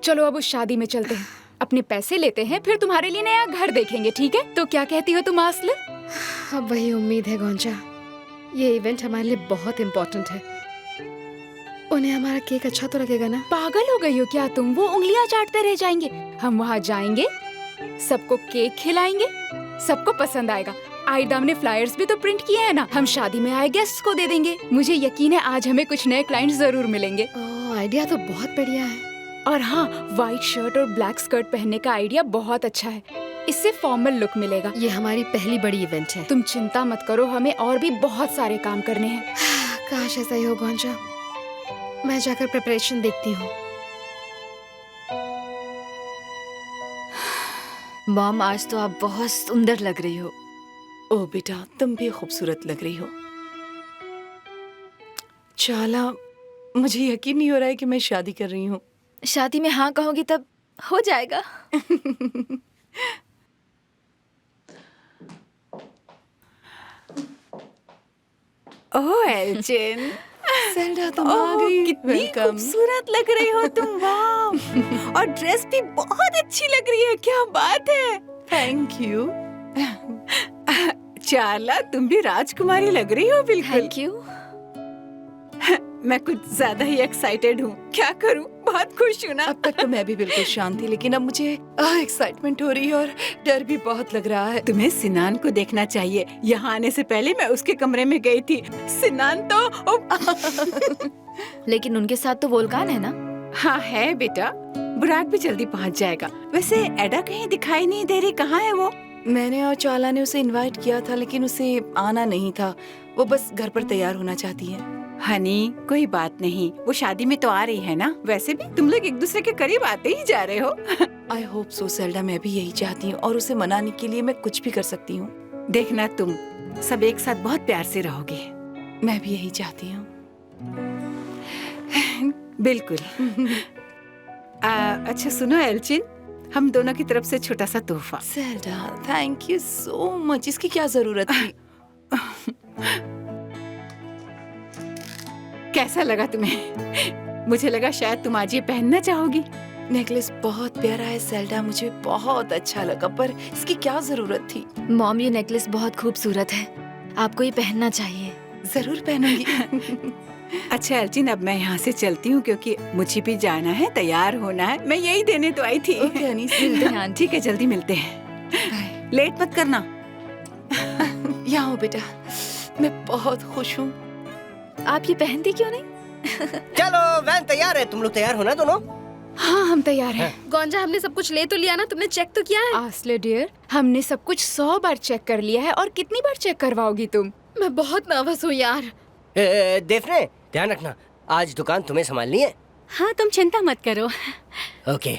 S17: चलो अब उस शादी में चलते हैं, अपने पैसे लेते हैं, फिर तुम्हारे लिए नया घर देखेंगे, ठीक है? तो क्या कहती हो तुम आसल?
S7: अब वही उम्मीद है गोंजा, ये इवेंट हमारे लिए बहुत इम्पोर्टेंट है। उन्हें हमारा केक अच्छा तो लगेगा ना?
S17: पागल हो गई हो क्या तुम? वो उंगलियां चाटते रह जाएंगे। हम वहाँ जाएंगे, सबको केक खिलाएंगे, सबको पसंद आएगा। आइदाम ने फ्लायर्स भी तो प्रिंट किए हैं ना, हम शादी में आए गेस्ट्स को दे देंगे। मुझे यकीन है आज हमें कुछ नए क्लाइंट्स जरूर मिलेंगे।
S7: आइडिया तो बहुत बढ़िया है।
S17: और हाँ, व्हाइट शर्ट और ब्लैक स्कर्ट पहनने का आइडिया बहुत अच्छा है, इससे फॉर्मल लुक मिलेगा।
S7: ये हमारी पहली बड़ी इवेंट है।
S17: तुम चिंता मत करो, हमें और भी बहुत सारे काम करने हैं।
S7: काश ऐसा ही हो गोंजा। मैं जाकर प्रिपरेशन देखती हूँ।
S1: मॉम आज तो आप बहुत सुंदर लग रही हो।
S9: ओ बेटा तुम भी खूबसूरत लग रही हो। चाला, मुझे यकीन नहीं हो रहा है कि मैं शादी कर रही हूँ।
S1: शादी में हाँ कहोगी तब हो जाएगा।
S14: ओह एल्चिन,
S9: सेल्डा तुम आ गई।
S14: कितनी खूबसूरत लग रही हो तुम, वाह। और ड्रेस भी बहुत अच्छी लग रही है, क्या बात है।
S9: Thank you.
S14: चाला तुम भी राजकुमारी लग रही हो बिल्कुल।
S1: Thank you.
S14: मैं कुछ ज्यादा ही एक्साइटेड हूँ, क्या करूँ, बहुत खुश हूँ ना।
S9: अब तक तो मैं भी बिल्कुल शांत थी, लेकिन अब मुझे एक्साइटमेंट हो रही है और डर भी बहुत लग रहा है।
S14: तुम्हें सिनान को देखना चाहिए। यहाँ आने से पहले मैं उसके कमरे में गई थी। सिनान तो
S1: लेकिन उनके साथ तो वोल्कान है ना?
S14: हाँ है बेटा, बुराक भी जल्दी पहुँच जाएगा। वैसे एडा कहीं दिखाई नहीं दे रही, कहाँ है वो?
S9: मैंने और चाला ने उसे इनवाइट किया था, लेकिन उसे आना नहीं था। वो बस घर पर तैयार होना चाहती है।
S14: हनी कोई बात नहीं, वो शादी में तो आ रही है ना। वैसे भी तुम लोग एक दूसरे के करीब आते ही जा रहे हो।
S9: आई होप सो सेल्डा, मैं भी यही चाहती हूँ और उसे मनाने के लिए मैं कुछ भी कर सकती हूँ।
S14: देखना तुम सब एक साथ बहुत प्यार से रहोगे।
S9: मैं भी यही चाहती हूँ।
S14: बिल्कुल। अच्छा सुनो एल्चिन, हम दोनों की तरफ से छोटा सा तोहफा।
S9: Selda thank you so much, इसकी क्या जरूरत थी?
S14: कैसा लगा तुम्हें? मुझे लगा शायद तुम आज ये पहनना चाहोगी।
S9: नेकलेस बहुत प्यारा है सेल्डा, मुझे बहुत अच्छा लगा, पर इसकी क्या जरूरत थी?
S1: मॉम ये नेकलेस बहुत खूबसूरत है, आपको ये पहनना चाहिए।
S9: जरूर पहनूंगी।
S14: अच्छा एल्चिन, अब मैं यहाँ से चलती हूँ क्योंकि मुझे भी जाना है, तैयार होना है। मैं यही देने तो आई थी।
S9: ओके अनीस,
S14: ठीक है, जल्दी मिलते हैं। लेट मत करना।
S9: यहाँ हो बेटा, मैं बहुत खुश हूँ।
S1: आप ये पहनती क्यों नहीं?
S11: चलो वैन तैयार है, तुम लोग तैयार हो ना दोनों?
S17: हाँ हम तैयार हैं।
S7: गोंजा हमने सब कुछ ले तो लिया ना? तुमने चेक तो किया है?
S17: आसल डियर, हमने सब कुछ 100 बार चेक कर लिया है। और कितनी बार चेक करवाओगी तुम?
S7: मैं बहुत नर्वस हूँ यार।
S11: देवने ध्यान रखना, आज दुकान तुम्हें संभालनी है।
S17: हाँ तुम चिंता मत करो।
S11: ओके।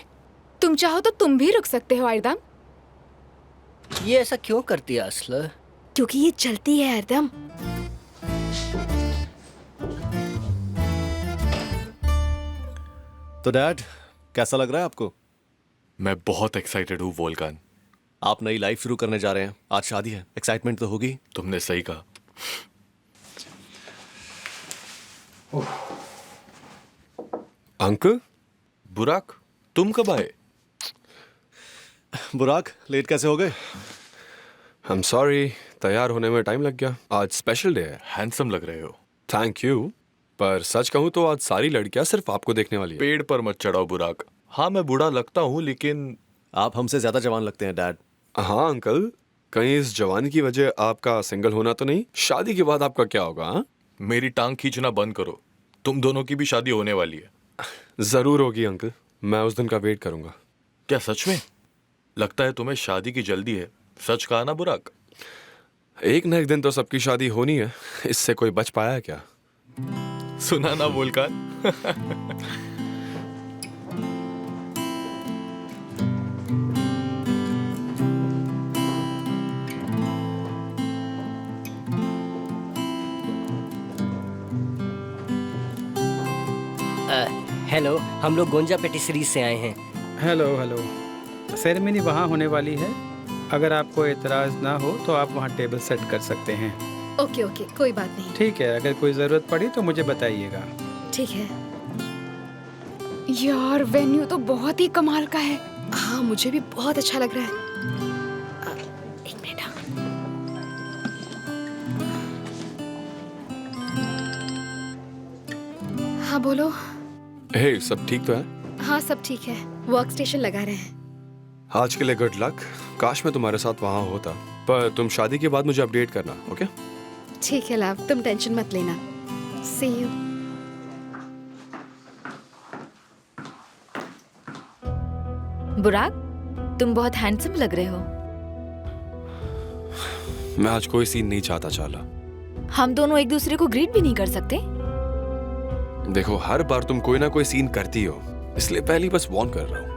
S17: तुम चाहो तो तुम भी रुक सकते हो आयदाम।
S11: ये ऐसा क्यों करती है आसल?
S7: क्योंकि ये चलती है आयदाम।
S10: तो डैड, कैसा लग रहा है आपको?
S15: मैं बहुत एक्साइटेड हूँ वोल्कान।
S10: आप नई लाइफ शुरू करने जा रहे हैं, आज शादी है, एक्साइटमेंट तो होगी।
S15: तुमने सही कहा।
S5: अंकल,
S15: बुराक तुम कब आए?
S10: बुराक, लेट कैसे हो गए?
S5: I'm sorry, तैयार होने में टाइम लग गया। आज स्पेशल डे है।
S15: हैंडसम लग रहे हो।
S5: Thank you. पर सच कहूँ तो आज सारी लड़कियां सिर्फ आपको देखने वाली है।
S15: पेड़ पर मत चढ़ाओ बुराक। हाँ, मैं बूढ़ा लगता हूँ, लेकिन
S10: आप हमसे ज्यादा जवान लगते हैं डैड।
S5: हाँ अंकल, कहीं इस जवानी की वजह आपका सिंगल होना तो नहीं? शादी के बाद आपका क्या होगा? हाँ?
S15: मेरी टांग खींचना बंद करो। तुम दोनों की भी शादी होने वाली है।
S5: जरूर होगी अंकल, मैं उस दिन का वेट करूंगा।
S15: क्या सच में? लगता है तुम्हें शादी की जल्दी है। सच कहा ना बुराक?
S5: एक न एक दिन तो सबकी शादी होनी है, इससे कोई बच पाया है क्या?
S15: सुना ना वोल्कान?
S11: हेलो, हम लोग गोंजा पेटिसरीज से आए हैं।
S8: Hello hello. सेरेमनी वहाँ होने वाली है। अगर आपको एतराज ना हो तो आप वहाँ टेबल सेट कर सकते हैं।
S7: ओके ओके, कोई बात नहीं।
S8: ठीक है, अगर कोई ज़रूरत पड़ी तो मुझे बताइएगा।
S7: ठीक है।
S6: यार वेन्यू तो बहुत ही कमाल का है।
S7: हाँ, मुझे भी बहुत अच्छा लग रहा है। एक मिनट। हाँ बोलो।
S5: हे, सब ठीक तो है?
S7: हाँ सब ठीक है, वर्क स्टेशन लगा रहे हैं।
S5: आज के लिए गुड लक। काश मैं तुम्हारे साथ वहाँ होता, पर तुम शादी के बाद मुझे अपडेट करना, ओके?
S7: ठीक है लव, तुम टेंशन मत लेना। सी यू।
S1: बुराक, तुम बहुत हैंडसम लग रहे हो।
S5: मैं आज कोई सीन नहीं चाहता चाला।
S1: हम दोनों एक दूसरे को ग्रीट भी नहीं कर सकते?
S5: देखो, हर बार तुम कोई ना कोई सीन करती हो, इसलिए पहली बस वॉर्न कर रहा हूँ।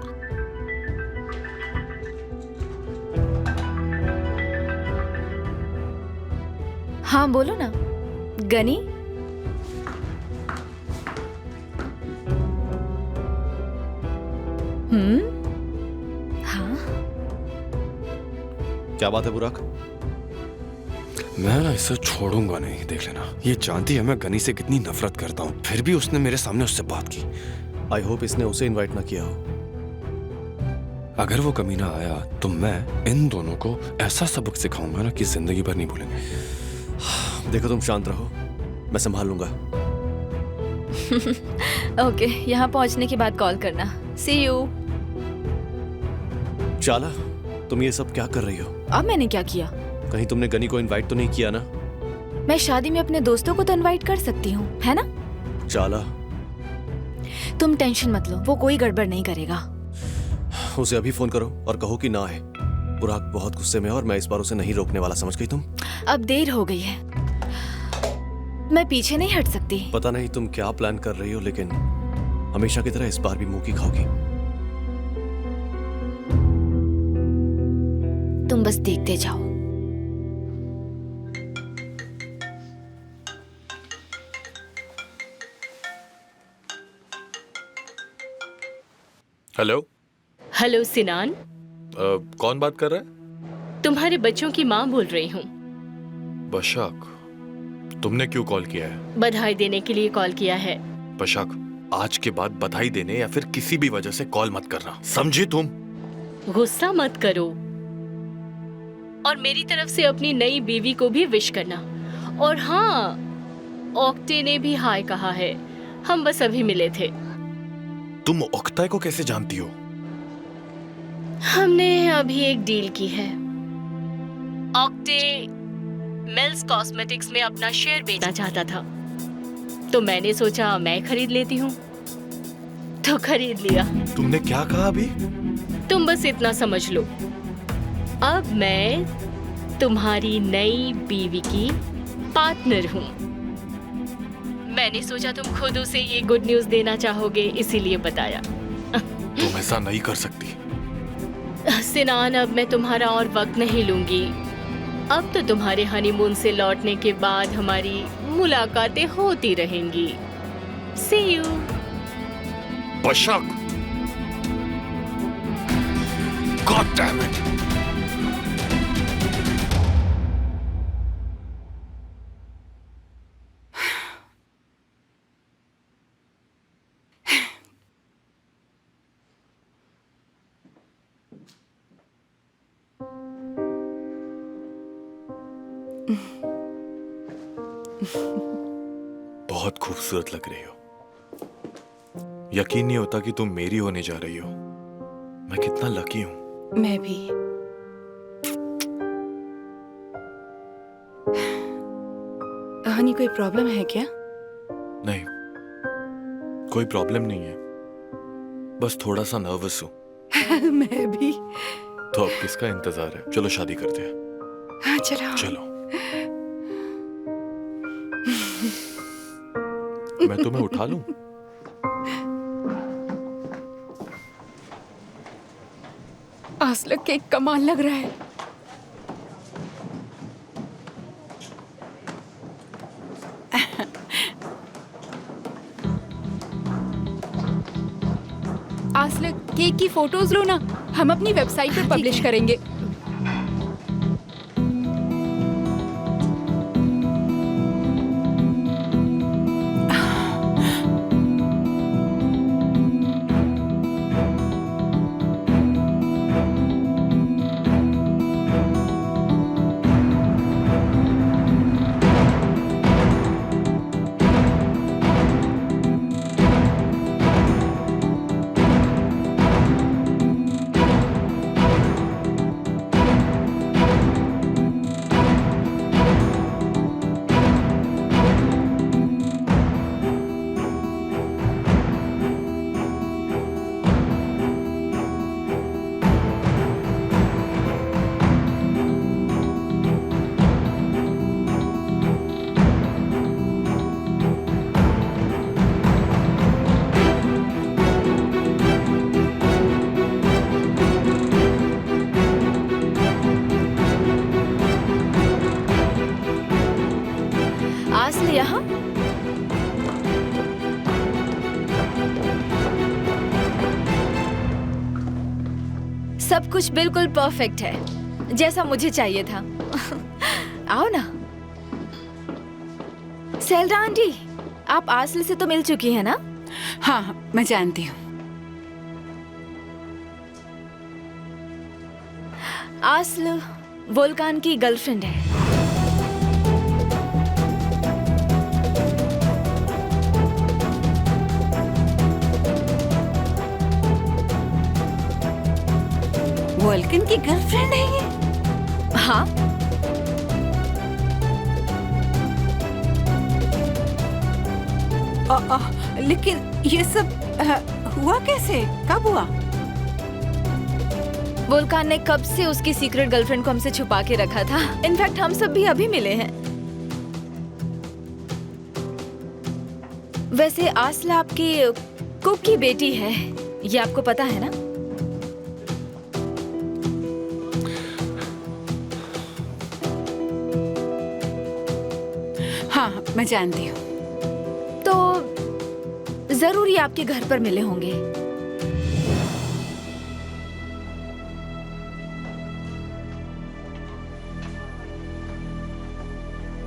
S1: हाँ बोलो ना गनी। हाँ,
S10: क्या बात है बुराक?
S5: मैं ना इसे छोड़ूंगा नहीं, देख लेना। ये जानती है मैं गनी से कितनी नफरत करता हूँ, फिर भी उसने मेरे सामने उससे बात की।
S10: आई होप इसने उसे इनवाइट ना किया हो।
S5: अगर वो कमीना आया तो मैं इन दोनों को ऐसा सबक सिखाऊंगा ना कि जिंदगी भर नहीं भूलेंगे।
S10: देखो तुम शांत रहो, मैं संभाल लूंगा।
S1: ओके, यहाँ पहुँचने के बाद कॉल करना। सी यू।
S10: चाला, तुम ये सब क्या कर रही हो?
S1: अब मैंने क्या किया?
S10: कहीं तुमने गनी को इनवाइट तो नहीं किया ना?
S1: मैं शादी में अपने दोस्तों को तो इनवाइट कर सकती हूँ, है ना?
S10: चाला,
S1: तुम टेंशन मत लो, वो कोई गड़बड़ नहीं करेगा।
S10: उसे अभी फोन करो और कहो कि ना आए। बुराक बहुत गुस्से में है और मैं इस बार उसे नहीं रोकने वाला, समझ गई तुम?
S1: अब देर हो गई है, मैं पीछे नहीं हट सकती।
S10: पता नहीं तुम क्या प्लान कर रही हो, लेकिन हमेशा की तरह इस बार भी मुंह की खाओगी।
S1: तुम बस देखते जाओ।
S15: हेलो।
S2: हेलो सिनान।
S15: कौन बात कर रहा है?
S2: तुम्हारे बच्चों की माँ बोल रही हूँ।
S15: बशाक, तुमने क्यों कॉल किया है?
S2: बधाई देने के लिए कॉल किया है।
S15: बशाक, आज के बाद बधाई देने या फिर किसी भी वजह से कॉल मत करना, समझी तुम?
S2: गुस्सा मत करो और मेरी तरफ से अपनी नई बीवी को भी विश करना। और हाँ, ऑक्टे ने भी हाय कहा है, हम बस अभी मिले थे।
S15: तुम ऑक्टे को कैसे जानती हो?
S2: हमने अभी एक डील की है। ऑक्टे मिल्स कॉस्मेटिक्स में अपना शेयर बेचना चाहता था, तो मैंने सोचा मैं खरीद लेती हूँ, तो खरीद लिया।
S15: तुमने क्या कहा अभी?
S2: तुम बस इतना समझ लो, अब मैं तुम्हारी नई बीवी की पार्टनर हूँ। मैंने सोचा तुम खुद उसे ये गुड न्यूज़ देना चाहोगे, इसीलिए बताया।
S15: तुम ऐसा नहीं कर सकती।
S2: सिनान, अब मैं तुम्हारा और वक्त नहीं लूंगी। अब तो तुम्हारे हनीमून से लौटने के बाद हमारी मुलाकातें होती रहेंगी। See you।
S15: बशाक, God damn it। बहुत खूबसूरत लग रही हो। यकीन नहीं होता कि तुम मेरी होने जा रही हो। मैं कितना लकी हूं।
S9: मैं भी। हनी, कोई प्रॉब्लम है क्या?
S15: नहीं, कोई प्रॉब्लम नहीं है, बस थोड़ा सा नर्वस हूं।
S9: मैं भी।
S15: तो अब किसका इंतजार है? चलो शादी करते हैं।
S9: हाँ चलो।
S15: चलो। मैं तुम्हें उठा लूं?
S14: आसला केक कमाल लग रहा है। आसला केक की फोटोज लो ना, हम अपनी वेबसाइट पर पब्लिश करेंगे।
S6: यहाँ सब कुछ बिल्कुल परफेक्ट है, जैसा मुझे चाहिए था। आओ ना। सेल्डा आंटी, आप आसल से तो मिल चुकी हैं ना?
S14: हाँ, मैं जानती हूँ।
S6: आसल वोल्कान की गर्लफ्रेंड है।
S14: वोल्कन की गर्लफ्रेंड है ये?
S6: हाँ।
S14: लेकिन ये सब हुआ कैसे? कब हुआ?
S6: वोल्कान ने कब से उसकी सीक्रेट गर्लफ्रेंड को हमसे छुपा के रखा था। इनफैक्ट हम सब भी अभी मिले हैं। वैसे आसला आपकी कुक की बेटी है, ये आपको पता है ना?
S14: हाँ, मैं जानती हूँ।
S6: तो जरूर ही आपके घर पर मिले होंगे।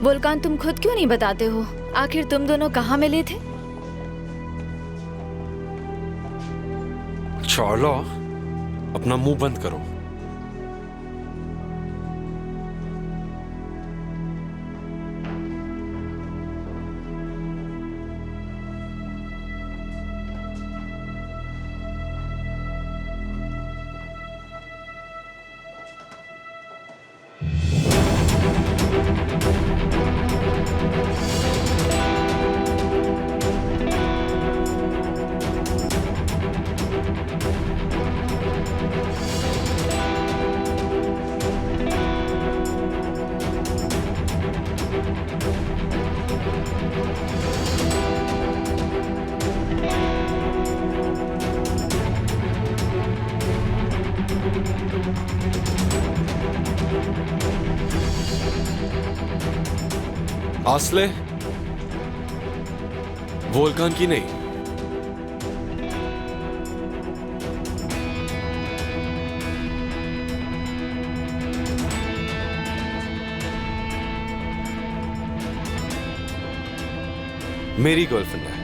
S6: वोल्कान, तुम खुद क्यों नहीं बताते हो? आखिर तुम दोनों कहाँ मिले थे?
S5: चाला, अपना मुंह बंद करो। आसले, वोल्कान की नहीं। मेरी गर्लफ्रेंड है।